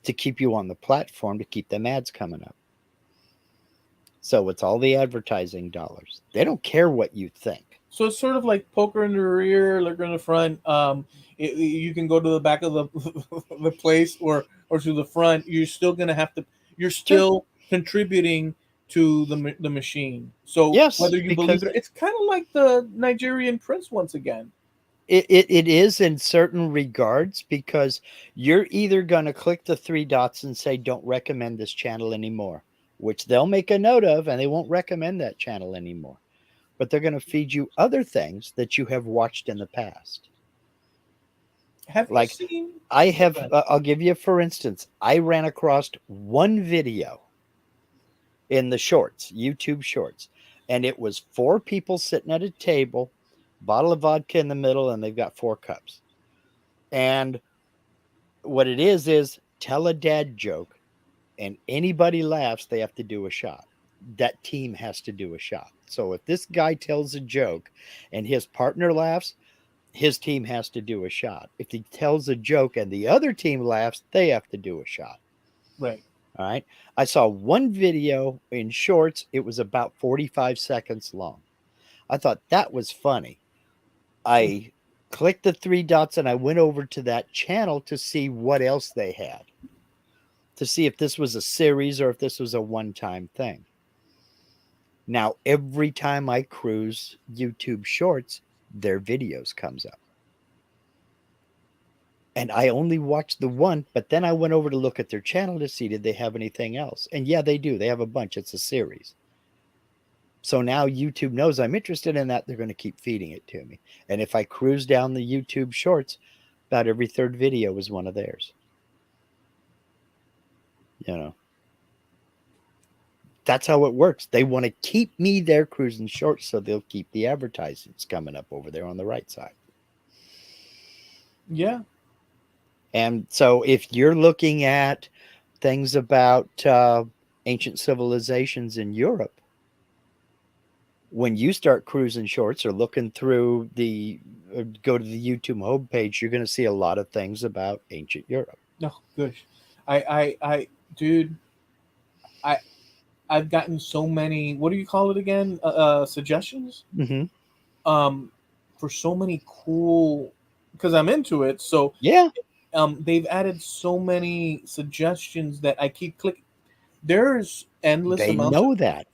Speaker 2: to keep you on the platform to keep them ads coming up. So it's all the advertising dollars. They don't care what you think.
Speaker 1: So it's sort of like poker in the rear, liquor in the front. You can go to the back of the the place, or to the front. You're still gonna have to. You're
Speaker 2: Sure.
Speaker 1: still contributing to the machine. So
Speaker 2: Yes,
Speaker 1: whether you believe
Speaker 2: because
Speaker 1: it, it's kind of like the Nigerian prince once again.
Speaker 2: it is in certain regards because you're either going to click the three dots and say, don't recommend this channel anymore, which they'll make a note of and they won't recommend that channel anymore. But they're going to feed you other things that you have watched in the past.
Speaker 1: Have you
Speaker 2: Like
Speaker 1: seen?
Speaker 2: I
Speaker 1: Oh,
Speaker 2: have,
Speaker 1: God.
Speaker 2: I'll give you, for instance, I ran across one video in the shorts, YouTube shorts, and it was four people sitting at a table, bottle of vodka in the middle, and they've got four cups. And what it is tell a dad joke, and anybody laughs, they have to do a shot. That team has to do a shot. So if this guy tells a joke and his partner laughs, his team has to do a shot. If he tells a joke and the other team laughs, they have to do a shot.
Speaker 1: Right.
Speaker 2: All right. I saw one video in shorts. It was about 45 seconds long. I thought that was funny. I clicked the three dots and I went over to that channel to see what else they had, to see if this was a series or if this was a one time thing. Now, every time I cruise YouTube shorts, their videos comes up. And I only watched the one, but then I went over to look at their channel to see did they have anything else. And yeah, they do. They have a bunch. It's a series. So now YouTube knows I'm interested in that. They're going to keep feeding it to me. And if I cruise down the YouTube shorts, about every third video is one of theirs. You know, that's how it works. They want to keep me there cruising shorts, so they'll keep the advertisements coming up over there on the right side.
Speaker 1: Yeah.
Speaker 2: And so if you're looking at things about ancient civilizations in Europe, when you start cruising shorts or looking through go to the YouTube homepage, you're going to see a lot of things about ancient Europe.
Speaker 1: No. Gosh. Dude. I I've gotten so many. What do you call it again? Suggestions.
Speaker 2: Hmm.
Speaker 1: Um, for so many cool, because I'm into it. So
Speaker 2: Yeah,
Speaker 1: they've added so many suggestions that I keep clicking. There's endless
Speaker 2: they
Speaker 1: amounts of
Speaker 2: know that.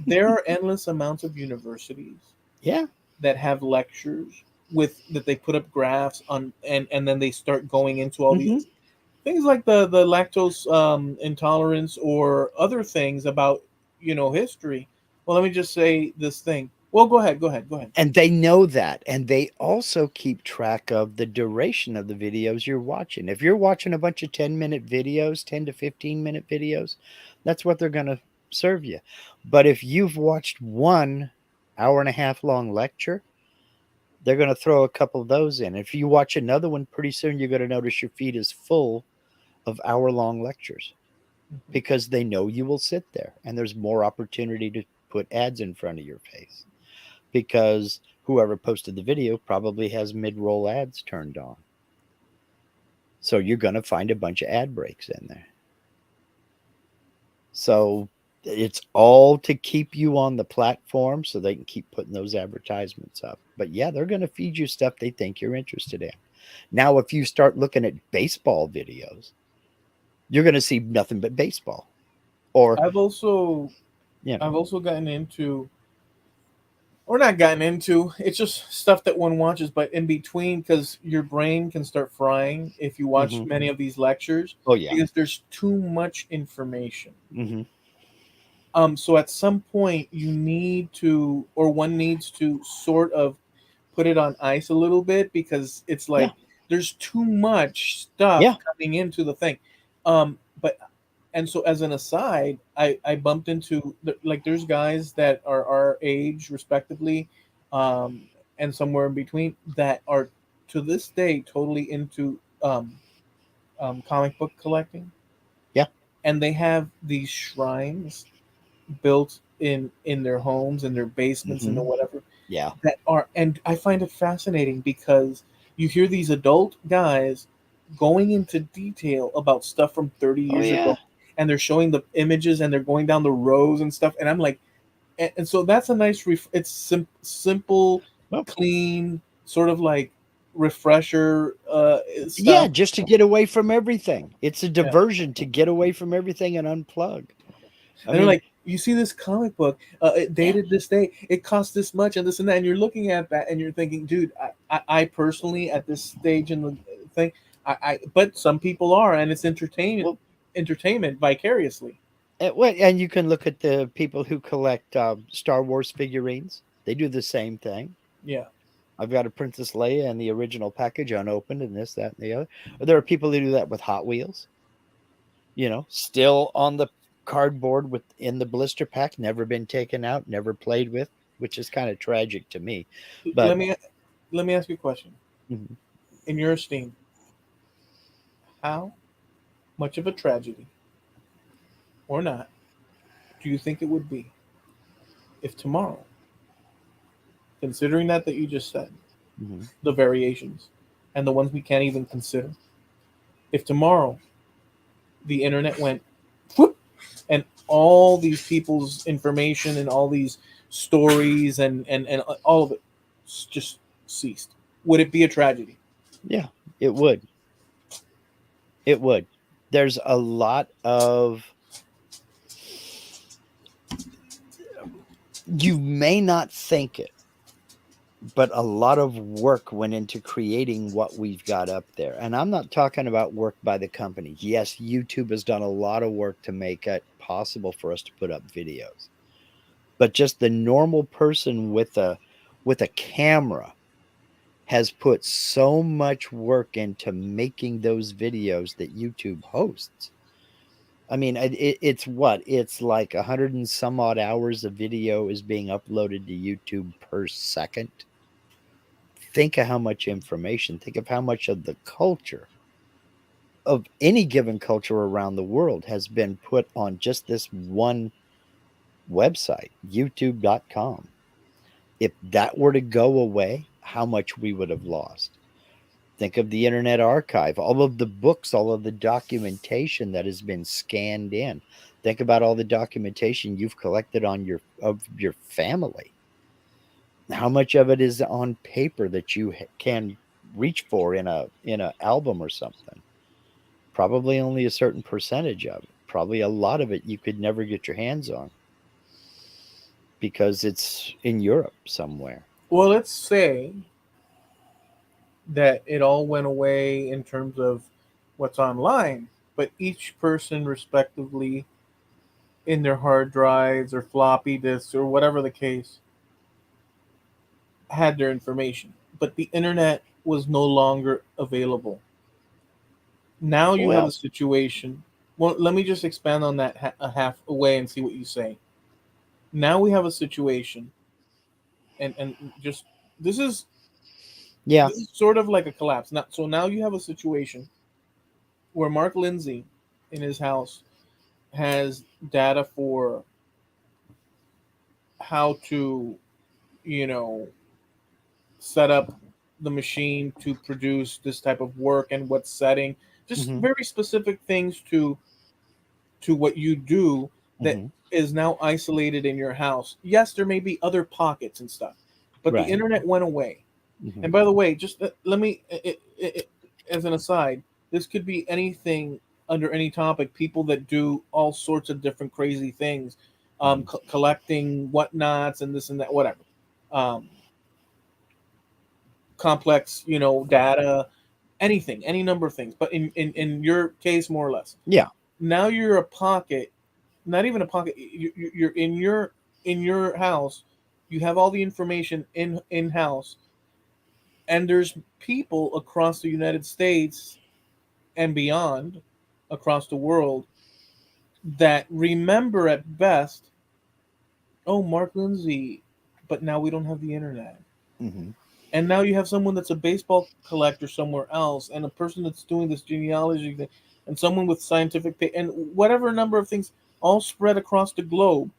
Speaker 1: there are endless amounts of universities
Speaker 2: Yeah.
Speaker 1: that have lectures with that they put up graphs on, and then they start going into all these
Speaker 2: Hmm.
Speaker 1: things like the lactose intolerance or other things about history. Well, let me just say this thing. Well, go ahead.
Speaker 2: And they know that. And they also keep track of the duration of the videos you're watching. If you're watching a bunch of 10-minute videos, 10 to 15-minute videos, that's what they're going to serve you. But if you've watched 1 hour and a half long lecture, they're going to throw a couple of those in. If you watch another one, pretty soon you're going to notice your feed is full of hour-long lectures
Speaker 1: Mhm.
Speaker 2: because they know you will sit there and there's more opportunity to put ads in front of your face because whoever posted the video probably has mid-roll ads turned on. So you're going to find a bunch of ad breaks in there. So it's all to keep you on the platform so they can keep putting those advertisements up. But yeah, they're going to feed you stuff they think you're interested in. Now, if you start looking at baseball videos, you're going to see nothing but baseball. Or,
Speaker 1: I've also
Speaker 2: you know,
Speaker 1: I've also gotten into, or not gotten into, it's just stuff that one watches, but in between, because your brain can start frying if you watch
Speaker 2: hmm,
Speaker 1: many of these lectures,
Speaker 2: oh, yeah.
Speaker 1: because there's too much information.
Speaker 2: Hmm.
Speaker 1: So at some point you need to, or one needs to sort of put it on ice a little bit, because it's
Speaker 2: Yeah.
Speaker 1: like there's too much stuff
Speaker 2: Yeah.
Speaker 1: coming into the thing. But and so as an aside, I bumped into like there's guys that are our age respectively, um, and somewhere in between, that are to this day totally into comic book collecting,
Speaker 2: Yeah.
Speaker 1: and they have these shrines built in their homes, in their basements, and
Speaker 2: Hmm.
Speaker 1: whatever,
Speaker 2: Yeah.
Speaker 1: that are, and I find it fascinating because you hear these adult guys going into detail about stuff from 30
Speaker 2: Oh,
Speaker 1: years
Speaker 2: yeah.
Speaker 1: ago, and they're showing the images and they're going down the rows and stuff, and I'm like, and so that's a nice it's simple,
Speaker 2: Well,
Speaker 1: clean, sort of like refresher
Speaker 2: yeah,
Speaker 1: stuff.
Speaker 2: just to get away from everything. It's a
Speaker 1: Yeah.
Speaker 2: diversion to get away from everything and unplug. I
Speaker 1: And they're
Speaker 2: mean,
Speaker 1: like, you see this comic book, it
Speaker 2: yeah.
Speaker 1: dated this day, it cost this much, and this and that, and you're looking at that, and you're thinking, dude, I personally at this stage in the thing, but some people are, and it's
Speaker 2: Well,
Speaker 1: entertainment vicariously.
Speaker 2: and you can look at the people who collect Star Wars figurines. They do the same thing.
Speaker 1: Yeah,
Speaker 2: I've got a Princess Leia in the original package unopened, and this, that, and the other. There are people who do that with Hot Wheels. Still on the cardboard in the blister pack, never been taken out, never played with, which is kind of tragic to me. But
Speaker 1: let me let me ask you a question.
Speaker 2: mhm,
Speaker 1: In your esteem, how much of a tragedy or not do you think it would be if tomorrow, considering that you just said,
Speaker 2: mhm.
Speaker 1: the variations and the ones we can't even consider, if tomorrow the internet went whoop, and all these people's information and all these stories and all of it just ceased, would it be a tragedy?
Speaker 2: Yeah, it would. It would. There's a lot of, you may not think it, but a lot of work went into creating what we've got up there. And I'm not talking about work by the company. Yes, YouTube has done a lot of work to make it possible for us to put up videos. But just the normal person with a camera has put so much work into making those videos that YouTube hosts. I mean, it's what? It's like 100 and some odd hours of video is being uploaded to YouTube per second. Think of how much information, think of how much of the culture of any given culture around the world has been put on just this one website, youtube.com. If that were to go away, how much we would have lost. Think of the Internet Archive, all of the books, all of the documentation that has been scanned in. Think about all the documentation you've collected on your family. How much of it is on paper that you can reach for in a album or something? Probably only a certain percentage of it. Probably a lot of it you could never get your hands on because it's in Europe somewhere.
Speaker 1: Well, let's say that it all went away in terms of what's online, but each person respectively in their hard drives or floppy disks or whatever the case had their information, but the internet was no longer available. Now you have a
Speaker 2: Well,
Speaker 1: situation. Well, let me just expand on that a half away and see what you say. Now we have a situation, and just this is
Speaker 2: yeah.
Speaker 1: this is sort of like a collapse. Now, so now you have a situation where Mark Lindsay in his house has data for how to, you know, set up the machine to produce this type of work and what setting, just
Speaker 2: Hmm.
Speaker 1: very specific things to what you do that
Speaker 2: Hmm.
Speaker 1: is now isolated in your house. Yes, there may be other pockets and stuff, but the
Speaker 2: Right.
Speaker 1: internet went away.
Speaker 2: Hmm.
Speaker 1: And by the way, just let me, as an aside, this could be anything under any topic. People that do all sorts of different crazy things,
Speaker 2: Hmm.
Speaker 1: collecting whatnots and this and that, whatever. Um, Complex, data, anything, any number of things. But in your case, more or less,
Speaker 2: Yeah.
Speaker 1: now you're a pocket, not even a pocket. You're in your house. You have all the information in house, and there's people across the United States and beyond, across the world, that remember at best, oh, Mark Lindsay, but now we don't have the internet.
Speaker 2: Hmm.
Speaker 1: And now you have someone that's a baseball collector somewhere else, and a person that's doing this genealogy thing, and someone with scientific and whatever number of things all spread across the globe,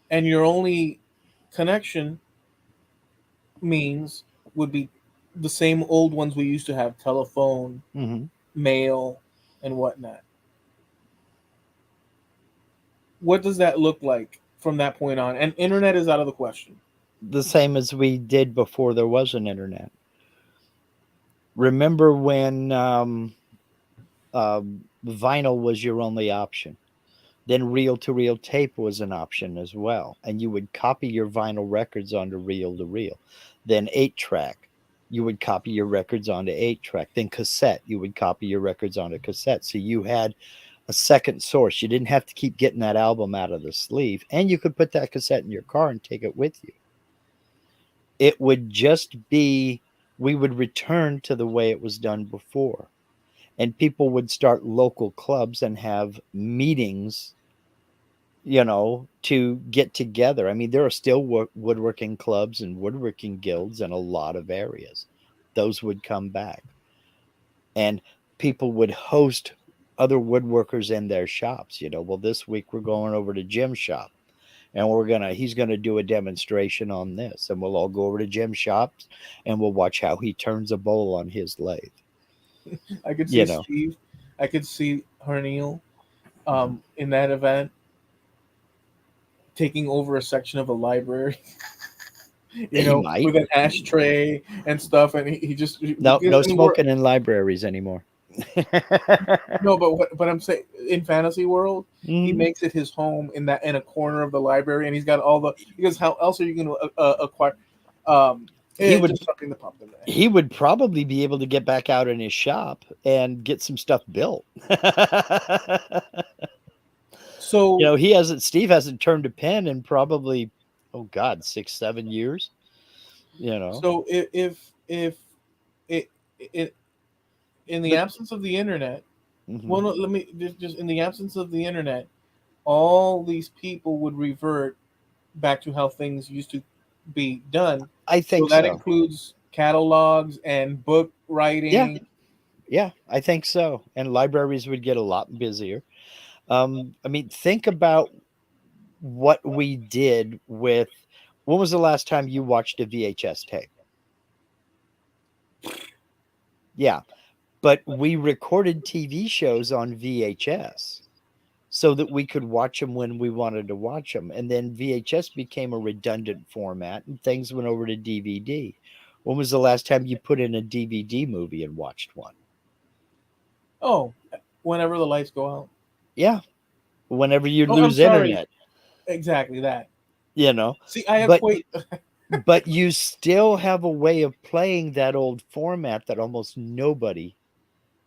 Speaker 1: and your only connection means would be the same old ones we used to have: telephone,
Speaker 2: Hmm.
Speaker 1: mail, and whatnot. What does that look like from that point on? And internet is out of the question.
Speaker 2: The same as we did before there was an internet. Remember when vinyl was your only option? Then reel to reel tape was an option as well. And you would copy your vinyl records onto reel to reel. Then 8 track, you would copy your records onto 8 track. Then cassette, you would copy your records onto cassette. So you had a second source. You didn't have to keep getting that album out of the sleeve. And you could put that cassette in your car and take it with you. It would just be, we would return to the way it was done before. And people would start local clubs and have meetings, to get together. I mean, there are still woodworking clubs and woodworking guilds in a lot of areas. Those would come back, and people would host other woodworkers in their shops. Well, this week we're going over to Jim's shop, and he's gonna do a demonstration on this, and we'll all go over to Jim's shops, and we'll watch how he turns a bowl on his lathe.
Speaker 1: I could see
Speaker 2: You know,
Speaker 1: Steve. I could see Harneil in that event taking over a section of a library,
Speaker 2: he might.
Speaker 1: with an
Speaker 2: He might.
Speaker 1: ashtray and stuff, and he just
Speaker 2: No,
Speaker 1: because
Speaker 2: no
Speaker 1: I mean we're
Speaker 2: smoking in libraries anymore.
Speaker 1: no, but I'm saying in fantasy world, he
Speaker 2: Mhm.
Speaker 1: makes it his home in a corner of the library, and he's got all the because how else are you going to acquire?
Speaker 2: He would
Speaker 1: Just something that popped in there.
Speaker 2: he would probably be able to get back out in his shop and get some stuff built.
Speaker 1: So
Speaker 2: He hasn't Steve hasn't turned a pen in probably, oh God, 6, 7 years. You know,
Speaker 1: if it, it in the
Speaker 2: but
Speaker 1: absence of the internet, well,
Speaker 2: mhm.
Speaker 1: no, let me just in the absence of the internet, all these people would revert back to how things used to be done.
Speaker 2: I
Speaker 1: So
Speaker 2: think
Speaker 1: that
Speaker 2: so.
Speaker 1: includes catalogs and book
Speaker 2: Yeah,
Speaker 1: writing.
Speaker 2: yeah, I think so. And libraries would get a lot busier. I mean, think about what we did with. When was the last time you watched a VHS tape? Yeah, but we recorded TV shows on VHS. so that we could watch them when we wanted to watch them. And then VHS became a redundant format and things went over to DVD. When was the last time you put in a DVD movie and watched one?
Speaker 1: Oh, whenever the lights go out.
Speaker 2: Yeah, whenever you
Speaker 1: Oh, I'm
Speaker 2: lose
Speaker 1: sorry.
Speaker 2: internet,
Speaker 1: Exactly that.
Speaker 2: you know.
Speaker 1: See, I
Speaker 2: But
Speaker 1: equate.
Speaker 2: but you still have a way of playing that old format that almost nobody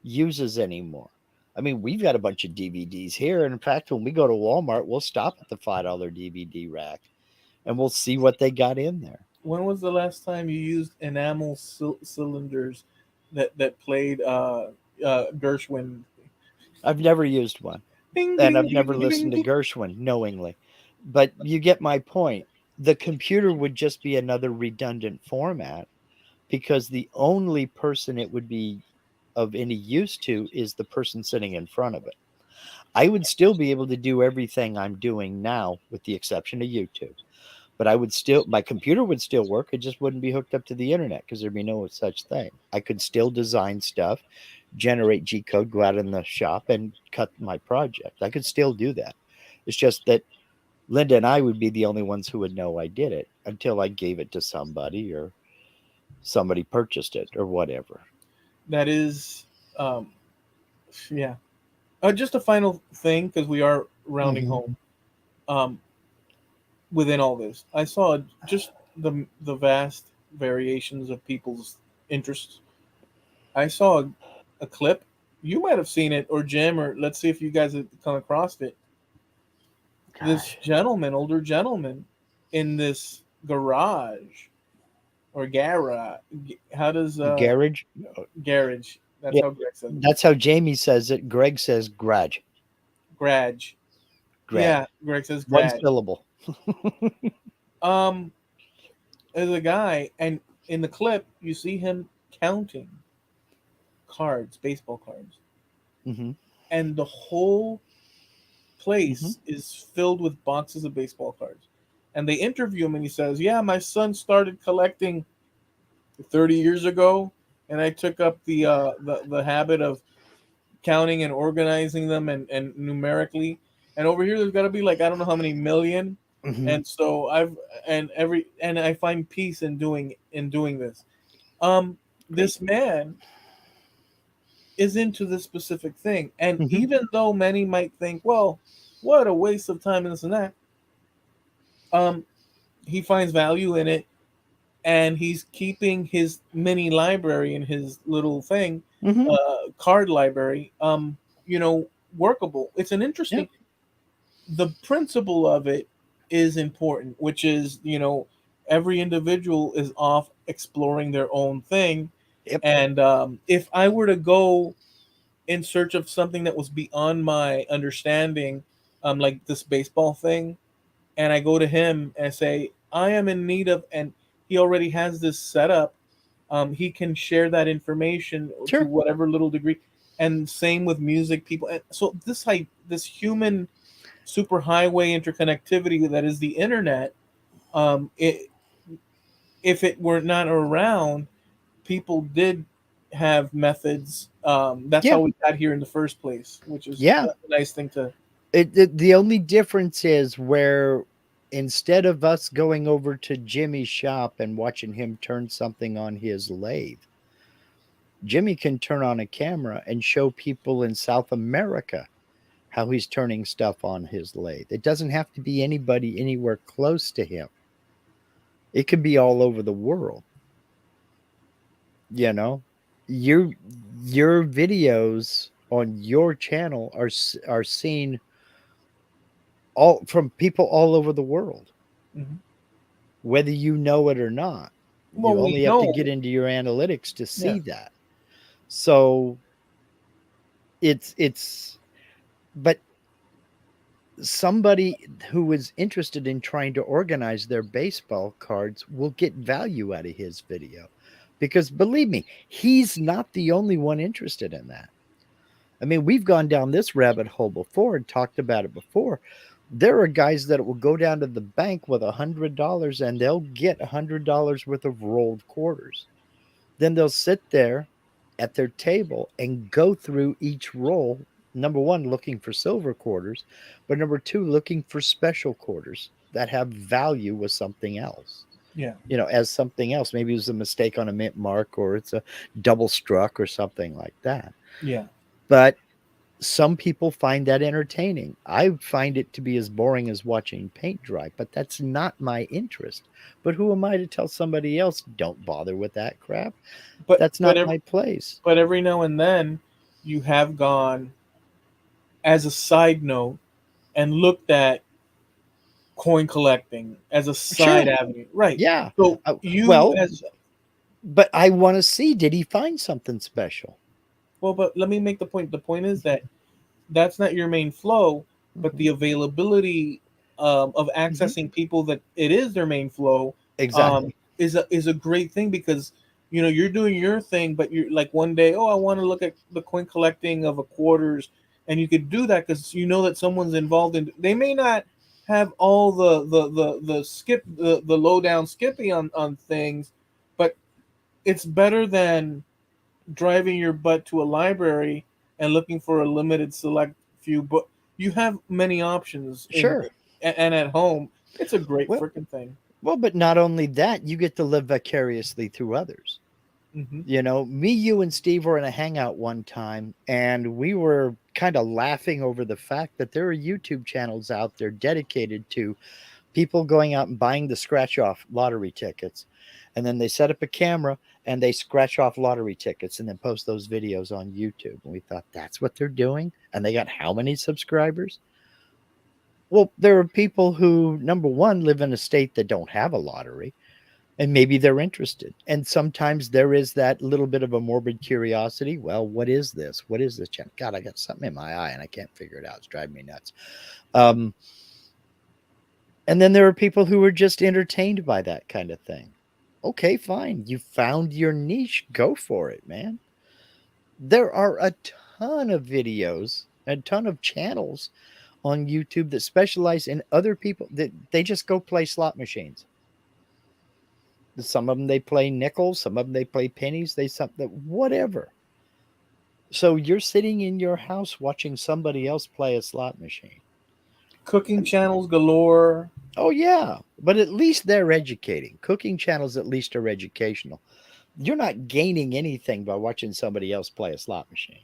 Speaker 2: uses anymore. I mean, we've got a bunch of DVDs here. And in fact, when we go to Walmart, we'll stop at the $5 DVD rack and we'll see what they got in there.
Speaker 1: When was the last time you used enamel cylinders that played Gershwin?
Speaker 2: I've never used one
Speaker 1: Ding
Speaker 2: and
Speaker 1: ding
Speaker 2: I've
Speaker 1: ding
Speaker 2: never
Speaker 1: ding ding
Speaker 2: listened to
Speaker 1: ding.
Speaker 2: Gershwin knowingly. But you get my point. The computer would just be another redundant format because the only person it would be of any use to is the person sitting in front of it. I would still be able to do everything I'm doing now, with the exception of YouTube. But I would still, my computer would still work. It just wouldn't be hooked up to the internet because there'd be no such thing. I could still design stuff, generate G code, go out in the shop and cut my project. I could still do that. It's just that Linda and I would be the only ones who would know I did it until I gave it to somebody or somebody purchased it or whatever.
Speaker 1: That is, um, yeah. Just a final thing because we are rounding
Speaker 2: Mm-hmm.
Speaker 1: home. Um, within all this, I saw just the vast variations of people's interests. I saw a clip. You might have seen it, or Jim, or let's see if you guys have come across it. This
Speaker 2: Gosh.
Speaker 1: gentleman, older gentleman, in this garage or garage. How does
Speaker 2: Garage?
Speaker 1: garage? That's
Speaker 2: Yeah.
Speaker 1: how Greg says it.
Speaker 2: That's how Jamie says it. Greg says garage.
Speaker 1: Garage.
Speaker 2: Grad.
Speaker 1: Yeah, Greg says
Speaker 2: One
Speaker 1: garage.
Speaker 2: syllable.
Speaker 1: Um, as a guy, and in the clip, you see him counting cards, baseball cards,
Speaker 2: Mm-hmm.
Speaker 1: and the whole
Speaker 2: Mm-hmm.
Speaker 1: place is filled with boxes of baseball cards. And they interview him, and he says, "Yeah, my son started collecting 30 years ago, and I took up the habit of counting and organizing them and numerically. And over here, there's got to be like I don't know how many million.
Speaker 2: Mm-hmm.
Speaker 1: And so I find peace in doing this.
Speaker 2: Great.
Speaker 1: This man is into this specific thing, and
Speaker 2: Mm-hmm.
Speaker 1: even though many might think, well, what a waste of time and this and that, um, he finds value in it, and he's keeping his mini library in his little thing,
Speaker 2: Mm-hmm.
Speaker 1: card library, you know, workable. It's an
Speaker 2: Yep.
Speaker 1: interesting. The principle of it is important, which is, every individual is off exploring their own thing,
Speaker 2: Yep.
Speaker 1: and if I were to go in search of something that was beyond my understanding, like this baseball thing, and I go to him and I say, I am in need of, and he already has this set up. He can share that information to
Speaker 2: Sure.
Speaker 1: whatever little degree, and same with music people. And so this human superhighway interconnectivity that is the internet, it, if it were not around, people did have methods. That's
Speaker 2: Yeah.
Speaker 1: how we got here in the first place, which is
Speaker 2: Yeah.
Speaker 1: a nice thing to.
Speaker 2: The only difference is where instead of us going over to Jimmy's shop and watching him turn something on his lathe, Jimmy can turn on a camera and show people in South America how he's turning stuff on his lathe. It doesn't have to be anybody anywhere close to him. It could be all over the world, you know. Your your videos on your channel are seen all from people all over the world,
Speaker 1: Mhm.
Speaker 2: whether you know it or not.
Speaker 1: Well,
Speaker 2: You
Speaker 1: we
Speaker 2: only have to
Speaker 1: know.
Speaker 2: get into your analytics to
Speaker 1: Yeah.
Speaker 2: see that. So it's but somebody who is interested in trying to organize their baseball cards will get value out of his video because believe me, he's not the only one interested in that. I mean, we've gone down this rabbit hole before and talked about it before. There are guys that will go down to the bank with $100 and they'll get $100 worth of rolled quarters. Then they'll sit there at their table and go through each roll Number one, looking for silver quarters, but number two, looking for special quarters that have value with something else.
Speaker 1: Yeah,
Speaker 2: As something else. Maybe it was a mistake on a mint mark or it's a double struck or something like that.
Speaker 1: yeah.
Speaker 2: But some people find that entertaining. I find it to be as boring as watching paint dry, but that's not my interest. But who am I to tell somebody else, don't bother with that crap?
Speaker 1: But
Speaker 2: That's
Speaker 1: but
Speaker 2: not
Speaker 1: every,
Speaker 2: my place.
Speaker 1: but every now and then, you have gone as a side note and looked at coin collecting as a side
Speaker 2: Sure.
Speaker 1: avenue, right?
Speaker 2: Yeah.
Speaker 1: So
Speaker 2: Uh,
Speaker 1: you
Speaker 2: well,
Speaker 1: as
Speaker 2: but I want to see, did he find something special?
Speaker 1: well, but let me make the point. The point is that that's not your main flow, but
Speaker 2: Hmm.
Speaker 1: the availability of
Speaker 2: Hmm.
Speaker 1: accessing people that it is their main flow
Speaker 2: Exactly.
Speaker 1: is a great thing because you're doing your thing, but you're like one day, oh, I want to look at the coin collecting of a quarters, and you could do that because you know that someone's involved in. They may not have all the lowdown skippy on things, but it's better than driving your butt to a library and looking for a limited select few book. You have many options
Speaker 2: Sure.
Speaker 1: and at home. It's a great
Speaker 2: Well,
Speaker 1: freaking thing.
Speaker 2: but not only that, you get to live vicariously through others.
Speaker 1: Hmm.
Speaker 2: Me, you, and Steve were in a hangout one time, and we were kind of laughing over the fact that there are YouTube channels out there dedicated to people going out and buying the scratch off lottery tickets. And then they set up a camera and they scratch off lottery tickets and then post those videos on YouTube. And we thought, that's what they're doing. And they got how many subscribers? Well, there are people who, number one, live in a state that don't have a lottery and maybe they're interested. And sometimes there is that little bit of a morbid curiosity. Well, what is this? What is this channel? God, I got something in my eye and I can't figure it out. It's driving me nuts. Um, and then there are people who are just entertained by that kind of thing. Okay, fine. You found your niche. Go for it, man. There are a ton of videos, a ton of channels on YouTube that specialize in other people that they just go play slot machines. Some of them they play nickels, some of them they play pennies, they something whatever. So you're sitting in your house watching somebody else play a slot machine.
Speaker 1: Cooking
Speaker 2: And
Speaker 1: channels galore.
Speaker 2: oh yeah, but at least they're educating. Cooking channels at least are educational. You're not gaining anything by watching somebody else play a slot machine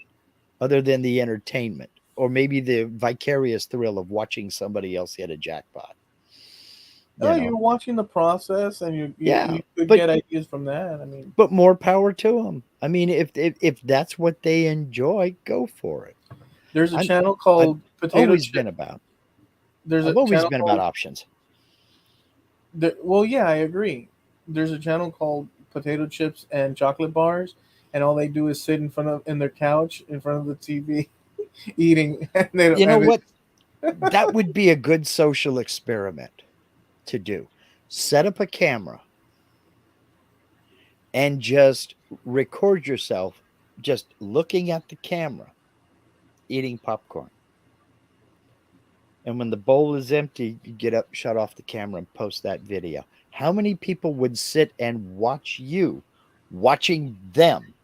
Speaker 2: other than the entertainment or maybe the vicarious thrill of watching somebody else hit a jackpot.
Speaker 1: Oh,
Speaker 2: You know.
Speaker 1: you're watching the process, and
Speaker 2: Yeah,
Speaker 1: you could
Speaker 2: but
Speaker 1: get ideas from that. I mean,
Speaker 2: more power to them. I mean, if that's what they enjoy, go for it.
Speaker 1: there's a
Speaker 2: I'm
Speaker 1: channel
Speaker 2: I've
Speaker 1: called Potato
Speaker 2: always
Speaker 1: Chip.
Speaker 2: been about
Speaker 1: There's a
Speaker 2: I've always
Speaker 1: channel
Speaker 2: been about
Speaker 1: called.
Speaker 2: options.
Speaker 1: Well, yeah, I agree. There's a channel called Potato Chips and Chocolate Bars, and all they do is sit in their couch in front of the TV eating, and they don't
Speaker 2: You know
Speaker 1: and
Speaker 2: what? That would be a good social experiment to do. Set up a camera and just record yourself just looking at the camera eating popcorn. And when the bowl is empty, you get up, shut off the camera, and post that video. How many people would sit and watch you watching them?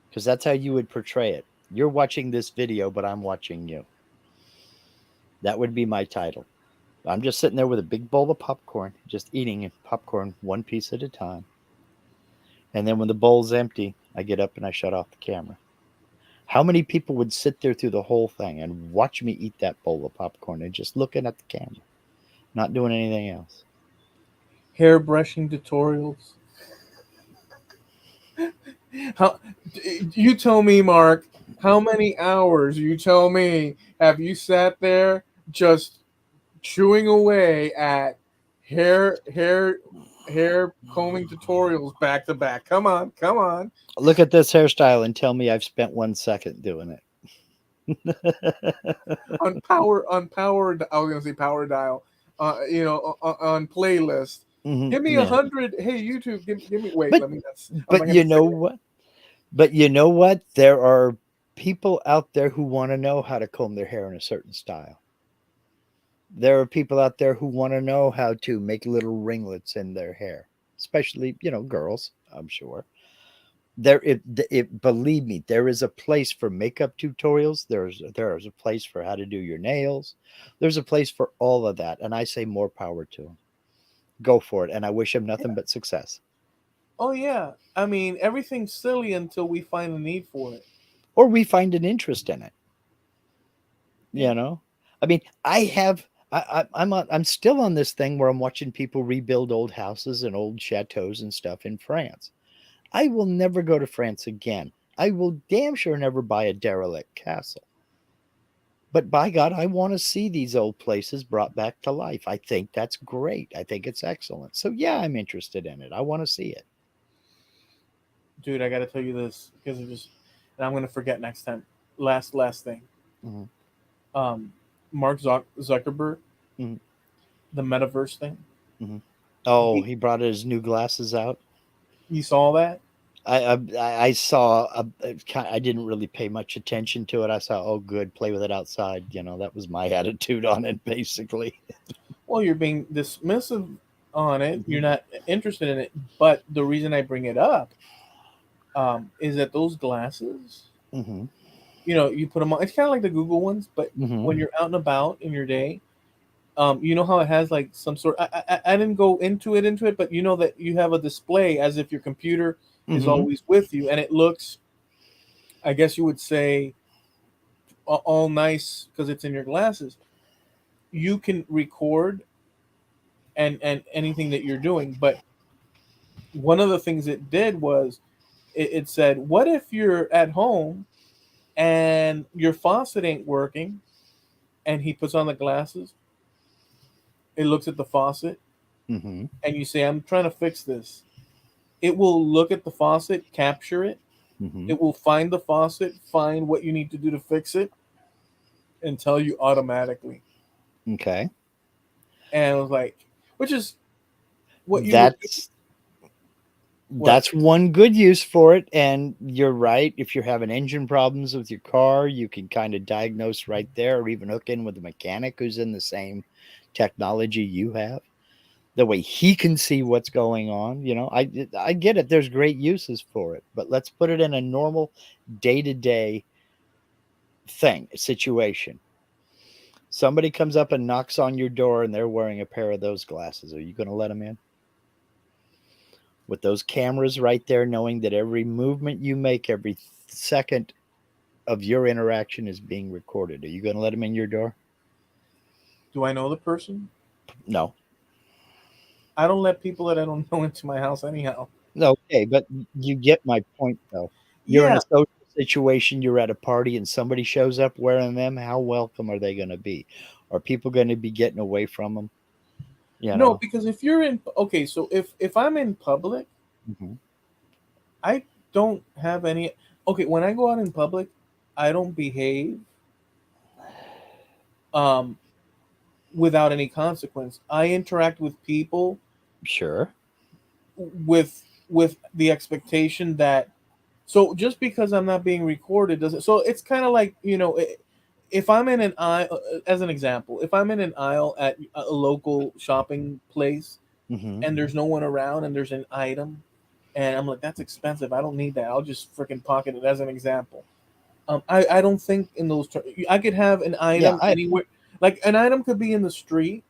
Speaker 2: Because that's how you would portray it. You're watching this video, but I'm watching you. That would be my title. I'm just sitting there with a big bowl of popcorn, just eating popcorn one piece at a time. And then when the bowl's empty, I get up and I shut off the camera. How many people would sit there through the whole thing and watch me eat that bowl of popcorn and just looking at the camera, not doing anything else?
Speaker 1: hair brushing tutorials. How you tell me, Mark? How many hours you tell me have you sat there just chewing away at hair hair hair combing tutorials back to back? Come on, come on.
Speaker 2: Look at this hairstyle and tell me I've spent 1 second doing it.
Speaker 1: I was gonna say power dial. On playlist. Give me a
Speaker 2: Yeah.
Speaker 1: hundred. Hey YouTube, give me. Wait,
Speaker 2: But
Speaker 1: let me. That's. I'm not
Speaker 2: but
Speaker 1: gonna
Speaker 2: you
Speaker 1: say
Speaker 2: know
Speaker 1: it.
Speaker 2: what? But you know what? There are people out there who want to know how to comb their hair in a certain style. There are people out there who want to know how to make little ringlets in their hair, especially, girls, I'm sure. it believe me, there is a place for makeup tutorials. There's a place for how to do your nails. There's a place for all of that, and I say more power to them. Go for it, and I wish him nothing
Speaker 1: Yeah.
Speaker 2: but success.
Speaker 1: Oh yeah. I mean, everything's silly until we find a need for it.
Speaker 2: Or we find an interest in it.
Speaker 1: Yeah.
Speaker 2: You know, I mean, I have. I'm still on this thing where I'm watching people rebuild old houses and old chateaus and stuff in France. I will never go to France again. I will damn sure never buy a derelict castle. But by God, I want to see these old places brought back to life. I think that's great. I think it's excellent. So yeah, I'm interested in it. I want to see it.
Speaker 1: Dude, I got to tell you this because it just, and I'm gonna forget next time. Last thing.
Speaker 2: Hmm.
Speaker 1: Um, Mark Zuckerberg,
Speaker 2: Hmm.
Speaker 1: the metaverse thing.
Speaker 2: Hmm. Oh,
Speaker 1: He,
Speaker 2: he brought his new glasses out.
Speaker 1: you saw that?
Speaker 2: I saw. I didn't really pay much attention to it. I saw, oh, good, play with it outside. You know, that was my attitude on it, basically.
Speaker 1: Well, you're being dismissive on it.
Speaker 2: Hmm.
Speaker 1: You're not interested in it. But the reason I bring it up is that those glasses,
Speaker 2: Hmm.
Speaker 1: you put them on. It's kind of like the Google ones, but
Speaker 2: Hmm.
Speaker 1: when you're out and about in your day, you know how it has like some sort. I didn't go into it, but you know that you have a display as if your computer is
Speaker 2: Hmm.
Speaker 1: always with you, and it looks. I guess you would say all nice because it's in your glasses. You can record and anything that you're doing, but one of the things it did was it said, "What if you're at home and your faucet ain't working?" And he puts on the glasses. It looks at the faucet,
Speaker 2: Hmm.
Speaker 1: and you say, "I'm trying to fix this." It will look at the faucet, capture it.
Speaker 2: Hmm.
Speaker 1: It will find the faucet, find what you need to do to fix it, and tell you automatically.
Speaker 2: Okay.
Speaker 1: And I was like, which is what you would do.
Speaker 2: That's
Speaker 1: What?
Speaker 2: that's one good use for it. And you're right. If you're having engine problems with your car, you can kind of diagnose right there, or even hook in with a mechanic who's in the same technology you have. The way he can see what's going on. I get it. There's great uses for it, but let's put it in a normal day to day thing situation. Somebody comes up and knocks on your door and they're wearing a pair of those glasses. Are you going to let them in? With those cameras right there, knowing that every movement you make, every second of your interaction is being recorded. Are you going to let them in your door?
Speaker 1: Do I know the person?
Speaker 2: No.
Speaker 1: I don't let people that I don't know into my house anyhow.
Speaker 2: No. Okay, but you get my point, though. You're in
Speaker 1: Yeah.
Speaker 2: a social situation, you're at a party, and somebody shows up wearing them. How welcome are they going to be? Are people going to be getting away from them? You
Speaker 1: No,
Speaker 2: know?
Speaker 1: because if you're in okay, so if I'm in public,
Speaker 2: Hmm.
Speaker 1: I don't have any. Okay, when I go out in public, I don't behave um without any consequence. I interact with people
Speaker 2: Sure.
Speaker 1: with the expectation that, so just because I'm not being recorded doesn't, so it's kind of like, if I'm in an aisle, as an example, if I'm in an aisle at a local shopping place
Speaker 2: Hmm.
Speaker 1: and there's no one around and there's an item and I'm like, that's expensive, I don't need that, I'll just freaking pocket it, as an example. I don't think in those terms. I could have an
Speaker 2: Yeah.
Speaker 1: item anywhere, like an item could be in the street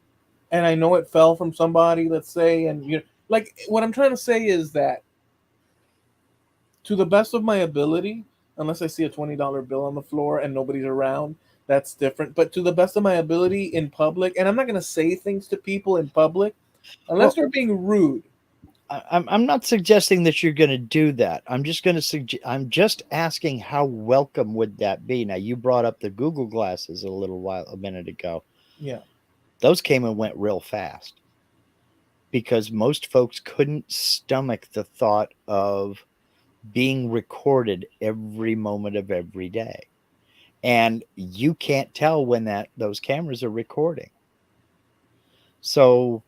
Speaker 1: and I know it fell from somebody, let's say, and like what I'm trying to say is that to the best of my ability, unless I see a $20 bill on the floor and nobody's around, that's different. But to the best of my ability in public, and I'm not gonna say things to people in public unless
Speaker 2: Well,
Speaker 1: they're being rude.
Speaker 2: I'm not suggesting that you're going to do that. I'm just asking how welcome would that be. Now you brought up the Google glasses a minute ago.
Speaker 1: Yeah,
Speaker 2: Those came and went real fast because most folks couldn't stomach the thought of being recorded every moment of every day. And you can't tell when that those cameras are recording. So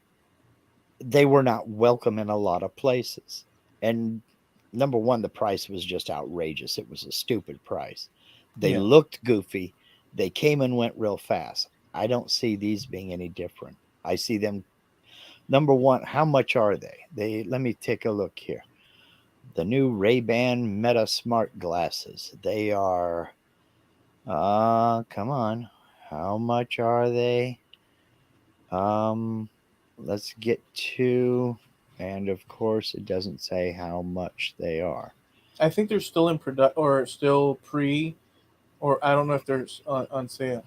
Speaker 2: they were not welcome in a lot of places. And number one, the price was just outrageous. It was a stupid price. They
Speaker 1: yeah.
Speaker 2: looked goofy. They came and went real fast. I don't see these being any different. I see them. Number one, how much are they? Let me take a look here. The new Ray-Ban Meta Smart glasses. They are come on. How much are they? Um let's get to, and of course it doesn't say how much they are.
Speaker 1: I think they're still in product or still pre, or I don't know if they're on sale.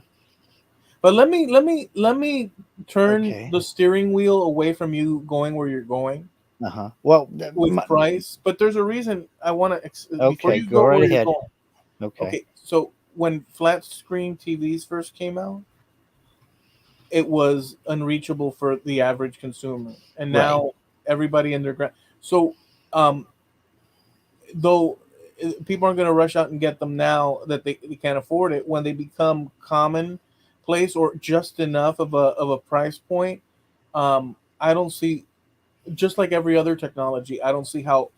Speaker 1: But let me turn
Speaker 2: Okay.
Speaker 1: the steering wheel away from you going where you're going
Speaker 2: Uh-huh. Well,
Speaker 1: with price. But there's a reason I want to before
Speaker 2: okay,
Speaker 1: you
Speaker 2: go
Speaker 1: go
Speaker 2: right
Speaker 1: where you're
Speaker 2: ahead.
Speaker 1: going.
Speaker 2: Okay.
Speaker 1: Okay, so when flat screen TVs first came out, it was unreachable for the average consumer, and
Speaker 2: Right.
Speaker 1: now everybody in their so um, though people aren't going to rush out and get them now that they can't afford it. When they become commonplace or just enough of a price point, I don't see, just like every other technology, I don't see how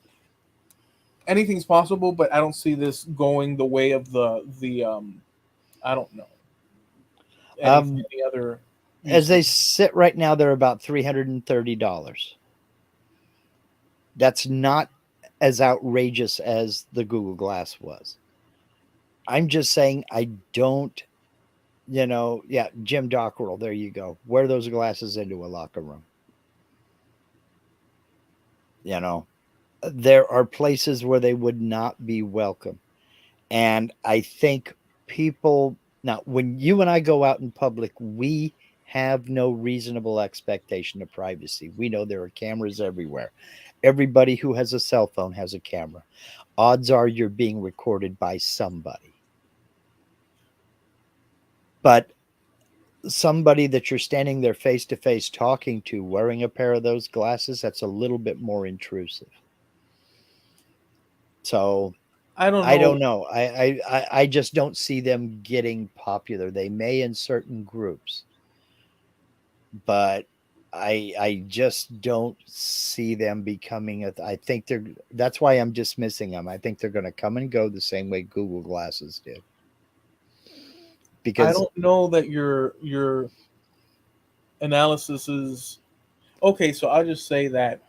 Speaker 1: anything's possible, but I don't see this going the way of the I don't know,
Speaker 2: Um
Speaker 1: any other
Speaker 2: as
Speaker 1: usage.
Speaker 2: they sit right now, they're about $330. That's not as outrageous as the Google Glass was. I'm just saying I don't, yeah, Jim Dockrell, there you go. Wear those glasses into a locker room. You know, there are places where they would not be welcome. And I think people, now, when you and I go out in public, we have no reasonable expectation of privacy. We know there are cameras everywhere. Everybody who has a cell phone has a camera. Odds are you're being recorded by somebody. But somebody that you're standing there face to face talking to wearing a pair of those glasses, that's a little bit more intrusive. So
Speaker 1: I don't
Speaker 2: I
Speaker 1: know.
Speaker 2: don't know. I just don't see them getting popular. They may in certain groups, but I just don't see them becoming a. I think they're. That's why I'm dismissing them. I think they're going to come and go the same way Google Glasses did.
Speaker 1: I
Speaker 2: Because
Speaker 1: don't know that your analysis is okay. So I'll just say that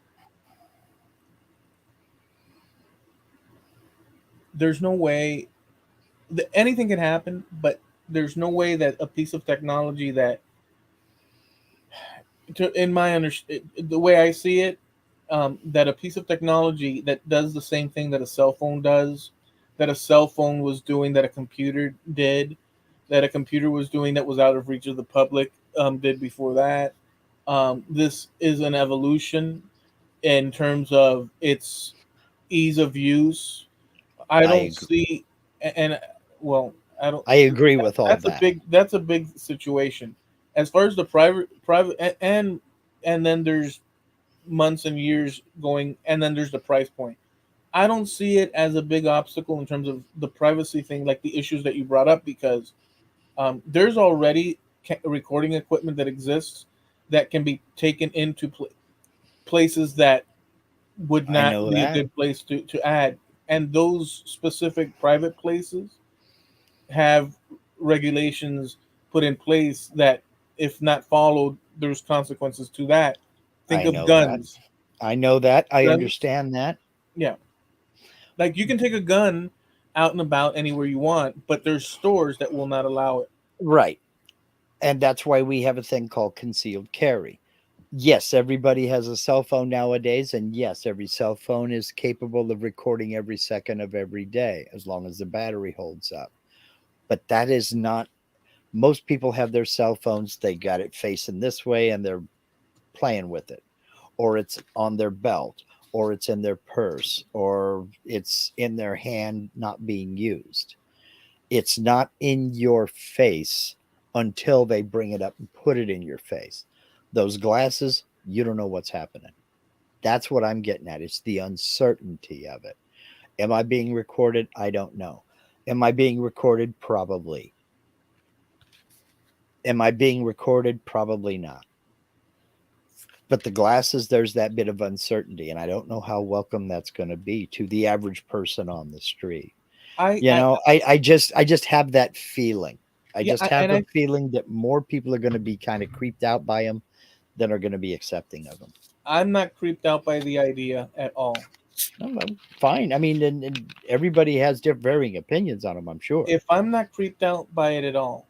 Speaker 1: there's no way that anything can happen, but there's no way that a piece of technology that, in my the way I see it, that a piece of technology that does the same thing that a cell phone does, that a cell phone was doing, that a computer did, that a computer was doing that was out of reach of the public, did before that. This is an evolution in terms of its ease of use. I
Speaker 2: I
Speaker 1: don't
Speaker 2: agree.
Speaker 1: see, and well, I don't.
Speaker 2: I agree with all that.
Speaker 1: That's a big situation. As far as the private and then there's months and years going, and then there's the price point. I don't see it as a big obstacle in terms of the privacy thing, like the issues that you brought up, because there's already recording equipment that exists that can be taken into places that would
Speaker 2: I
Speaker 1: not
Speaker 2: know
Speaker 1: be a
Speaker 2: that.
Speaker 1: good place to add, and those specific private places have regulations put in place that, if not followed, there's consequences to that. Think
Speaker 2: I
Speaker 1: of
Speaker 2: know that.
Speaker 1: guns.
Speaker 2: I know that. I
Speaker 1: Guns,
Speaker 2: understand that.
Speaker 1: yeah. Like you can take a gun out and about anywhere you want, but there's stores that will not allow it.
Speaker 2: Right. And that's why we have a thing called concealed carry. Yes, everybody has a cell phone nowadays, and yes, every cell phone is capable of recording every second of every day as long as the battery holds up. But that is not, most people have their cell phones, they got it facing this way and they're playing with it, or it's on their belt, or it's in their purse, or it's in their hand not being used. It's not in your face until they bring it up and put it in your face. Those glasses, you don't know what's happening. That's what I'm getting at. It's the uncertainty of it. Am I being recorded? I don't know. Am I being recorded? Probably. Am I being recorded? Probably not. But the glasses, there's that bit of uncertainty, and I don't know how welcome that's going to be to the average person on the street.
Speaker 1: I
Speaker 2: I just have that feeling. I
Speaker 1: yeah,
Speaker 2: just have
Speaker 1: and
Speaker 2: a feeling that more people are going to be kind of creeped out by them than are going to be accepting of them.
Speaker 1: I'm not creeped out by the idea at all.
Speaker 2: well, fine. I mean, and everybody has different varying opinions on them, I'm sure.
Speaker 1: If I'm not creeped out by it at all,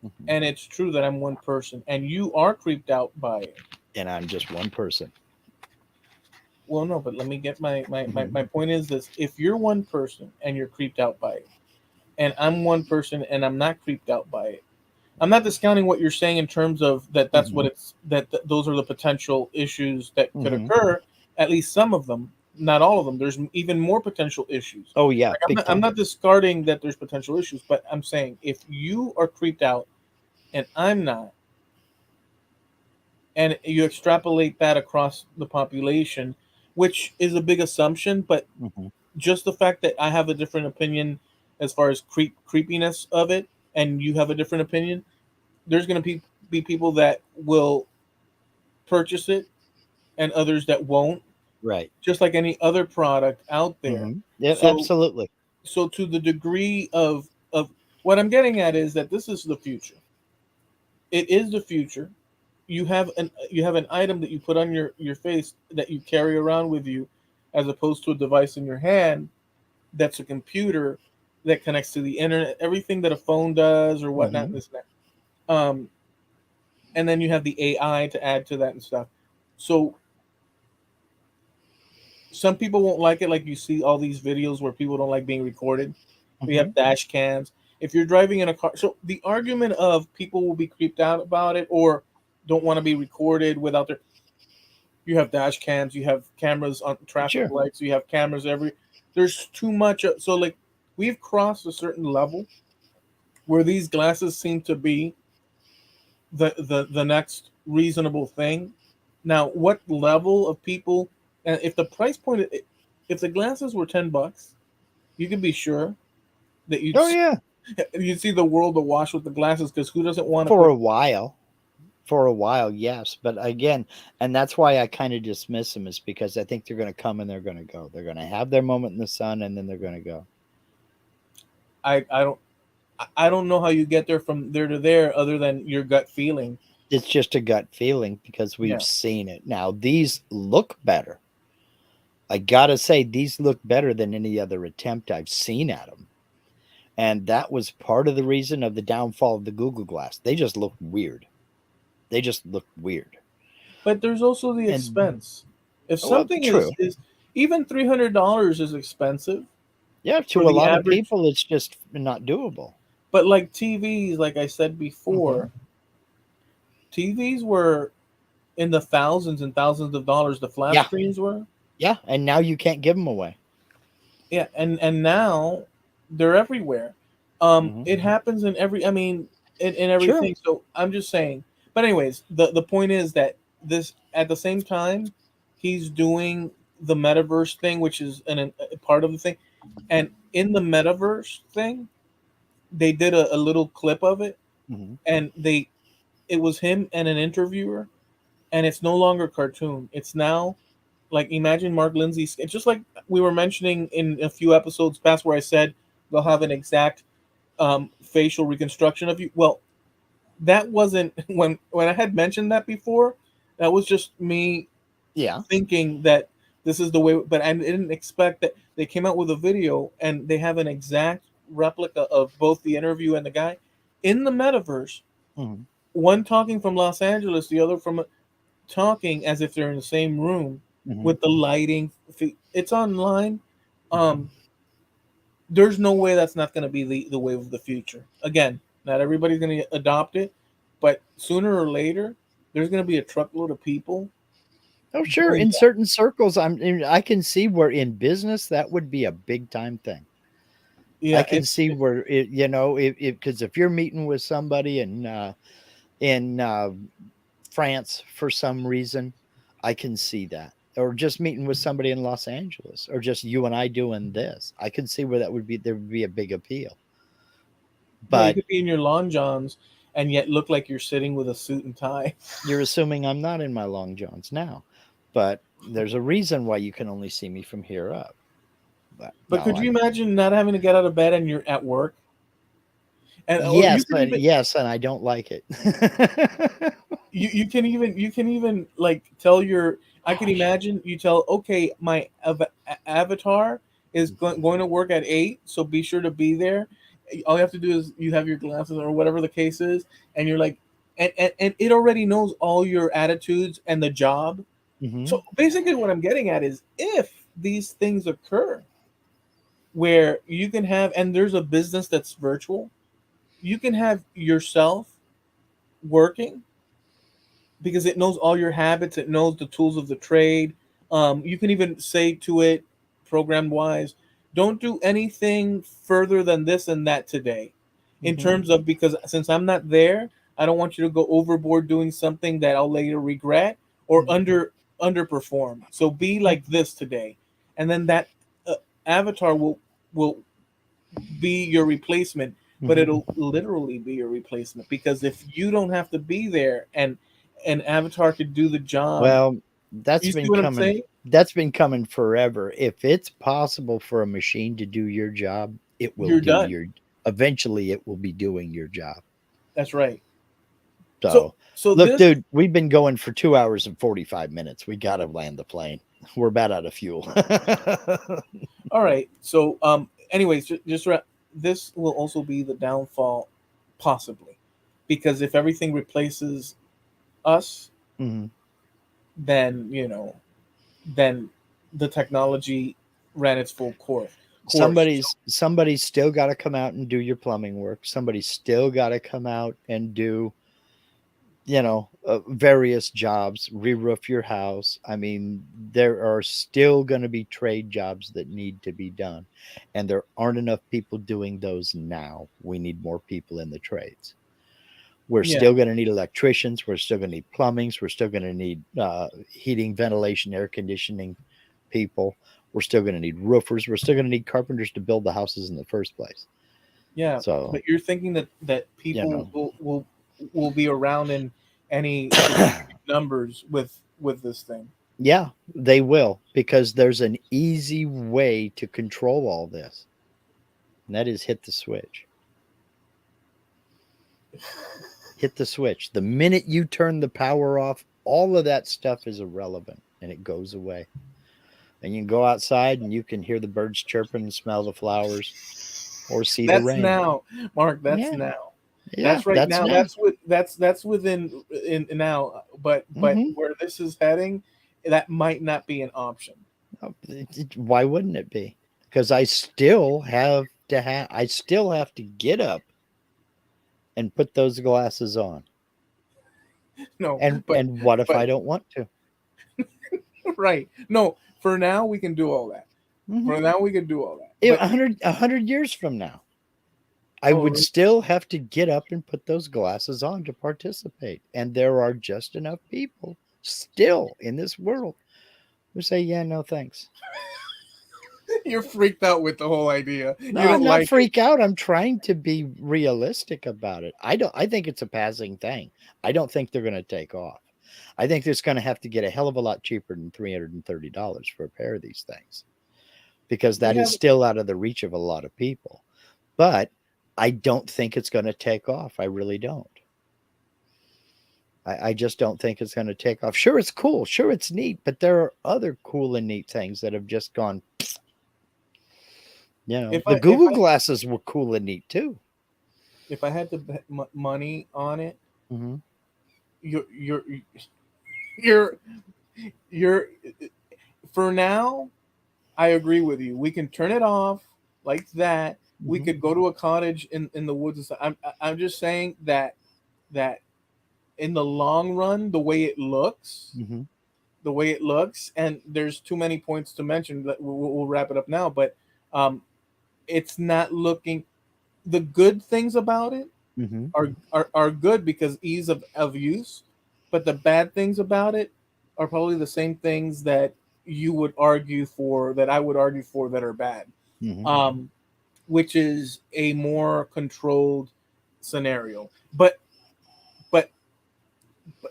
Speaker 2: Mhm.
Speaker 1: and it's true that I'm one person, and you are creeped out by it,
Speaker 2: And I'm just one person.
Speaker 1: well, no, but let me get my
Speaker 2: Mhm.
Speaker 1: point is this: if you're one person and you're creeped out by it, and I'm one person and I'm not creeped out by it, I'm not discounting what you're saying in terms of that. That's what
Speaker 2: Mhm.
Speaker 1: it's those are the potential issues that could
Speaker 2: Mhm.
Speaker 1: occur. At least some of them, not all of them. There's even more potential issues.
Speaker 2: Oh yeah,
Speaker 1: Like
Speaker 2: big
Speaker 1: I'm
Speaker 2: time.
Speaker 1: not discarding that there's potential issues, but I'm saying if you are creeped out and I'm not, and you extrapolate that across the population, which is a big assumption, but
Speaker 2: Mhm.
Speaker 1: just the fact that I have a different opinion as far as creepiness of it, and you have a different opinion, there's going to be people that will purchase it and others that won't,
Speaker 2: Right.
Speaker 1: just like any other product out there.
Speaker 2: Yeah,
Speaker 1: So
Speaker 2: absolutely.
Speaker 1: so to the degree of what I'm getting at is that this is the future. It is the future. You have an item that you put on your face that you carry around with you, as opposed to a device in your hand that's a computer that connects to the internet, everything that a phone does or whatnot,
Speaker 2: Mhm.
Speaker 1: this and that. And then you have the AI to add to that and stuff. So some people won't like it, like you see all these videos where people don't like being recorded. We have
Speaker 2: Mhm.
Speaker 1: dash cams. If you're driving in a car, so the argument of people will be creeped out about it or don't want to be recorded without their, you have dash cams, you have cameras on traffic
Speaker 2: Sure.
Speaker 1: lights, you have cameras every, there's too much. So like we've crossed a certain level where these glasses seem to be the next reasonable thing. Now, what level of people? And if the price point, if the glasses were $10, you could be sure that
Speaker 2: Oh yeah.
Speaker 1: you'd see the world awash with the glasses. Because who doesn't want to
Speaker 2: For
Speaker 1: put?
Speaker 2: a while. For a while, yes. But again, and that's why I kind of dismiss them, is because I think they're going to come and they're going to go. They're going to have their moment in the sun and then they're going to go.
Speaker 1: I don't know how you get there from there to there, other than your gut feeling.
Speaker 2: It's just a gut feeling because we've
Speaker 1: Yeah,
Speaker 2: seen it. Now, these look better. I got to say, these look better than any other attempt I've seen at them. And that was part of the reason of the downfall of the Google Glass. They just look weird. They just look weird.
Speaker 1: but there's also the
Speaker 2: And
Speaker 1: expense. If
Speaker 2: well,
Speaker 1: something
Speaker 2: true.
Speaker 1: is even $300 is expensive
Speaker 2: Yeah,
Speaker 1: for
Speaker 2: to a
Speaker 1: the
Speaker 2: lot of
Speaker 1: average,
Speaker 2: people, it's just not doable.
Speaker 1: but like TVs, like I said
Speaker 2: Hmm.
Speaker 1: before, TVs were in the thousands and thousands of dollars. The flat
Speaker 2: Yeah,
Speaker 1: screens were,
Speaker 2: yeah. And now you can't give them away.
Speaker 1: yeah, and now they're everywhere.
Speaker 2: Hmm.
Speaker 1: It happens in every, I mean, in
Speaker 2: Sure.
Speaker 1: everything. So I'm just saying. But anyways, the point is that this at the same time, he's doing the metaverse thing, which is a part of the thing. And in the metaverse thing, they did a little clip of it,
Speaker 2: Hmm.
Speaker 1: and it was him and an interviewer, and it's no longer cartoon. It's now like imagine Mark Lindsay's. It's just like we were mentioning in a few episodes past where I said they'll have an exact facial reconstruction of you. Well, that wasn't when I had mentioned that before. That was just me
Speaker 2: Yeah.
Speaker 1: thinking that this is the way, but I didn't expect that they came out with a video and they have an exact replica of both the interview and the guy in the metaverse.
Speaker 2: Hmm.
Speaker 1: One talking from Los Angeles, the other from talking as if they're in the same room
Speaker 2: Hmm.
Speaker 1: with the lighting. It's online. Um, there's no way that's not going to be the wave of the future. Again, not everybody's going to adopt it, but sooner or later, there's going to be a truckload of people
Speaker 2: Oh, sure.
Speaker 1: doing
Speaker 2: In
Speaker 1: that.
Speaker 2: certain circles, I can see where in business that would be a big time thing. I
Speaker 1: Yeah,
Speaker 2: can see where it, if because if you're meeting with somebody in France for some reason, I can see that. Or just meeting with somebody in Los Angeles, or just you and I doing this. I can see where that would be there would be a big appeal.
Speaker 1: yeah, you
Speaker 2: But
Speaker 1: could be in your long johns and yet look like you're sitting with a suit and tie.
Speaker 2: you're assuming I'm not in my long johns now. But there's a reason why you can only see me from here up. But
Speaker 1: But
Speaker 2: no,
Speaker 1: could you
Speaker 2: I'm
Speaker 1: imagine not having to get out of bed and you're at work? And or
Speaker 2: yes, but yes, and I don't like it.
Speaker 1: you can even like tell your, I can imagine you tell, okay, my avatar is going to work at 8, so be sure to be there. All you have to do is you have your glasses or whatever the case is, and you're like, and it already knows all your attitudes and the job.
Speaker 2: Hmm.
Speaker 1: So basically, what I'm getting at is if these things occur where you can have, and there's a business that's virtual, you can have yourself working because it knows all your habits, it knows the tools of the trade. You can even say to it, program wise, don't do anything further than this and that today. In
Speaker 2: Hmm.
Speaker 1: terms of, because since I'm not there, I don't want you to go overboard doing something that I'll later regret or underperform. So be like this today, and then that uh, avatar will be your replacement, but
Speaker 2: Hmm.
Speaker 1: it'll literally be your replacement because if you don't have to be there and an avatar could do the job,
Speaker 2: Well, that's
Speaker 1: you see
Speaker 2: been
Speaker 1: what I'm
Speaker 2: coming.
Speaker 1: saying?
Speaker 2: That's been coming forever. If it's possible for a machine to do your job, it will
Speaker 1: You're
Speaker 2: do
Speaker 1: done.
Speaker 2: your. Eventually, it will be doing your job.
Speaker 1: That's right. So
Speaker 2: So,
Speaker 1: so
Speaker 2: look,
Speaker 1: this
Speaker 2: dude, we've been going for 2 hours and 45 minutes. We got to land the plane. We're about out of fuel.
Speaker 1: all right. So anyways, this will also be the downfall, possibly, because if everything replaces us,
Speaker 2: Mhm.
Speaker 1: then then the technology ran its full course.
Speaker 2: Somebody's still got to come out and do your plumbing work. Somebody's still got to come out and do various jobs, re-roof your house. I mean, there are still going to be trade jobs that need to be done, and there aren't enough people doing those now. We need more people in the trades. We're
Speaker 1: Yeah,
Speaker 2: still going to need electricians. We're still going to need plumbings. We're still going to need heating, ventilation, air conditioning people. We're still going to need roofers. We're still going to need carpenters to build the houses in the first place.
Speaker 1: yeah.
Speaker 2: So,
Speaker 1: But you're thinking that
Speaker 2: you
Speaker 1: people
Speaker 2: know,
Speaker 1: will be around in any significant numbers with this thing.
Speaker 2: yeah, they will, because there's an easy way to control all this, and that is hit the switch. Hit the switch. The minute you turn the power off, all of that stuff is irrelevant and it goes away. And you can go outside and you can hear the birds chirping and smell the flowers or see the
Speaker 1: That's
Speaker 2: rain.
Speaker 1: now, Mark. That's
Speaker 2: Yeah,
Speaker 1: now.
Speaker 2: yeah,
Speaker 1: That's right
Speaker 2: that's
Speaker 1: now.
Speaker 2: now.
Speaker 1: That's within in now. But
Speaker 2: Hmm.
Speaker 1: where this is heading, that might not be an option.
Speaker 2: Why wouldn't it be? Because I still have to get up and put those glasses on.
Speaker 1: No,
Speaker 2: And what if
Speaker 1: but
Speaker 2: I don't want to?
Speaker 1: right. No, for now we can do all that.
Speaker 2: Hmm.
Speaker 1: For now we can do all that. But
Speaker 2: 100 years from now, I would
Speaker 1: oh,
Speaker 2: still have to get up and put those glasses on to participate. And there are just enough people still in this world who say, yeah, no, thanks.
Speaker 1: you're freaked out with the whole idea.
Speaker 2: No,
Speaker 1: You
Speaker 2: I'm
Speaker 1: don't
Speaker 2: not
Speaker 1: like it.
Speaker 2: freak out. I'm trying to be realistic about it. I think it's a passing thing. I don't think they're going to take off. I think it's going to have to get a hell of a lot cheaper than $330 for a pair of these things, because
Speaker 1: We
Speaker 2: that is
Speaker 1: have
Speaker 2: still out of the reach of a lot of people. But I don't think it's going to take off. I really don't. I just don't think it's going to take off. Sure, it's cool. Sure, it's neat. But there are other cool and neat things that have just gone.
Speaker 1: if
Speaker 2: The
Speaker 1: I if
Speaker 2: Google
Speaker 1: I
Speaker 2: glasses were cool and neat too.
Speaker 1: if I had to bet money on it,
Speaker 2: Hmm.
Speaker 1: you're you're you're you're for now. I agree with you. We can turn it off like that. We
Speaker 2: Hmm.
Speaker 1: could go to a cottage in the woods and stuff. I'm just saying that in the long run,
Speaker 2: Hmm.
Speaker 1: the way it looks, and there's too many points to mention. That we'll wrap it up now, but um, it's not looking. The good things about it
Speaker 2: Hmm.
Speaker 1: are good because ease of use, but the bad things about it are probably the same things that you would argue for, that I would argue for, that are bad.
Speaker 2: Hmm.
Speaker 1: Um, which is a more controlled scenario. But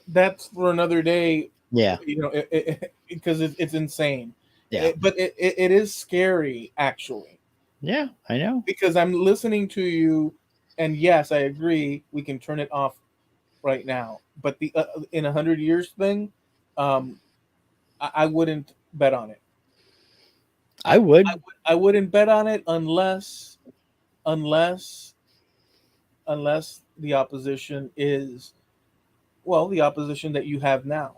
Speaker 1: that's for another day,
Speaker 2: Yeah.
Speaker 1: because it's insane.
Speaker 2: Yeah.
Speaker 1: But it is scary actually,
Speaker 2: Yeah. I know.
Speaker 1: because I'm listening to you, and yes, I agree. We can turn it off right now, but the in 100 years thing, um, I wouldn't bet on it.
Speaker 2: I would.
Speaker 1: I wouldn't bet on it unless unless the opposition is, well, the opposition that you have now.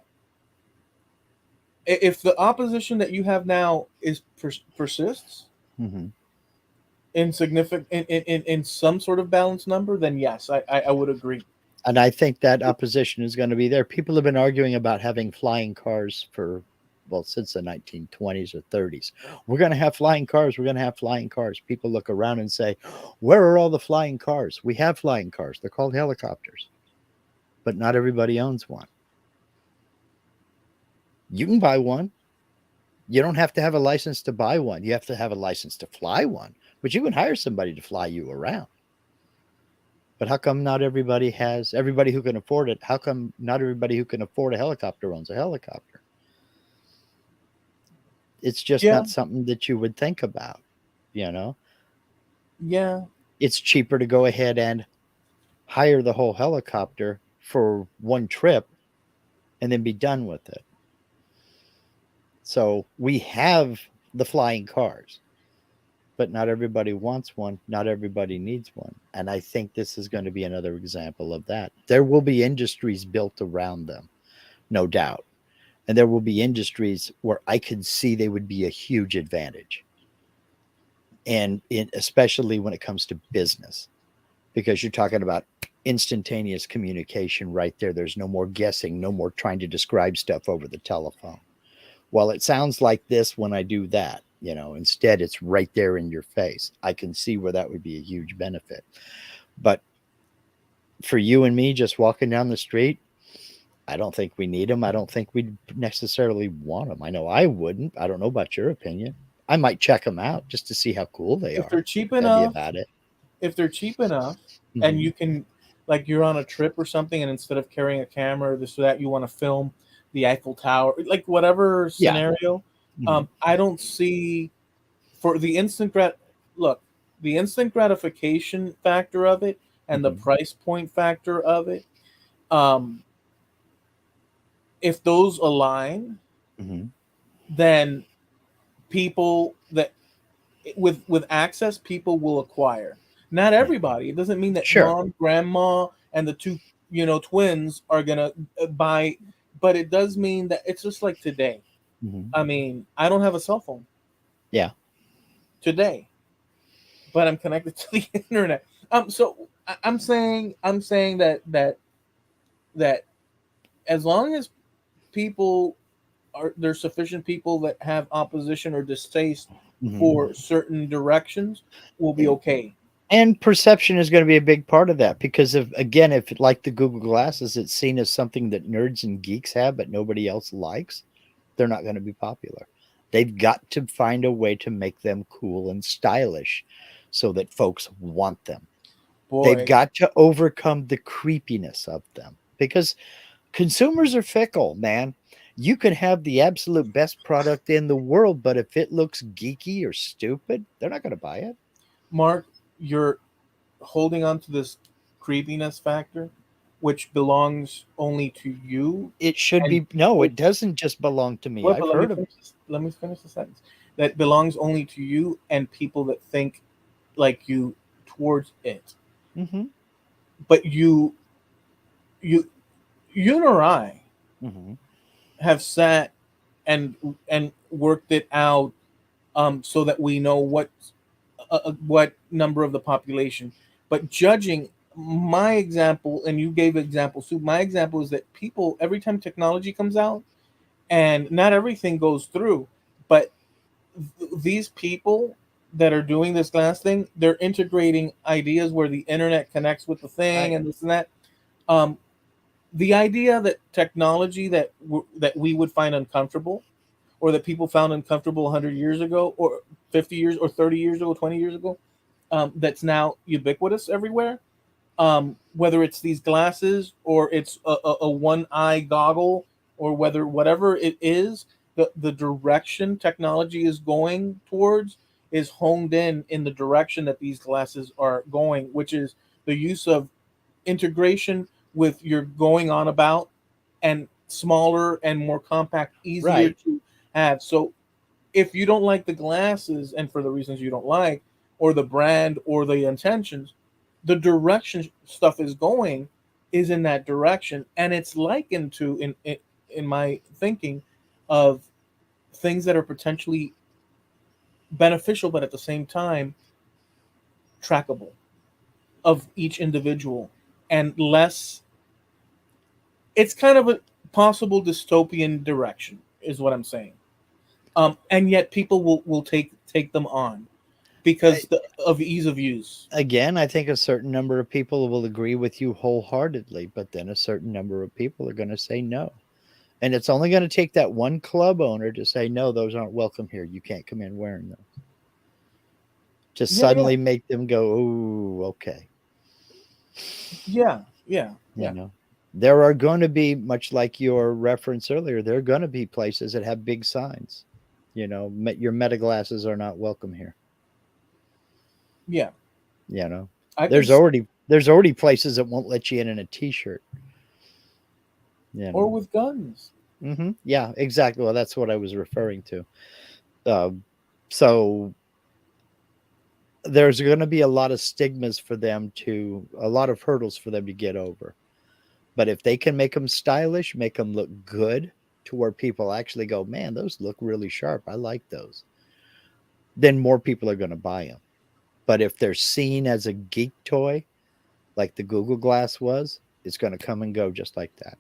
Speaker 1: If the opposition that you have now is persists
Speaker 2: Hmm.
Speaker 1: in significant in some sort of balanced number, then yes, I would agree.
Speaker 2: And I think that opposition is going to be there. People have been arguing about having flying cars for, well, since the 1920s or 30s. We're going to have flying cars. We're going to have flying cars. People look around and say, where are all the flying cars? We have flying cars. They're called helicopters, but not everybody owns one. You can buy one. You don't have to have a license to buy one. You have to have a license to fly one, but you can hire somebody to fly you around. But how come not everybody has, everybody who can afford it? How come not everybody who can afford a helicopter owns a helicopter? It's just
Speaker 1: Yeah,
Speaker 2: not something that you would think about, you know?
Speaker 1: yeah,
Speaker 2: It's cheaper to go ahead and hire the whole helicopter for one trip and then be done with it. So we have the flying cars, but not everybody wants one. Not everybody needs one. And I think this is going to be another example of that. There will be industries built around them, no doubt. And there will be industries where I could see they would be a huge advantage. Especially when it comes to business, because you're talking about instantaneous communication right there. There's no more guessing, no more trying to describe stuff over the telephone. Well, it sounds like this when I do that. Instead, it's right there in your face. I can see where that would be a huge benefit. But for you and me just walking down the street, I don't think we need them. I don't think we necessarily want them. I know I wouldn't. I don't know about your opinion. I might check them out just to see how cool they
Speaker 1: if they're
Speaker 2: are.
Speaker 1: cheap
Speaker 2: That'd be
Speaker 1: enough,
Speaker 2: about it.
Speaker 1: if they're cheap enough, and
Speaker 2: Hmm.
Speaker 1: you can, like, you're on a trip or something, and instead of carrying a camera or this or that, you want to film the Eiffel Tower, like whatever
Speaker 2: Yeah.
Speaker 1: scenario.
Speaker 2: Hmm.
Speaker 1: I don't see, for the look, the instant gratification factor of it and the
Speaker 2: Hmm.
Speaker 1: price point factor of it. Um, if those align,
Speaker 2: Hmm.
Speaker 1: then people that with access, people will acquire. Not
Speaker 2: Right.
Speaker 1: everybody. It doesn't mean that
Speaker 2: Sure.
Speaker 1: mom, grandma, and the two twins are gonna buy, but it does mean that it's just like today.
Speaker 2: Hmm.
Speaker 1: I mean, I don't have a cell phone
Speaker 2: Yeah.
Speaker 1: today, but I'm connected to the internet. So I'm saying that as long as people there's sufficient people that have opposition or distaste
Speaker 2: Hmm.
Speaker 1: for certain directions, will be okay.
Speaker 2: And perception is going to be a big part of that because of, again, if like the Google glasses, it's seen as something that nerds and geeks have, but nobody else likes, they're not going to be popular. They've got to find a way to make them cool and stylish so that folks want them. They've
Speaker 1: Boy,
Speaker 2: got to overcome the creepiness of them because consumers are fickle, man. You can have the absolute best product in the world, but if it looks geeky or stupid, they're not going to buy it.
Speaker 1: Mark, you're holding on to this creepiness factor, which belongs only to you,
Speaker 2: It should
Speaker 1: and
Speaker 2: be, no,
Speaker 1: which,
Speaker 2: it doesn't just belong to me.
Speaker 1: well,
Speaker 2: I've
Speaker 1: but let me
Speaker 2: heard of,
Speaker 1: finish this. Let me finish the sentence. That belongs only to you and people that think like you towards it.
Speaker 2: hmm
Speaker 1: But you, you nor I
Speaker 2: hmm
Speaker 1: have sat and worked it out, so that we know what number of the population. But judging my example, and you gave examples too. My example is that people, every time technology comes out, and not everything goes through, but these people that are doing this glass thing, they're integrating ideas where the internet connects with the thing
Speaker 2: right,
Speaker 1: and this and that. Um, the idea that technology that we would find uncomfortable, or that people found uncomfortable 100 years ago, or 50 years, or 30 years ago, 20 years ago, that's now ubiquitous everywhere. Whether it's these glasses, or it's a one eye goggle, or whether whatever it is, the direction technology is going towards is honed in the direction that these glasses are going, which is the use of integration with your going on about, and smaller and more compact, easier
Speaker 2: right.
Speaker 1: to have. So if you don't like the glasses and for the reasons you don't like, or the brand or the intentions, the direction stuff is going is in that direction, and it's likened to in my thinking of things that are potentially beneficial, but at the same time trackable of each individual, and less. It's kind of a possible dystopian direction, is what I'm saying. And yet people will take them on because of ease of use.
Speaker 2: Again, I think a certain number of people will agree with you wholeheartedly, but then a certain number of people are going to say no. And it's only going to take that one club owner to say, no, those aren't welcome here. You can't come in wearing them. To
Speaker 1: Yeah, yeah,
Speaker 2: suddenly make them go, oh, okay.
Speaker 1: yeah, yeah,
Speaker 2: You
Speaker 1: yeah,
Speaker 2: know, there are going to be, much like your reference earlier, there are going to be places that have big signs. You know, your meta glasses are not welcome here.
Speaker 1: yeah.
Speaker 2: You know,
Speaker 1: I can,
Speaker 2: there's already places that won't let you in a t-shirt. You
Speaker 1: or
Speaker 2: know,
Speaker 1: with guns.
Speaker 2: yeah, exactly. Well, that's what I was referring to. Uh, so there's going to be a lot of stigmas for them to, a lot of hurdles for them to get over. But if they can make them stylish, make them look good to where people actually go, man, those look really sharp. I like those. Then more people are going to buy them. But if they're seen as a geek toy, like the Google Glass was, it's going to come and go just like that.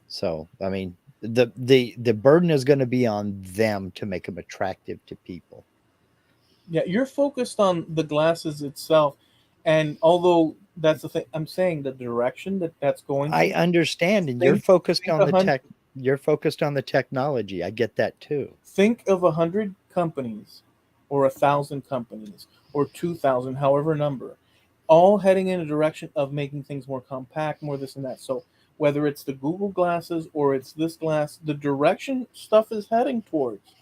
Speaker 2: So, I mean, the burden is going to be on them to make them attractive to people.
Speaker 1: Yeah, you're focused on the glasses itself, and although that's the thing, I'm saying the direction that that's going
Speaker 2: I
Speaker 1: to.
Speaker 2: understand, and you're
Speaker 1: Think,
Speaker 2: focused
Speaker 1: think
Speaker 2: on
Speaker 1: a
Speaker 2: the
Speaker 1: hundred.
Speaker 2: tech. You're focused on the technology. I get that too.
Speaker 1: Think of 100 companies, or 1,000 companies, or 2,000, however number, all heading in a direction of making things more compact, more this and that. So whether it's the Google glasses or it's this glass, the direction stuff is heading towards,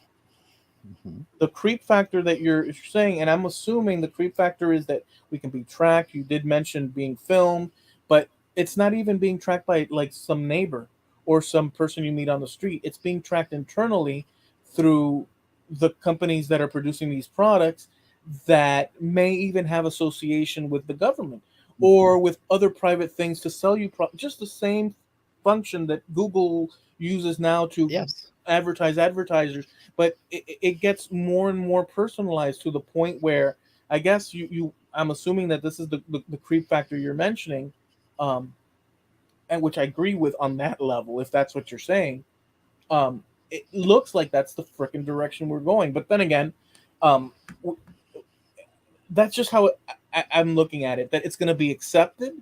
Speaker 2: Mhm.
Speaker 1: the creep factor that you're saying, and I'm assuming the creep factor is that we can be tracked. You did mention being filmed, but it's not even being tracked by like some neighbor or some person you meet on the street. It's being tracked internally through the companies that are producing these products that may even have association with the government
Speaker 2: Mhm.
Speaker 1: or with other private things to sell you just the same function that Google uses now to
Speaker 2: Yes.
Speaker 1: advertise advertisers, but it gets more and more personalized to the point where I guess you I'm assuming that this is the creep factor you're mentioning, um, and which I agree with on that level, if that's what you're saying. It looks like that's the freaking direction we're going, but then again, um, that's just how I'm looking at it. That it's going to be accepted,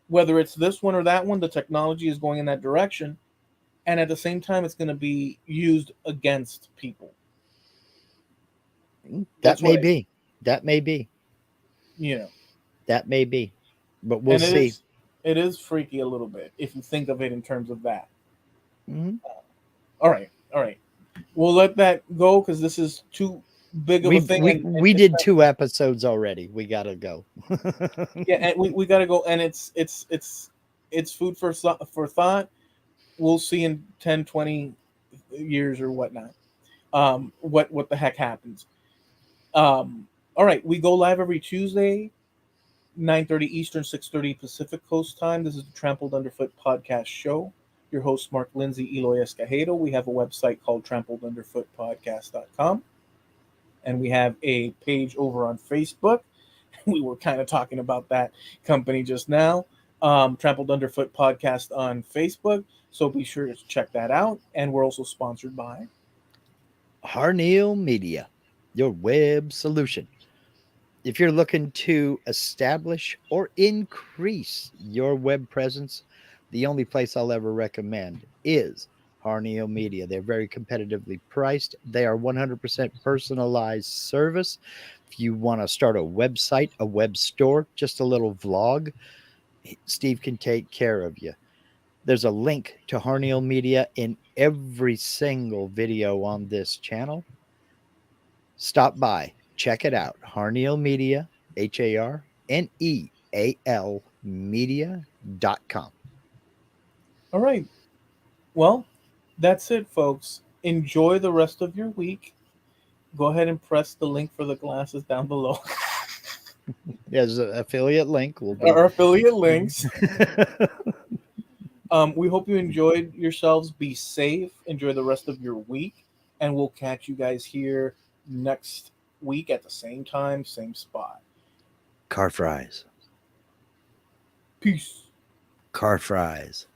Speaker 1: whether it's this one or that one. The technology is going in that direction, and at the same time, it's going to be used against people.
Speaker 2: That
Speaker 1: That's what
Speaker 2: may be. That may be.
Speaker 1: you know.
Speaker 2: That may be. But we'll
Speaker 1: And
Speaker 2: see.
Speaker 1: it is freaky a little bit if you think of it in terms of that.
Speaker 2: Mhm.
Speaker 1: All right, all right. We'll let that go because this is too big of a
Speaker 2: We've
Speaker 1: thing,
Speaker 2: we
Speaker 1: and
Speaker 2: we
Speaker 1: it's
Speaker 2: did 2 episodes already. We gotta go.
Speaker 1: yeah, and we got to go, and it's food for thought. We'll see in 10, 20 years or whatnot. What the heck happens? All right, we go live every Tuesday, 9:30 Eastern, 6:30 Pacific Coast time. This is the Trampled Underfoot podcast show. Your host, Mark Lindsay, Eloy Escajedo. We have a website called trampledunderfootpodcast.com, and we have a page over on Facebook. We were kind of talking about that company just now, Trampled Underfoot Podcast on Facebook. So be sure to check that out. And we're also sponsored by.
Speaker 2: Harneal Media, your web solution. If you're looking to establish or increase your web presence, the only place I'll ever recommend is Harneo Media. They're very competitively priced. They are 100% personalized service. If you want to start a website, a web store, just a little vlog, Steve can take care of you. There's a link to Harneo Media in every single video on this channel. Stop by, check it out. Harneal Media, HARNEAL media.com.
Speaker 1: All right. Well, that's it, folks. enjoy the rest of your week. Go ahead and press the link for the glasses down below.
Speaker 2: There's an affiliate link. Will be
Speaker 1: Our affiliate links. We hope you enjoyed yourselves. Be safe. Enjoy the rest of your week. And we'll catch you guys here next week at the same time, same spot.
Speaker 2: car fries.
Speaker 1: Peace.
Speaker 2: Car fries.